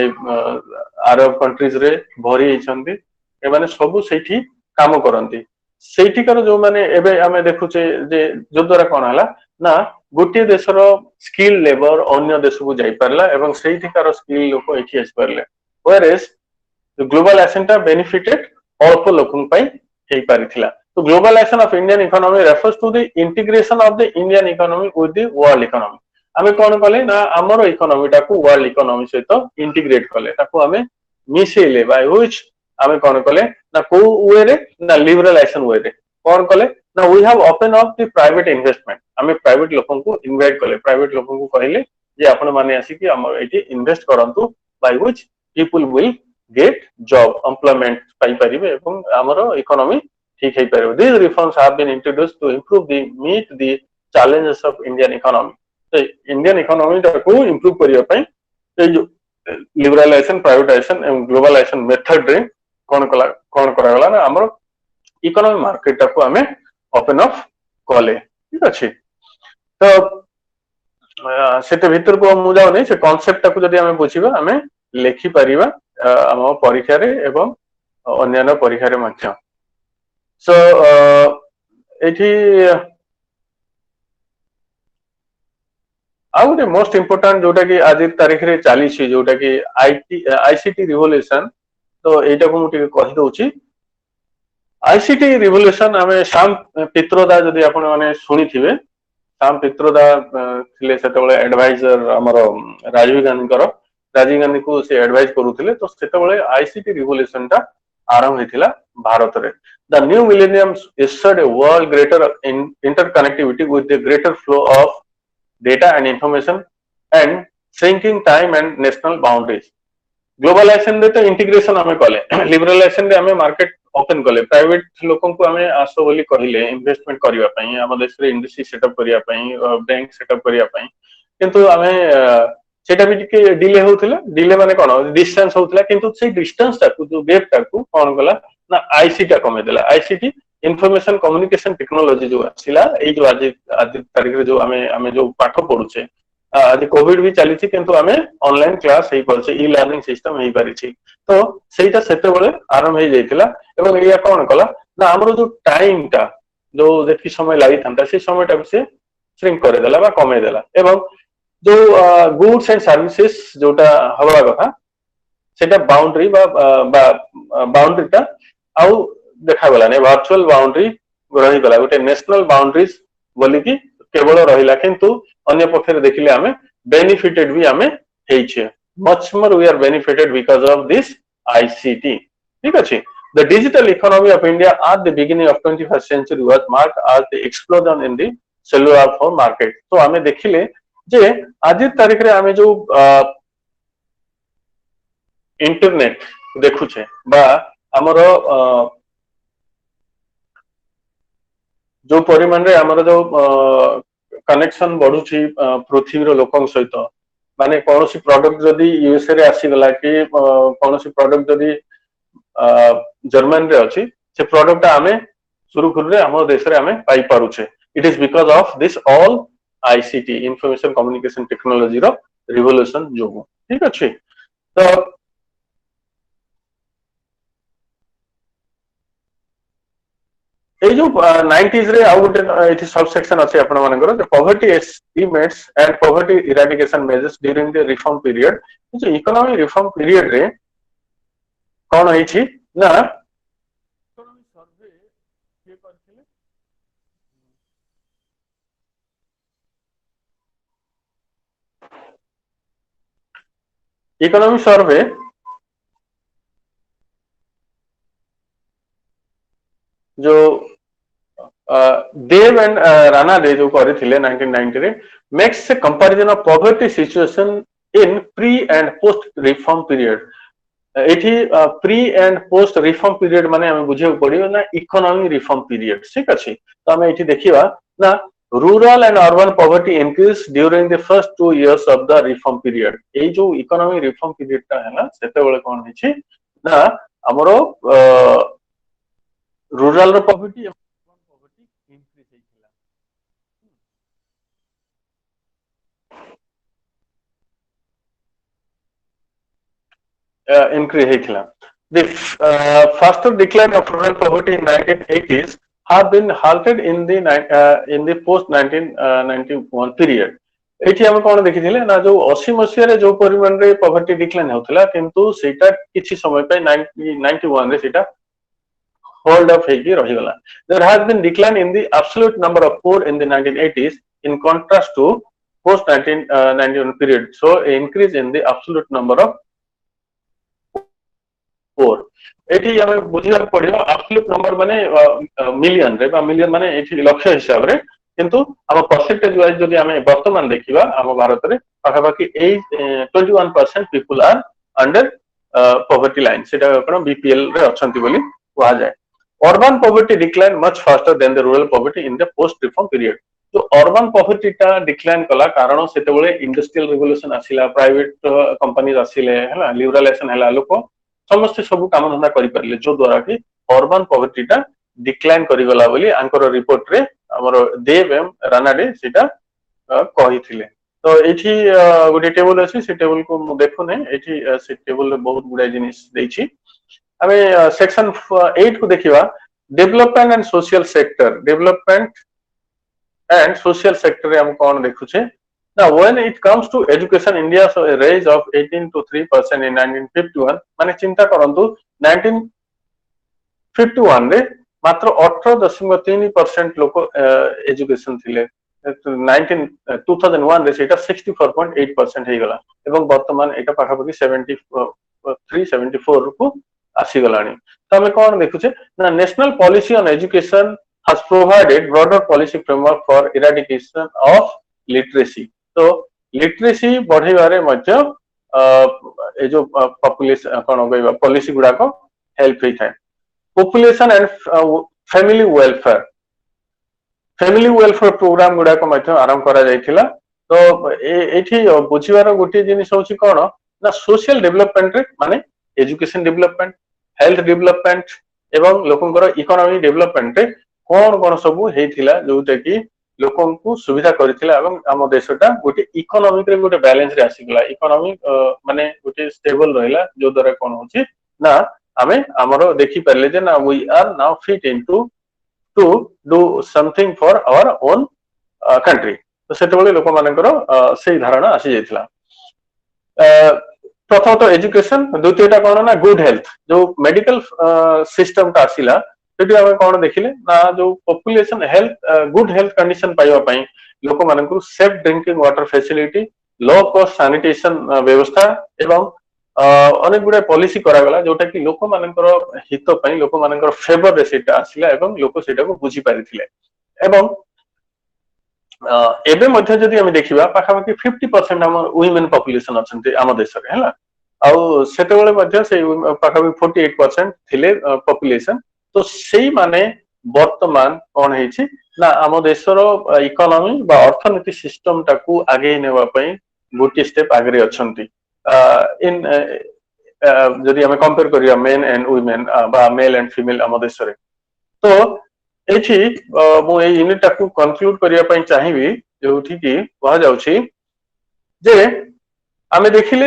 अरब कंट्रीज रे भरी छंती ए माने सब सेठी काम करंती सेठिकार जो माने एबे हमें देखुचे जे जो द्वारा कोन हला ना गोटे देशर स्किल लेबर अन्य देश को जाई परला एवं सेठिकार स्किल लोक एठी आस परले व्हेयरएज ग्लोबलाइजेशन टा बेनिफिटेड अल्प लोकन पई हेई परिथिला. तो globalisation of Indian economy refers to the integration of the Indian economy with the world economy. हमें कोन कले ना हमर इकोनॉमी टा को वर्ल्ड इकोनॉमी सहित इंटीग्रेट कले ताको हमें मिसेले बाय व्हिच हमें कोन कले ना को वे रे ना लिबरलाइजेशन वे रे कोन कले ना we have open up the private investment. हमें प्राइवेट लोगों को इनवाइट कले प्राइवेट लोगों को कहले जे आपण माने आसी कि हम एठी इन्वेस्ट करंतु by which people will get job employment पाई परिबे एवं हमरो इकोनॉमी ठीक है परिबे. This reforms have been introduced to improve the meet the challenges of Indian economy. तो इंडियन इकोनॉमी को इंप्रूव करिया पई ए जो लिबरलाइजेशन प्राइवेटाइजेशन एवं ग्लोबलाइजेशन मेथड रे कोन करा गला ना हमरो इकोनॉमी मार्केट को हमें ओपन अप कले. ठीक अछि. तो सेते भीतर को मु जाउ नै से कांसेप्ट को जदी हमें बुझिबा हमें लेखि परिबा हम परीक्षा रे एवं अन्य परीक्षा रे मध्य. सो एठी आ गोटे मोस्ट इंपोर्टेंट जोटा कि आज तारीख रे चाली छी जोटा कि आईसीटी रिवोल्यूशन. तो एटा को मु टिके कहि दोछि. आईसीटी रिवोल्यूशन हमें श्याम पित्रोदा जदि आपण माने सुनी थिबे श्याम पित्रोदा थिले सेतबेले एडवाइजर हमर राजीव गांधी को से एडवाइज करूथिले. तो सेतबेले आईसीटी रिवोल्यूशन टा आरंभ हेतिला भारत रे. The new millennium assured a world greater interconnectivity with the greater flow of data and information and shrinking time and national boundaries. Globalisation रे तो इंटीग्रेशन हमें कले लिबरलाइजेशन रे हमें मार्केट ओपन कले प्राइवेट लोकन को हमें आसो बोली कहिले इन्वेस्टमेंट करिया पई हम देश रे इंडस्ट्री सेटअप करिया पई बैंक सेटअप करिया पई किंतु हमें सेटा भी टिके डिले होउथिला. डिले माने कोन डिस्टेंस होउथिला किंतु से डिस्टेंस ता को जो गैप ता को कोन गला ना आईसीटी टा कमे देला. आईसीटी इंफॉर्मेशन कम्युनिकेशन टेक्नोलॉजी जो आसिला ए जो आज तारीख रे जो हमें जो पाठ पढुचे आज कोविड भी चली किंतु आम online class e learning system हो पारि. तो सेटा सेते बेले आरंभ हो जाइतिला एवं एया कोन कला ना हमरो जो टाइम टा जो जेति समय लागि थांता से समय टा से श्रिंक करे देला बा कमे देला एवं जो गुड्स एंड सर्विसेज जोटा हवा कथा सेटा बाउंड्री बा बाउंड्री टा आउ देखा गला ने वर्चुअल बाउंड्री रही गला गोटे नेशनल बाउंड्रीज बोली कि केवल रहिला किंतु अन्य पक्षरे देखिले हमें बेनिफिटेड भी हमें हेइछे. Much more we are benefited because of this ICT. ठीक अछि. The digital economy of India at the beginning of 21st century was marked as the explosion in the cellular phone market. तो हमें देखिले जे आज तारीख रे हमें जो इंटरनेट देखुछे बा हमरो जो परिमाण रे हमरो जो कनेक्शन बढ़ुची पृथ्वी लोकन सहित माने कौन सी प्रोडक्ट जदि यूएसए रे आसी गला कि कौन सी प्रोडक्ट जदि जर्मन रे अछि से प्रोडक्ट आमे सुरुखुरु रे हम देश रे आमे पाई पारुछे it is because of this all ICT information communication technology रो रिवोल्यूशन जोगु ठीक अछि तो ए जो 90s रे आउ गोटे एथि सब सेक्शन अछि आपण मानकर the poverty estimates and poverty eradication measures during the reform period जो इकोनॉमिक रिफॉर्म पीरियड रे कोन होईछि ना इकोनॉमिक सर्वे के करथिले इकोनॉमिक सर्वे जो देव एंड राणा डे जो करथिले 1990 रे makes a comparison of poverty situation in pre and post reform period एठी pre and post reform period माने हम बुझे पड़ियो ना इकोनॉमिक रिफॉर्म पीरियड ठीक अछि तो हम एठी देखिबा ना rural and urban poverty increase during the first 2 years of the reform period ए जो इकोनॉमिक रिफॉर्म पीरियड ता हैला सेते बेले कोन हिछि ना हमरो रूरल रो पॉवर्टी इंक्रीज हेइथिला increase हेइथिला the faster decline of rural poverty in 1980s have been halted in the post 1991 period एठी हम कोन देखिथिले ना जो 80 मसिया रे जो परिमाण रे पॉवर्टी डिक्लाइन होतला किंतु सेटा किछि समय पे 1991 रे सेटा होल्ड अप हेकी रहि गला there has been decline in the absolute number of poor in the 1980s in contrast to post 1991 period so increase in the absolute number of poor एठी हम बुझिया पड़ियो एब्सोल्यूट नंबर माने मिलियन रे बा million माने एठी लक्ष्य हिसाब रे किंतु हम परसेंटेज वाइज जदि हम वर्तमान देखिबा हम भारत रे पाखा पाखी 21% people are under poverty line सेटा कोन बीपीएल रे अछंती बोली कहा जाय urban poverty decline much faster than the rural poverty in the post reform period तो अर्बन पॉवर्टी टा डिक्लाइन कला कारण सेते बेले इंडस्ट्रियल रिवोल्यूशन आसिला प्राइवेट कंपनीज आसिले हला लिबरलाइजेशन हला लोको समस्त सब काम धंदा करि परले जो द्वारा कि अर्बन पॉवर्टी टा डिक्लाइन करि गला बोली आंकर रिपोर्ट रे हमर देव एवं राणा डे सेटा कहिथिले तो एठी गोटे टेबल अछि से टेबल को मु देखु नै एठी से टेबल रे बहुत गुडा जिनिस दैछि हमें सेक्शन 8 को देखिबा development and social sector development and social sector रे हम कोन देखु छे now when it comes to education India saw a rise of 18 to 3% in 1951 माने चिंता करंतु 1951 रे मात्र 18.3% लोक एजुकेशन थिले 2001 रे सेटा 64.8% हे गला एवं वर्तमान एटा पाखा पाखी 73-74 को आसी गलानी तो हमें कोन देखु छे ना national policy on education has provided broader policy framework for eradication of literacy तो लिटरेसी बढ़ेबारे मध्य ए जो पॉपुलेशन कोन कहबा पॉलिसी गुडा को हेल्प होई थाए population and family welfare programme गुडा को मध्य आरंभ करा जायथिला तो एठी बुझिवार गोटे जिनिस होची कोन ना सोशल डेवलपमेंट रे माने एजुकेशन डेवलपमेंट हेल्थ डेवलपमेंट एवं लोकंकर इकोनॉमी डेवलपमेंट रे कोन कोन सब हेइथिला जोते कि लोकन को सुविधा करथिला एवं हम देशटा गोटे इकोनॉमिक रे गोटे बैलेंस रे आसीगला इकोनॉमिक माने गोटे स्टेबल रहिला जो द्वारा कोन होची ना हमें हमरो देखि परले जे ना we are now fit into to do something for our own country तो सेते बेले लोक मानकर सेही धारणा आसी जायतिला प्रथम तो एजुकेशन द्वितीयटा कोन ना गुड हेल्थ जो मेडिकल सिस्टम ता आसीला सेठी हम कोन देखिले ना जो population health good health condition पाइबा पई लोक मानकर safe drinking water facility low cost sanitation व्यवस्था एवं अनेक गुडे पॉलिसी करा गला जोटा कि लोक मानकर हित पई लोक मानकर फेवर रे सेटा आसिला एवं लोक सेटा को बुझी पारिथिले एवं एबे मध्य जदि हम देखिबा पाखा पाखी 50% हमर वुमेन पॉपुलेशन अछंती आम देश रे हला आउ सेते बेले मध्य से पाखा पाखी 48% थिले पॉपुलेशन तो सेही माने वर्तमान कोन हेछि ना आम देशर इकोनॉमी बा अर्थनीति सिस्टम टाकू आगे नेवा पई गोटे स्टेप आगे अछंती इन जदि आम कंपेयर करिया मेन एंड वुमेन बा मेल एंड फीमेल आम देश रे तो एठी मु ए यूनिट टाकू कंक्लूड करिया पई चाहिबी जोठी की कहा जाउछि जे आमे देखिले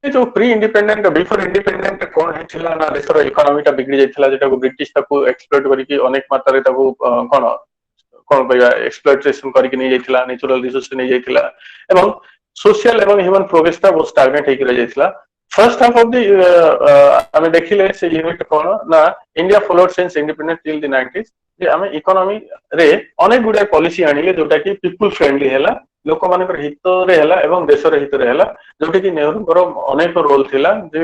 जो प्री इंडिपेंडेंट बिफोर इंडिपेंडेंट कौन है ना देशर इकोनॉमी बिगड़ी जाइथिला जेटा को ब्रिटिश ताकू एक्सप्लॉइट करके अनेक मात्रा ताकू कौन कौन कहया एक्सप्लॉइटेशन करके नहीं जाइथिला नेचुरल रिसोर्स नहीं जाइथिला एवं सोशल एवं ह्यूमन प्रोग्रेस ता वो स्टैग्नेट हे रह जाइथिला फर्स्ट हाफ ऑफ द आमे देखिले से यूनिट कौन ना India followed since independence till the 90s जे आमे इकोनॉमी रे अनेक गुडा पॉलिसी आनिले जोटा की पीपल फ्रेंडली हैला लोक मानकर हित रे हैला एवं देशर हित रे हैला जोटा की नेहरू कर अनेक रोल थिला जे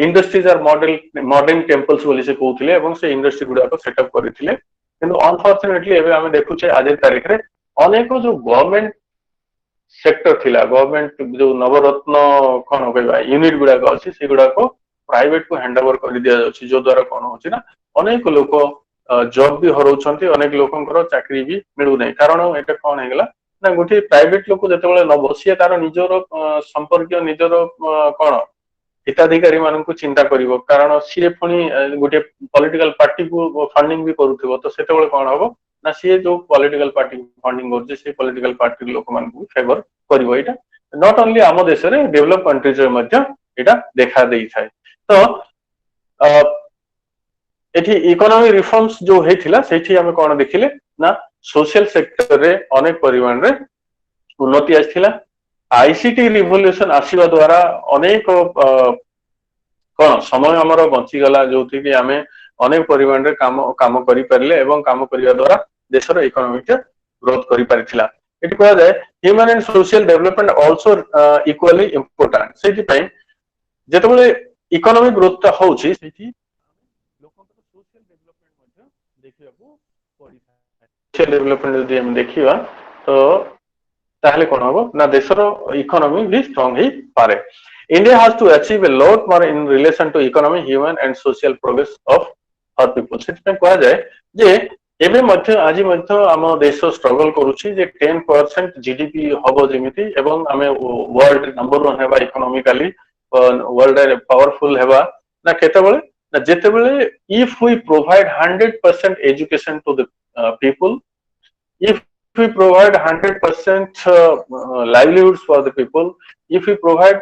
इंडस्ट्रीज आर मॉडर्न टेम्पल्स बोली से कहउथिले एवं से इंडस्ट्री गुडा को सेटअप करिथिले किंतु अनफॉर्चुनेटली एबे आमे देखुचे आज तारिख रे अनेक जो गवर्नमेंट सेक्टर थिला गवर्नमेंट जो नवरत्न कोन कहबा यूनिट गुडा को अछि से गुडा को प्राइवेट को हैंड ओवर कर दिया जाउछि जो द्वारा कोन होछि ना अनेक लोक जॉब भी हरौछंती अनेक लोकंकर चाकरी भी मिलु नै कारण एटा कोन हेगला ना गोटे प्राइवेट लोक जतेबेले न बसिया तार निजर संपर्क निजर कोन हिताधिकारी मानकु चिंता करिवो कारण सी पुनी गोटे पॉलिटिकल पार्टी को फंडिंग भी करूथिबो तो सेतेबेले कोन हबो ना सी जो पॉलिटिकल पार्टी फंडिंग करजे से पॉलिटिकल पार्टी लोक मानकु फेवर करिवो एटा नॉट ओनली आम देश रे डेवलप कंट्रीज रे मध्ये एटा देखा देई थाए तो एठी इकोनॉमिक रिफॉर्म्स जो हेथिला सेठी हमें कोन देखिले ना सोशल सेक्टर रे अनेक परिमाण रे उन्नति आछिला आईसीटी रिवोल्यूशन आसीबा द्वारा अनेक कोन समय हमर बंची गला जोथि कि हमें अनेक परिमाण रे काम करि परले एवं काम करिया द्वारा देशर इकोनॉमिक ग्रोथ करि परिथिला एठी कहा जाय human and social development also equally important सेठी पई जेतबेले इकोनॉमिक ग्रोथ ता होउची सेठी सोशल डेवलपमेंट यदि हम देखिवा तो ताहले कोन होबो ना देशर इकोनॉमी भी स्ट्रांग ही पारे India has to achieve a lot more in relation to economy human and social progress of her people सेट में कहा जाए जे एबे मध्य आज मध्य हम देश स्ट्रगल करूची जे 10% जीडीपी हबो जेमिति एवं हमें वर्ल्ड नंबर 1 हेबा इकोनॉमिकली वर्ल्ड रे पावरफुल हेबा ना केतेबेले ना जेतेबेले if we provide 100% education to the people if we provide 100% livelihoods for the people if we provide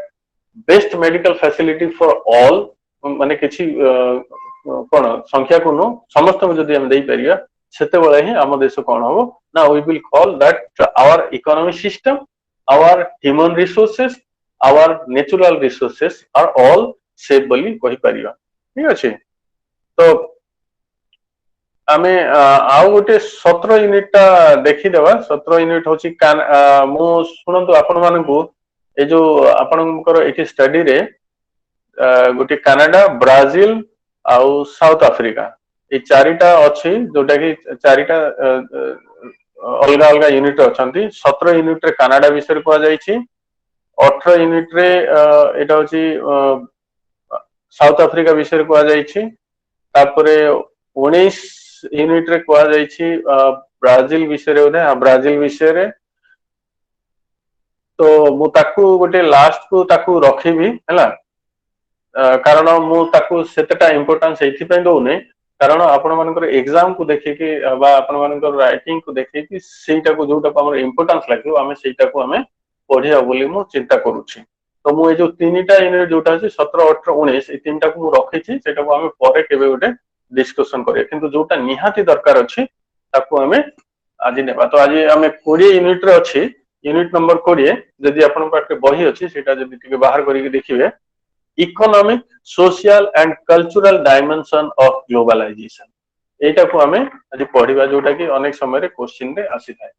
best medical facility for all माने किछि कोन संख्या कोनो समस्त में जदि हम देई परिया सेते बेले ही हम देश कोन होबो ना we will call that our economic system our human resources our natural resources are all safe बोली कहि परिया ठीक अछि तो आमे आउ गोटे 17 यूनिट टा देखि देबा 17 यूनिट होची मु सुनंतु आपन मानकू ए जो आपनकर एठी स्टडी रे गोटे कनाडा ब्राजील आउ साउथ अफ्रीका ए चारिटा अछि जोटा कि चारिटा अलगा अलगा यूनिट अछंती 17 यूनिट रे कनाडा विषय को जाई छी 18 यूनिट रे एटा होची साउथ अफ्रीका विषय को जाई छी तापरे 19 यूनिट रे को जाई छी ब्राजील विषय रे ओने ब्राजील विषय रे तो मु ताकू गोटे लास्ट को ताकू रखिबी हैला कारण मु ताकू सेतटा इंपोर्टेंस एथि पे दोने कारण आपण मानकर एग्जाम को देखि कि बा आपण मानकर राइटिंग को देखि कि सेटा को जोटा हमर इंपोर्टेंस लागो हमें सेटा को हमें पढिया बोली मु चिंता करूची तो मु ए जो तीनटा यूनिट जोटा अछि 17 18 19 ए तीनटा को मु रखि छी सेटा को हमें परे केबे गोटे डिस्कशन करिया किंतु जोटा निहाती दरकार अछि ताकू हमें आज नेबा तो आज हमें 20 यूनिट रे अछि यूनिट नंबर 20 जदि आपण पाखे बही अछि सेटा जदि टिके बाहर करिके देखिबे economic social and cultural dimension of globalisation एटा को हमें आज पढिबा जोटा कि अनेक समय रे क्वेश्चन रे आसी थाए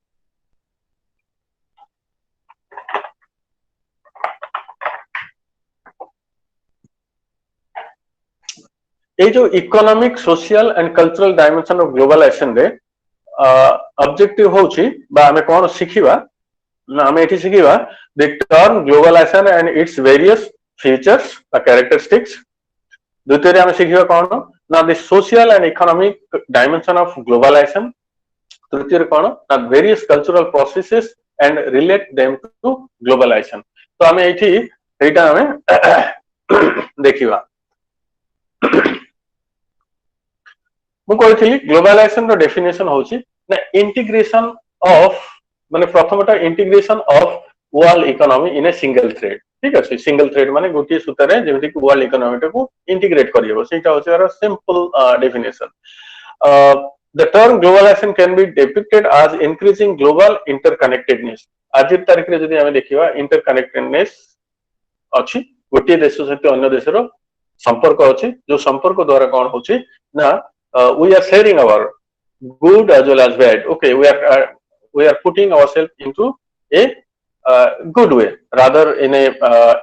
ए जो economic social and cultural dimension of globalisation रे ऑब्जेक्टिव होची बा हमें कोन सिखिबा ना हमें एठी सिखिबा the term globalisation and its various features or characteristics द्वितीय हमें सिखिबा कोन ना the social and economic dimension of globalisation तृतीय कोन ना various cultural processes and relate them to globalization. तो आमे एठी एटा आमे देखिबा मु कहथिली ग्लोबलाइजेशन रो डेफिनेशन होची ना इंटीग्रेशन ऑफ माने प्रथमटा integration of world economy in a single thread ठीक अछि सिंगल थ्रेड माने गोटी सूत्र रे जेमति कि वर्ल्ड इकोनॉमी को इंटीग्रेट करियबो सेटा होची our simple definition the term globalization can be depicted as increasing global interconnectedness आज तारिख रे जदि हमें देखिबा इंटरकनेक्टेडनेस अछि गोटी देश सहित अन्य देशर संपर्क अछि जो संपर्क द्वारा कोन होछि ना we are sharing our good as well as bad okay we are putting ourselves into a good way rather in a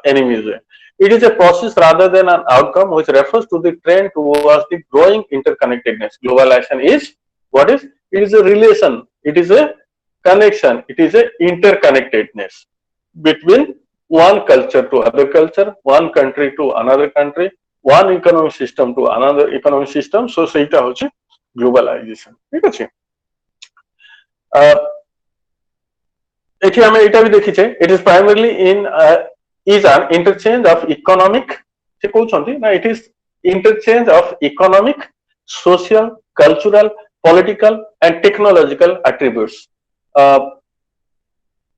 enemy's way. It is a process rather than an outcome which refers to the trend towards the growing interconnectedness. Globalization is what is? It is a relation, it is a connection, it is a interconnectedness between one culture to other culture, one country to another country, one economic system to another economic system. So seita hochi globalization. ठीक अछि एठी हमें एटा भी देखि छै it is primarily in is an interchange of economic से कहउछंती ना it is interchange of economic, social, cultural, political and technological attributes.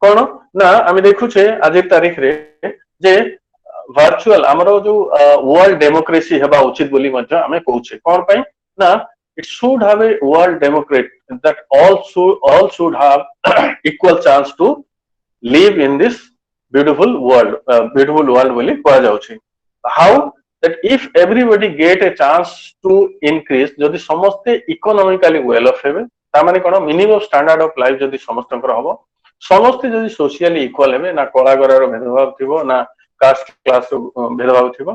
कोन ना आमे देखु छै आज तारिख रे जे वर्चुअल हमरो जो वर्ल्ड डेमोक्रेसी हेबा उचित बोली मध्य हमें कहू छै कोन पई ना it should have a world democracy that all should have equal chance to live in this beautiful world बोली कहा जाउ छै how that if everybody get a chance to increase जदि समस्ते इकोनॉमिकली वेल ऑफ हेबे ता माने कोन मिनिमम स्टैंडर्ड ऑफ लाइफ जदि समस्तंकर हबो समस्ते जदि सोशली इक्वल हेबे ना कलागर भेदभाव थिबो ना कास्ट क्लास भेदभाव थिबो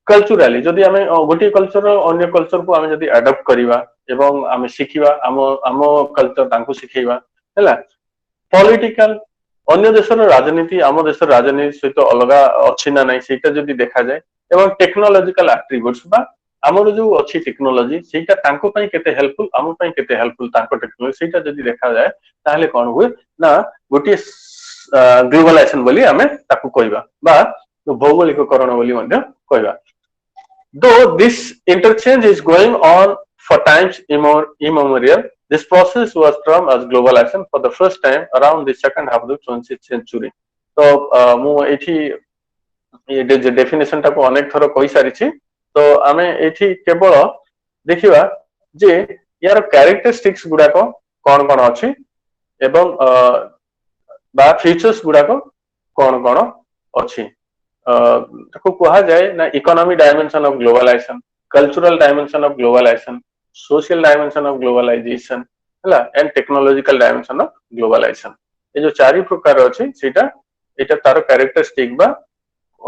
कल्चरली जदि आमे गोटी कल्चर अन्य कल्चर को आमे जदि अडॉप्ट करिवा एवं आमे सिखिवा आम कल्चर तांको सिखैवा हैला पॉलिटिकल अन्य देशर राजनीति आम देशर राजनीति सहित अलग अछि ना नै सेटा जदि देखा जाय एवं टेक्नोलॉजिकल एट्रिब्यूट्स बा हमर जो अछि टेक्नोलॉजी सेटा तांको पई केते हेल्पफुल आम पई केते हेल्पफुल तांको टेक्नोलॉजी सेटा जदि देखा जाय ताहले कोन हुए ना गोटी ग्लोबलाइजेशन बोली आमे ताकू कहबा बा भौगोलिककरण बोली मध्ये कहबा. Though this interchange is going on for times immemorial, this process was termed as globalization for the first time around the second half of the 20th century. तो मु एठी ये डेफिनेशन टाको अनेक थरो कहि सारी छी तो आमे एठी केवल देखिबा जे यार कैरेक्टरिस्टिक्स गुडा को कोन कोन अछि एवं बा फीचर्स गुडा को कोन कोन अछि ताको कहा जाए ना economy dimension of globalisation cultural dimension of globalisation social dimension of globalisation हला and technological dimension of globalisation ये जो चारि प्रकार अछि सेटा एटा तार कैरेक्टरिस्टिक बा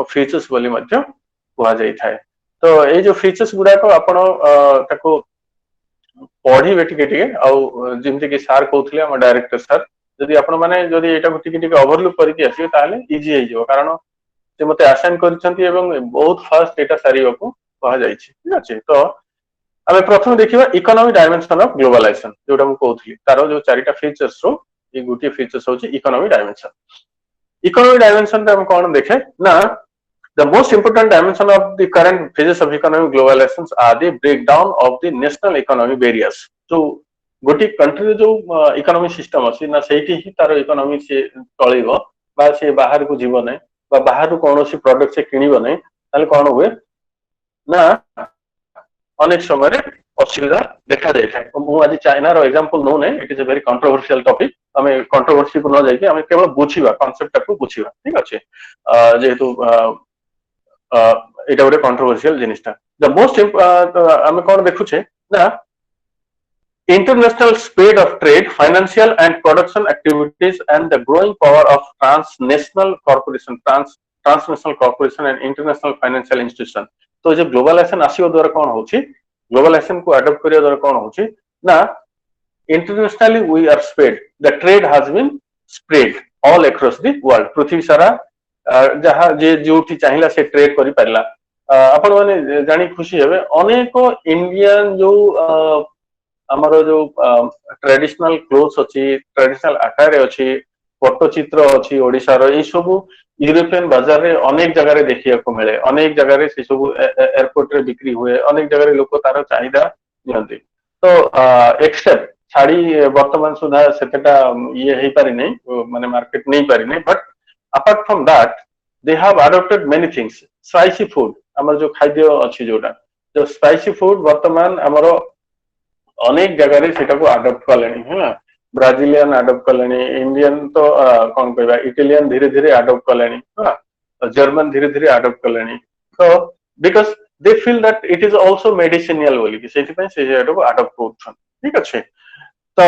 फीचर्स बोली मध्य कहा जाय थाए तो ए जो फीचर्स गुडा को आपण ताको पढी बेटिके आ जेमति कि सर कहउथले हम डायरेक्टर सर जदि आपण माने जदि एटा टिके ओवरलुक करके आसी ताले इजी हे जो कारण से मते असाइन करछंती एवं बहुत फास्ट डेटा सारी को कहा जाय छी ठीक अछि तो आमे प्रथम देखिबा इकोनॉमी डायमेंशन ऑफ ग्लोबलाइजेशन जोटा हम कहउथली तारो जो चारिटा फीचर्स रो ए गुटी फीचर्स होची इकोनॉमी डायमेंशन हम कोन देखे ना the most important dimension of the current phases of economic globalization are the breakdown of the national economic barriers so गोटी कंट्री जो इकोनॉमिक सिस्टम अछि ना सेठी ही तारो इकोनॉमी से चलेबो बा से बाहर को जीव नै बा बाहर कौन सी प्रोडक्ट से किनिबो नै ताले कोन हुए ना अनेक समय असुविधा देखा जाय थाए मु आज चाइना रो एग्जांपल नो नै it is a very controversial topic हमें कंट्रोवर्सी को न जाय के हमें केवल बुझिबा कांसेप्ट को बुझिबा ठीक अछि जेहेतु एटा गोटे कंट्रोवर्शियल जिनिसटा द मोस्ट हमें कोन देखु छे ना international speed of trade, financial and production activities, and the growing power of transnational corporation and international financial institution. तो जो ग्लोबलाइजेशन आसीओ द्वारा कोन होची ग्लोबलाइजेशन को अडॉप्ट करिया द्वारा कोन होची ना internationally we are spread the trade has been spread all across the world पृथ्वी सारा जहा जे जोठी चाहिला से ट्रेड करि परला आपण माने जानी खुशी हेबे अनेक इंडियन जो हमारो जो ट्रेडिशनल क्लोथ्स अछि ट्रेडिशनल अटायर अछि पट्टचित्र अच्छी ओडिशा रो ए सब यूरोपियन बाजार रे अनेक जगह रे देखिया को मिले अनेक जगह रे से सब एयरपोर्ट रे बिक्री हुए अनेक जगह रे लोक तार चाहिदा नियंती तो एक्सेप्ट छाड़ी वर्तमान सुधा सेटा ये हे पारि नै माने मार्केट नै पारि नै but apart from that they have adopted many things spicy food हमर जो खाद्य अछि जोटा जो स्पाइसी फूड वर्तमान हमर अनेक जगह रे सेटा को अडॉप्ट करलेनी है ब्राजिलियन अडॉप्ट करलेनी इंडियन तो कोन कहबा इटालियन धीरे धीरे अडॉप्ट करलेनी है जर्मन धीरे धीरे अडॉप्ट करलेनी तो because they feel that it is also medicinal बोली कि सेति पय से जेटा को अडॉप्ट करछन ठीक अछि तो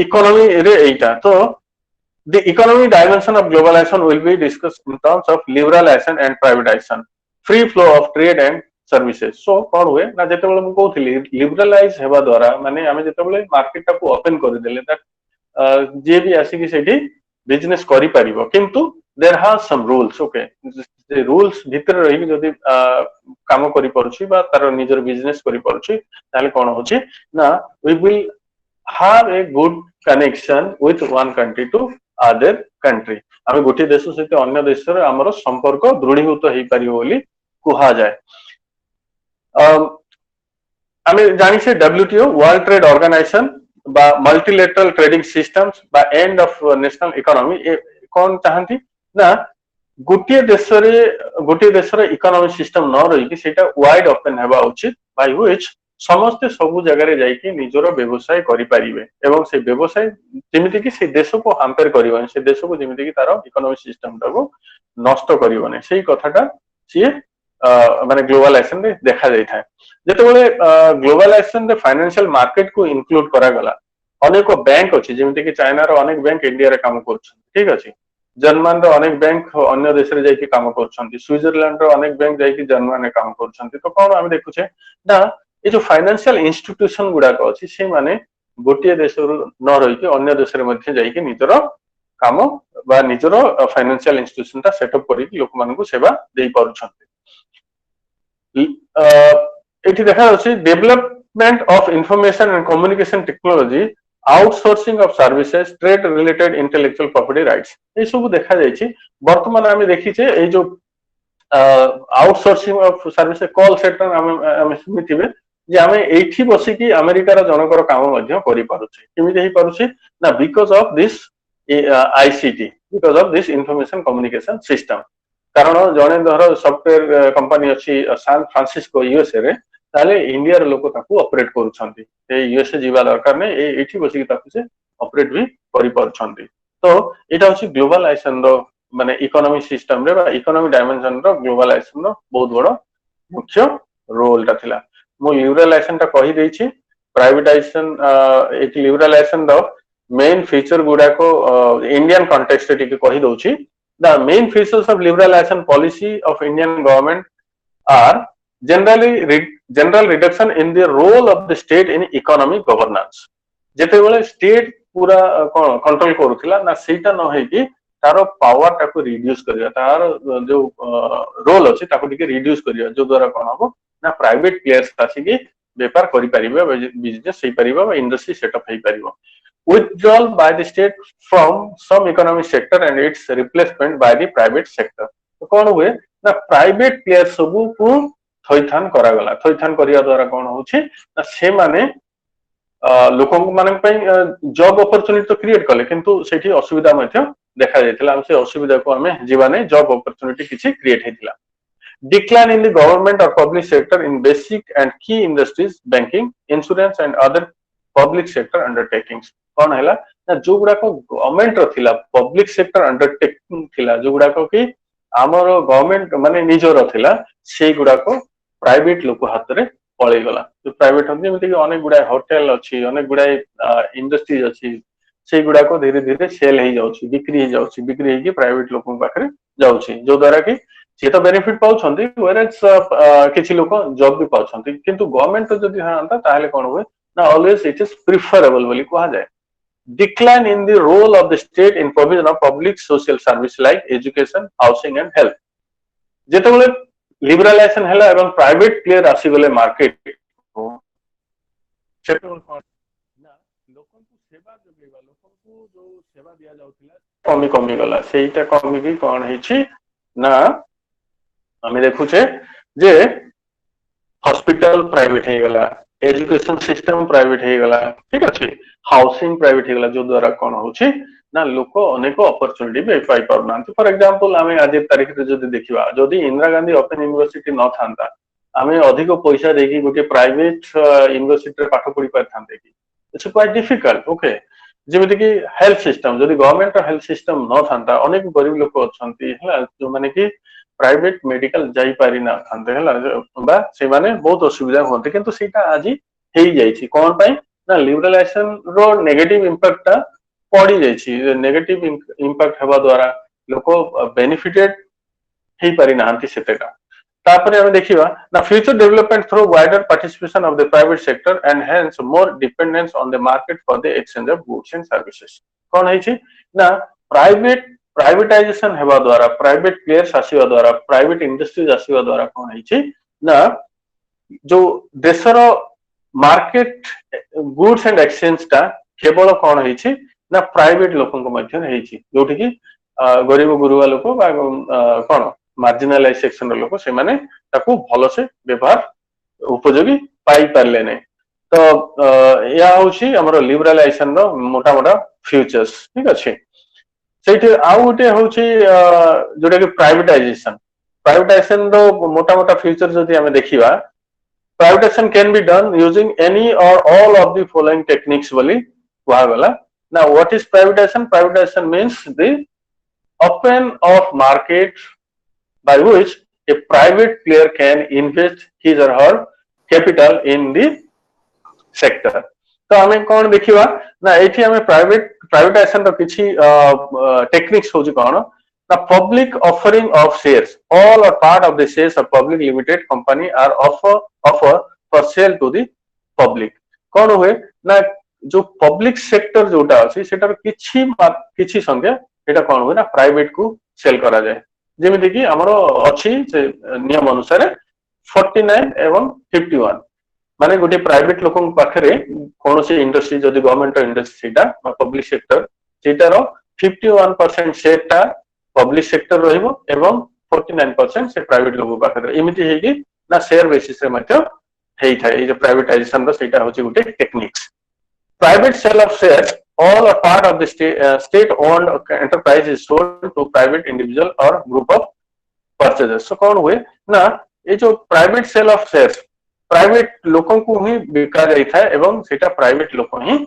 इकोनॉमी रे एटा तो the economic dimension of globalization will be discussed in terms of liberalization and privatization free flow of trade and services so कोन हुए ना जेते बेले मु कहउथिली लिबरलाइज हेबा द्वारा माने हमें जेते बेले मार्केट टा को ओपन कर देले दैट जे भी आसी कि सेठी बिजनेस करि परिबो किंतु there have some rules okay जे रूल्स भीतर रही जदी काम करि परछि बा तार निजर बिजनेस करि परछि ताले कोन होछि ना we will have a good connection with one country to other country आमे गोटे देश सहित अन्य देश रे हमर संपर्क दृढ़ीभूत हेई परियो बोली कुहा जाय आमे जानि से WTO वर्ल्ड ट्रेड ऑर्गेनाइजेशन बा मल्टीलेटरल ट्रेडिंग सिस्टम्स बा एंड ऑफ नेशनल इकोनॉमी ए कोन चाहंती ना गोटे देश रे इकोनॉमिक सिस्टम न रही कि सेटा वाइड ओपन हेबा उचित बाय व्हिच समस्ते सब जगह रे जाई कि निजरो व्यवसाय करि परिबे एवं से व्यवसाय जेमिति कि से देश को हाम्पर करिवने से देश को जेमिति कि तारो इकोनॉमिक सिस्टम टाको नष्ट करिवने सेही कथाटा सी माने ग्लोबलाइजेशन रे देखा जाय थाए जेते बेले ग्लोबलाइजेशन रे फाइनेंशियल मार्केट को इंक्लूड करा गला अनेक बैंक अछि जेमिति कि चाइना रो अनेक बैंक इंडिया रे काम करछन ठीक अछि जर्मन रो अनेक बैंक अन्य देश रे जाई कि काम करछन स्विट्जरलैंड रो अनेक बैंक जाई कि जर्मन रे काम करछन तो कोन हम देखुछे ना ये जो फाइनेंशियल इंस्टीट्यूशन गुडाक अछि से माने गोटिए देश न रही कि अन्य देश रे मध्ये जाई कि निजरो काम बा निजरो फाइनेंशियल इंस्टीट्यूशन ता सेटअप करी कि लोक मानन को सेवा देई पारुछन एठी देखा अछि development of information and communication technology outsourcing of services trade related intellectual property rights ए सब देखा जाय छी वर्तमान आमे देखि छे ए जो outsourcing of services call centre आमे सुनिथिबे जे आमे एठी बसी कि अमेरिका रा जनकर काम मध्ये करि पारुछे किमिते हे पारुछे ना because of this ICT because of this information communication system कारण जने धर सॉफ्टवेयर कंपनी अछि सैन फ्रांसिस्को यूएसए रे ताले इंडिया रे लोक ताकू ऑपरेट करूछंती ए यूएसए जीवा दरकार ने एठी बसी कि ताकू से ऑपरेट भी करि पारुछंती तो एटा अछि ग्लोबलाइजेशन रो माने इकोनॉमिक सिस्टम रे बा इकोनॉमिक डायमेंशन रो ग्लोबलाइजेशन रो बहुत बड़ मुख्य रोल ता थिला मो लिबरलाइजेशन ता कहि देछि प्राइवेटाइजेशन एक लिबरलाइजेशन रो मेन फीचर गुडा को इंडियन कॉन्टेक्स्ट रे टिके कहि दोछि the main features of liberalisation policy of Indian government are general reduction in the role of the state in economic governance जेते बेले स्टेट पूरा कंट्रोल करूथिला ना सेटा न है कि तारो पावर टाको रिड्यूस करिया तार जो रोल अछि ताको टिके रिड्यूस करिया जो द्वारा कोन हबो ना प्राइवेट प्लेयर्स आसी कि व्यापार करि परिबा बिजनेस सही परिबा बा इंडस्ट्री सेटअप हेई परिबा withdrawal by the state from some economic sector and its replacement by the private sector तो कोन हुए ना प्राइवेट प्लेयर सब को थैथान करा गला थैथान करिया द्वारा कोन होछि ना से माने लोक मानन पई जॉब अपॉर्चुनिटी तो क्रिएट कले किंतु सेठी असुविधा मध्ये देखा जायतिला हम से असुविधा को हमें जीवाने जॉब अपॉर्चुनिटी किछि create हेतिला decline in the government or public sector in basic and key industries banking insurance and other public sector undertakings कोन हैला ना जो गुडा को गवर्नमेंट रो थिला पब्लिक सेक्टर अंडरटेकिंग थिला जो गुडा को कि हमर गवर्नमेंट माने निजो रो थिला सेही गुडा को प्राइवेट लोक हाथ रे पळै गला जो प्राइवेट हम जेमिति कि अनेक गुडा होटल अछि अनेक गुडा इंडस्ट्रीज अछि सेही गुडा को धीरे धीरे सेल हे जाउछि बिक्री हे कि प्राइवेट लोक पाखरे जाउछि जो द्वारा कि से तो बेनिफिट पाउछंती वेरेज किछि लोक जॉब भी पाउछंती किंतु गवर्नमेंट जदि हांता ताहले कोन होय ना ऑलवेज इट इज प्रिफरेबल बोली कहा जाय decline in the role of the state in provision of public social service like education housing and health जेते बेले लिबरलाइजेशन हैला एवं प्राइवेट प्लेयर आसी गले मार्केट ଲୋକଙ୍କୁ ସେବା ଯୋଗେଇବା ଲୋକଙ୍କୁ ଯୋଉ ସେବା ଦିଆ ଯାଉଥିଲା କମି ଗଲା ସେଇଟା କମିକି କଣ ହେଇଛି ନା ଆମେ ଦେଖୁଛେ ଯେ हॉस्पिटल प्राइवेट हो गला एजुकेशन सिस्टम प्राइवेट हो गला ठीक अच्छे हाउसिंग प्राइवेट हो गला जो द्वारा कौन होची ना लोक अनेक अपॉर्चुनिटी भी पाई पारना फॉर एग्जांपल आमे आज तारीख रे जदी देखिबा जदी इंदिरा गांधी ओपन यूनिवर्सिटी न थांता आमे अधिक पैसा देकी गोटे प्राइवेट यूनिवर्सिटी रे पाठ पढी पार थांते कि इट्स क्वाइट डिफिकल्ट ओके जेमिति कि हेल्थ सिस्टम जदी गवर्नमेंट हेल्थ सिस्टम न थांता अनेक गरीब लोक अछंती हला जो माने कि प्राइवेट मेडिकल जाई पारि ना थांते हला बा से माने बहुत असुविधा होते किंतु सेटा आज हेई जाईछि कोन पई ना लिबरलाइजेशन रो नेगेटिव इंपैक्ट ता पड़ी जाईछि नेगेटिव इंपैक्ट हेबा द्वारा लोक बेनिफिटेड हेई पारि नांती सेतेटा तापरे हम देखिबा ना future development through wider participation of the private sector and hence more dependence on the market for the exchange of goods and services कोन हेछि ना प्राइवेटाइजेशन हेबा द्वारा प्राइवेट प्लेयर्स आसीबा द्वारा प्राइवेट इंडस्ट्रीज आसीबा द्वारा कोन हेछि ना जो देशर मार्केट गुड्स एंड एक्सचेंज ता केवल कोन हेछि ना प्राइवेट लोकन को मध्य हेछि जोठी कि गरीब गुरुवा लोक बा कोन मार्जिनलाइज सेक्शन रो लोक से माने ताकू भलो से व्यवहार उपयोगी पाई पारले नै तो या होछि हमर लिबरलाइजेशन रो मोटा मोटा फ्यूचर्स ठीक अछि सेठी आउ गोटे होछि जोटा कि प्राइवेटाइजेशन रो मोटा मोटा फ्यूचर जदि हमें देखिबा privatisation can be done using any or all of the following techniques बोली कहा गला ना what is privatisation means the open of market by which a private player can invest his or her capital in the sector तो हमें कौन देखिबा ना एठी हमें प्राइवेटाइजेशन रो किछि टेक्निक्स होजि कोन ना public offering of shares all or part of the shares of public limited company are offer for sale to the public कोन हुए ना जो पब्लिक सेक्टर जोटा अछि सेटर किछि संगे एटा कोन हुए ना प्राइवेट को सेल करा जाय जेमिति कि हमरो अछि से नियम अनुसार 49 एवं 51 माने गोटे प्राइवेट लोकन पाखरे कोनोसी इंडस्ट्री जदि गवर्नमेंट इंडस्ट्री ता पब्लिक सेक्टर सेटारो 51% शेयर ता पब्लिक सेक्टर रहिबो एवं 49% से प्राइवेट लोक पाखरे एमिति हेगी ना शेयर बेसिस रे मते हेई थाए ए जे प्राइवेटाइजेशन रो सेटा होची गोटे techniques private sale of shares all or part of the state owned enterprise is sold to private individual or group of purchasers so कौन हुए ना ये जो private sale of shares private लोकों को ही बिका जाई था एवं सेटा प्राइवेट लोक ही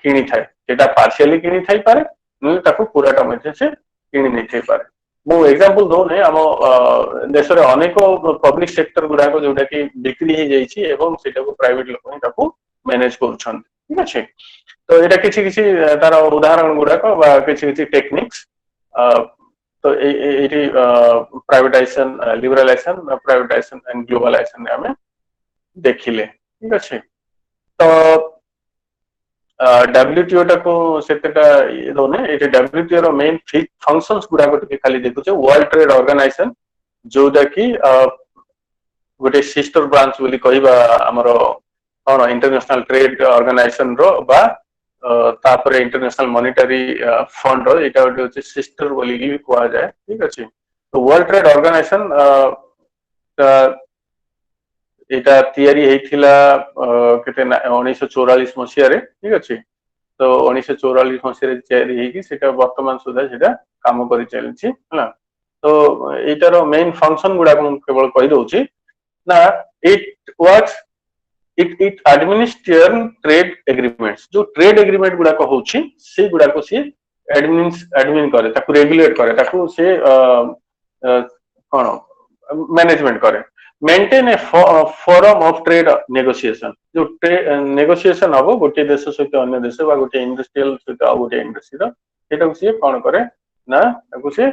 किनी थाए सेटा पार्शियली किनी थाई पारे न ताको पूरा टमेटे से किनी नै थाई पारे मो एग्जांपल दो नै हम देश रे अनेक पब्लिक सेक्टर गुडा को जोटा कि बिक्री ही जाई छी एवं सेटा को प्राइवेट लोक ही ताको मैनेज करूछन ठीक अछि तो एटा किछि किछि तार उदाहरण गुडा को बा किछि किछि टेक्निक्स तो एटी प्राइवेटाइजेशन लिबरलाइजेशन एंड ग्लोबलाइजेशन हमें देखिले ठीक अछि तो डब्ल्यूटीओ टा को सेतेटा दोने एटी डब्ल्यूटीओ रो मेन फंक्शंस गुडा को खाली देखुचे वर्ल्ड ट्रेड ऑर्गेनाइजेशन जोटा कि गोटे सिस्टर ब्रांच बोली कहिबा हमरो और इंटरनेशनल ट्रेड ऑर्गेनाइजेशन रो बा तापरे इंटरनेशनल मॉनेटरी फंड रो एटा होचे सिस्टर बोली भी कहा जाए ठीक अछि तो वर्ल्ड ट्रेड ऑर्गेनाइजेशन एटा तयारी हेथिला केते 1944 मसिया रे ठीक अछि तो 1944 मसिया रे तयारी हेकी सेटा वर्तमान सुधा सेटा काम करि चलछि हला तो एटा रो मेन फंक्शन गुडा को केवल कहि दोछि ना it works it administer trade agreements जो ट्रेड एग्रीमेंट गुडा को होछि से गुडा को से एडमिन करे ताकू रेगुलेट करे ताकू से कोन मैनेजमेंट करे maintain A forum of trade negotiation जो नेगोशिएशन हबो गोटे देश सहित अन्य देश बा गोटे इंडस्ट्रियल सहित गोटे इंडस्ट्री रो एटा से कोन करे ना ताकू से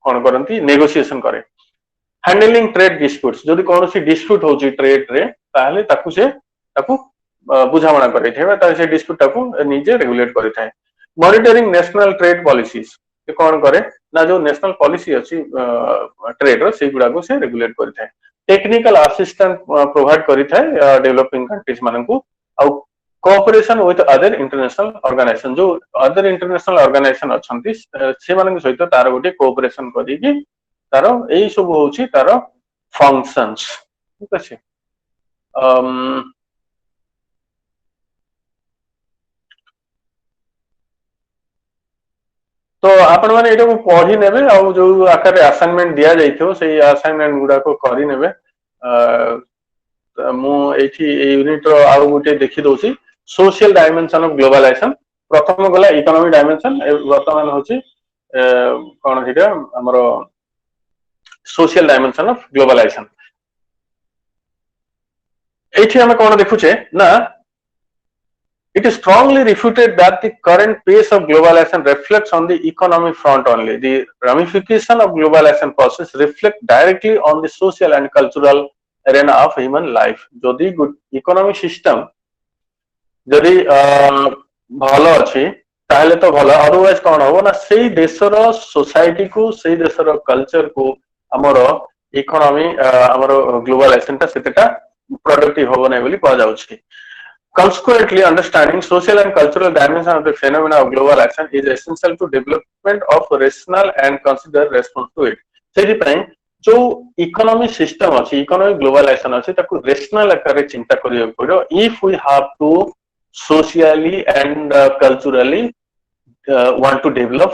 कोन करंती नेगोशिएशन करे हैंडलिंग ट्रेड डिस्प्यूट्स जदि कोनोसी डिस्प्यूट होची ट्रेड रे ताहले ताकू से ताकू बुझामणा करे थेबा ता से डिस्प्यूट ताकू निजे रेगुलेट करे थाए मॉनिटरिंग नेशनल ट्रेड पॉलिसीज के कोन करे ना जो नेशनल पॉलिसी अछि ट्रेड रो से गुडा को से रेगुलेट करे थाए टेक्निकल असिस्टेंट प्रोवाइड करि थाए डेवलपिंग कंट्रीज मानन को cooperation with other international organisation जो अदर इंटरनेशनल ऑर्गेनाइजेशन अछंती से मानक सहित तार गोटे कोऑपरेशन करिकि तार एई सब होउची तार फंक्शंस ठीक अछि तो आपण माने एटा को पढी नेबे आ जो आकार असाइनमेंट दिया जाइथो से असाइनमेंट गुडा को करि नेबे मु एठी यूनिट रो आ गोटे देखि दोसी सोशल डायमेंशन ऑफ ग्लोबलाइजेशन प्रथम गला इकोनॉमिक डायमेंशन वर्तमान होची कोन हिटा हमरो सोशल डायमेंशन ऑफ ग्लोबलाइजेशन एठी हम कोन देखुचे ना it is strongly refuted that the current pace of globalization reflects on the economic front only. The ramification of globalization process reflect directly on the social and cultural arena of human life. Jodi economic system जदि भल अच्छी ताहले तो भल otherwise कौन हो ना सेई देशर सोसाइटी को सेई देशर कल्चर को हमर इकोनॉमी हमर ग्लोबलाइजेशन ता सेटा प्रोडक्टिव हो नै बोली कहा जाउछि Consequently, understanding social and cultural dimension of the phenomena of globalization is essential to development of rational and considered response to it. सेहि पई जो इकोनॉमिक सिस्टम अछि इकोनॉमिक ग्लोबलाइजेशन अछि ताकू रेशनल आकार रे चिंता करियो पड़ो if we have to socially and culturally want to develop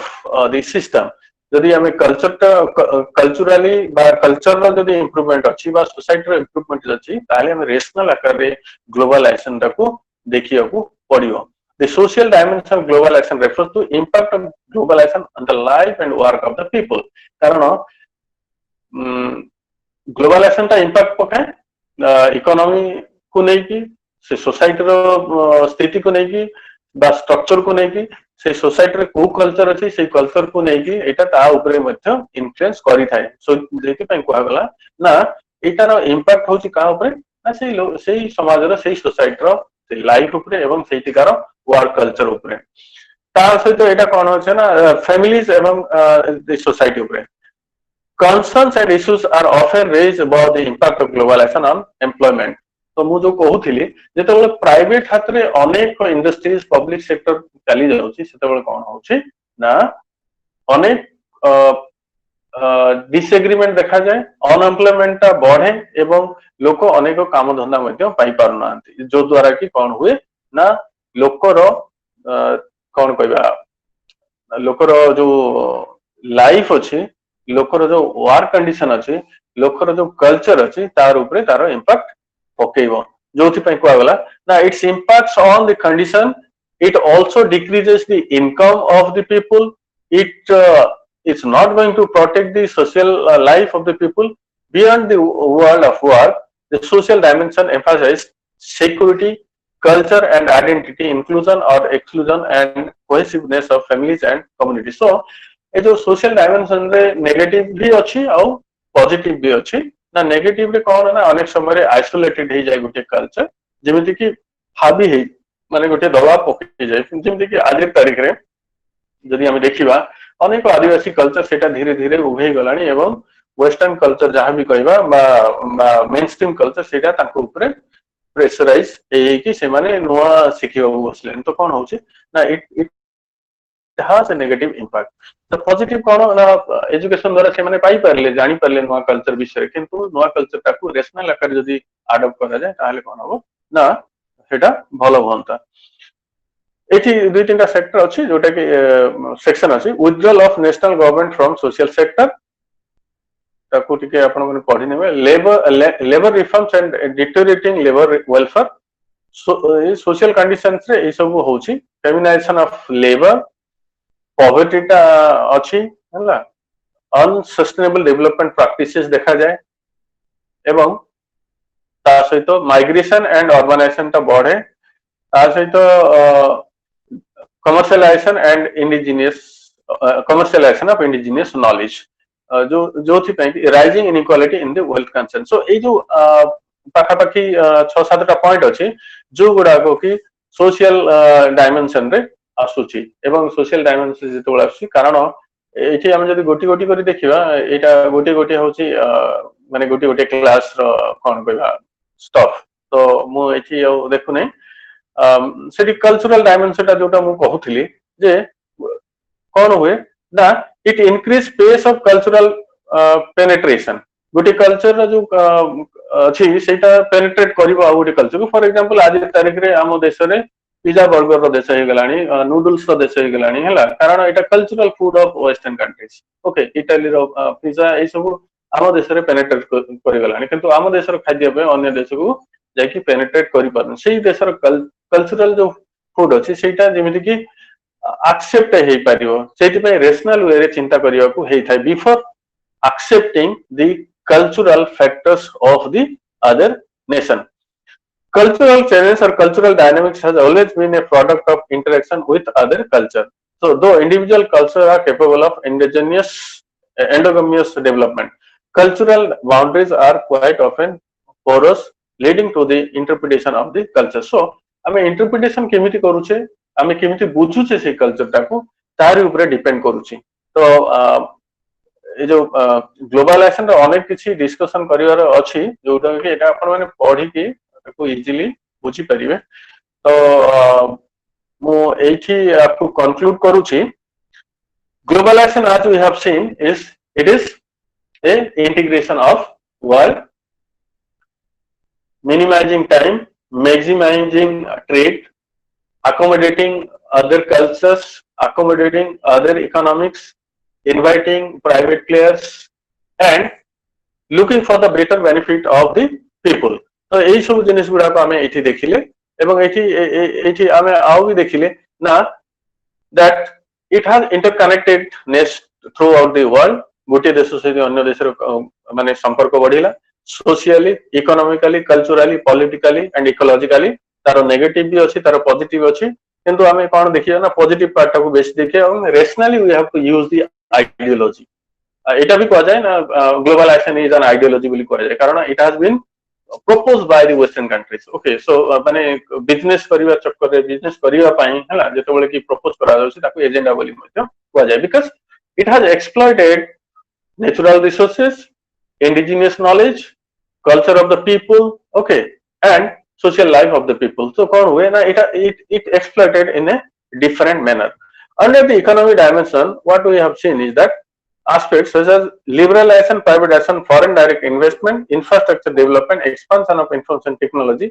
the system जदि हमें कल्चरली बा कल्चर रो जदि इंप्रूवमेंट अछि बा सोसाइटी रो इंप्रूवमेंट अछि ताले हम रेशनल आकार रे ग्लोबलाइजेशन ताकू देखियाकू पड़ियो the social dimension of globalisation refers to impact of globalisation on the life and work of the people कारण ग्लोबलाइजेशन ता इंपैक्ट पकाए इकोनॉमी को नै की से सोसाइटी रो स्थिति को नै की बा स्ट्रक्चर को नै की से सोसाइटी रे को कल्चर अछि से कल्चर को नै की एटा ता ऊपर मध्य इन्फ्लुएंस करि थाए सो जेति पय कोहा गला ना एटार इंपैक्ट होची का ऊपर ना सेई समाज रो सेई सोसाइटी रो से लाइफ ऊपर एवं सेतिकार वर्क कल्चर ऊपर ता सहित एटा कोन होचे ना फैमिलीज एवं सोसाइटी ऊपर concerns and issues are often raised about the impact of globalization on employment तो मु जो कहूथिली जेतेबेले प्राइवेट हाथ रे अनेक इंडस्ट्रीज पब्लिक सेक्टर चली जाउची सेतेबेले कोन होउची ना अनेक डिसएग्रीमेंट देखा जाए अनएम्प्लॉयमेंट ता बढ़े एवं लोक अनेक काम धंदा मध्ये पाई पारना जो द्वारा कि कोन हुए ना लोकर कोन कहबा लोकर जो लाइफ अछि लोकर जो वर्क कंडीशन अछि लोकर जो कल्चर अछि तार ऊपर तार इंपैक्ट पकेइबो जोथि पय कोआ गला ना its impacts on the condition it also decreases the income of the people it it's not going to protect the social life of the people beyond the world of work the social dimension emphasise security culture and identity inclusion or exclusion and cohesiveness of families and communities so ए जो social dimension रे negative भी अछि आ positive भी अछि ना negative रे कोन ना अनेक समय रे आइसोलेटेड हे जाय गुटे कल्चर जेमिति कि हाबी हे माने गुटे दबाव पकि जाय जेमिति कि आज तारिख रे जदि हम देखिबा अनेक आदिवासी कल्चर सेटा धीरे धीरे उभे गलानी एवं वेस्टर्न कल्चर जहां भी कहबा बा मेनस्ट्रीम कल्चर सेटा ताको ऊपर प्रेशराइज ए कि से माने नुवा सिखिबा बसले तो कोन होउची ना it has a negative impact the positive कोन ना एजुकेशन द्वारा से माने पाई परले जानि परले नुवा कल्चर विषय किंतु नुवा कल्चर ताकू रेशनल आकार जदि अडॉप्ट करा जाय ताले कोन हो ना सेटा भलो होंता एठी दुई तीनटा सेक्टर अछि जोटा कि सेक्शन अछि withdrawal of national government from social sector ताकू टिके आपण माने पढि नेबे labour reforms and deteriorating labour welfare social conditions रे ए सब होउची फेमिनाइजेशन ऑफ लेबर पॉवर्टी टा अछि हला अनसस्टेनेबल डेवलपमेंट प्रैक्टिसेस देखा जाए एवं ता सहित माइग्रेशन एंड अर्बनाइजेशन ता बढ़े ता सहित commercialisation and indigenous commercialisation of indigenous knowledge जो जो the rising inequality in the wealth concern so ए जो पाखा पाखी 6-7 टा पॉइंट अछि जो गुडा को कि सोशल डायमेंशन रे आसुची एवं सोशल डायमेंशन जेतोला आसुची कारण एठी हम जदि गोटी गोटी करी देखिबा एटा गोटी गोटी होची माने गोटी गोटी क्लास रो कोन कहबा स्टफ तो मु एठी देखु नै सेठी कल्चरल डायमेंशन टा जोटा मु कहूथिली जे कोन हुए ना it increase pace of cultural penetration गोटे कल्चर जो अछि सेटा पेनिट्रेट करिवो आ गोटे कल्चर फॉर एग्जांपल आज तारीख रे हम देश रे पिज्जा बर्गर रो देश हे गलानी नूडल्स रो देश हे गलानी हला कारण एटा cultural food of western countries okay Italy रो पिज्जा ए सब आम देश रे पेनिट्रेट करि गलानी किंतु आम देश रो खाद्य पे अन्य देश को जाकी पेनिट्रेट करि पारन सेही देश रो कल्चरल जो फूड अछि सेटा जेमिति कि एक्सेप्ट हे पारियो सेति पे रेशनल वे रे चिंता करिया को हे थाय before accepting the cultural factors of the other nation. Cultural changes or cultural dynamics has always been a product of interaction with other culture. So, though individual cultures are capable of endogamous development, cultural boundaries are quite often porous, leading to the interpretation of the culture. So, आमे interpretation केमिति करूचे, आमे केमिति बुझुचे से culture टाको तारि ऊपर depend करूची. तो ए जो ग्लोबलाइजेशन रो अनेक किछि डिस्कशन करिवार अछि जोटा कि एटा अपन माने पढी कि को इजीली बुझी परिबे तो मो एठी आपको कंक्लूड करूची globalisation as we have seen it is a integration of world minimizing time maximizing trade accommodating other cultures accommodating other economics inviting private players and looking for the better benefit of the people. तो यही सब जिनिस गुडा को हमें एठी देखिले एवं एठी हमें आउ भी देखिले ना that it has interconnectedness throughout the world गोटे देश से अन्य देश माने संपर्क बढ़िला socially economically culturally politically and ecologically तार नेगेटिव भी अछि तार पॉजिटिव अछि किंतु हमें कोन देखिया ना पॉजिटिव पार्ट को बेसी देखिया और rationally we have to use the ideology এটা भी कहा जाए ना ग्लोबलाइजेशन इज एन आइडियोलॉजी बोली कहा जाए कारण it has been proposed by the western countries okay so माने बिजनेस करिवा चक्कर रे बिजनेस करिवा पई हला जेतबेले कि प्रपोज करा जाउछि ताको एजेंडा बोली मध्य कहा जाए because it has exploited natural resources indigenous knowledge culture of the people okay and social life of the people so kon हुए ना it exploited in a different manner under the economic dimension what we have seen is that aspects such as liberalization, privatization, foreign direct investment, infrastructure development, expansion of information technology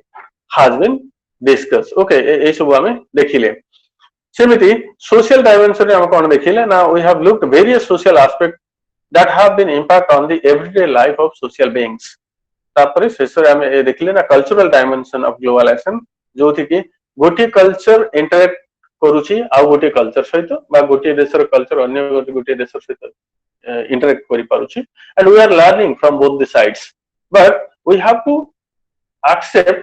has been discussed. Okay, ये सब हमें देखिले. सेमिति social dimension हम कौन देखिले ना we have looked various social aspects that have been impact on the everyday life of social beings. तापरे शेषरे हमें देखिले ना cultural dimension of globalization जो थी कि गोटी culture interact करूची आ गोटी culture सहित बा गोटी देशर culture अन्य गोटी देशर सहित interact kari paruchi and we are learning from both the sides but we have to accept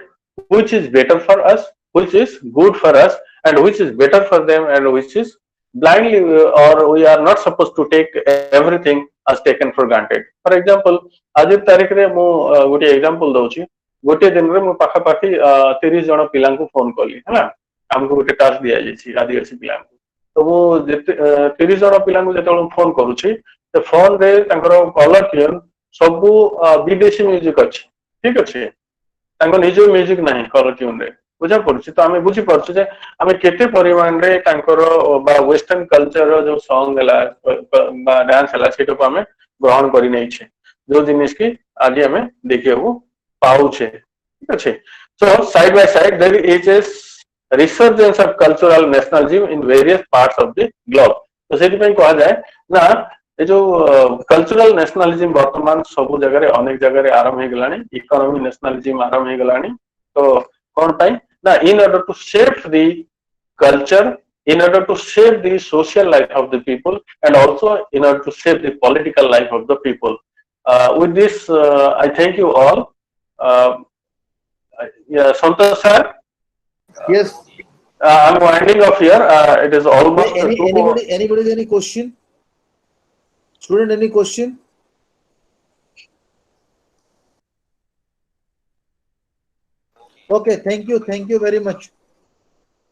which is better for us which is good for us and which is better for them and which is blindly or we are not supposed to take everything as taken for granted for example आज तारिख रे मु गोटे example दउची गोटे दिन रे मु पाखा पाखी 30 जण पिलां को फोन करली हला हमको गोटे टास्क दिया जायछि आदिवासी पिलां को तो वो 30 जण पिलां को जेतल फोन करूची तो फोन रे तांकर कलर ट्यून सब विदेशी म्यूजिक अछि ठीक अछि तांको निजो म्यूजिक नाही कलर ट्यून रे बुझा पड़छि तो हमें बुझी पड़छि जे हमें केते परिमाण रे तांकर बा वेस्टर्न कल्चर रो जो सॉन्ग हला बा डांस हला सेटो को हमें ग्रहण करि नै छै जो जिनिस की आज हमें देखियो पाउ छै ठीक अछि so side by side there is a resurgence of cultural nationalism in various parts of the globe तो सेति पई कहा जाय ना ये जो कल्चरल नेशनलिज्म वर्तमान सब जगह रे अनेक जगह रे आरंभ हे गलानी इकोनॉमी नेशनलिज्म आरंभ हे गलानी तो कोन पई ना in order to shape the culture in order to shape the social life of the people and also in order to shape the political life of the people with this I thank you all yeah Santosh sir Yes. I'm winding up here it is almost anybody any question student any question okay thank you very much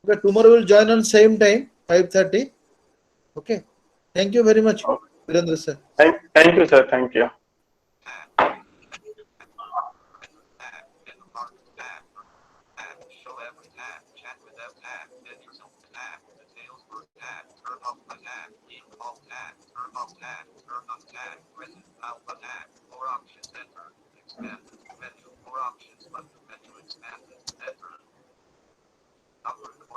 okay tomorrow we'll join on same time 5:30 okay thank you very much Virendra sir thank you sir thank you tab, chat without tab, menu zone tab, details for tab, turn off the tab, in all tab, turn off tab, turn on tab, present alpha tab, more options enter, expand.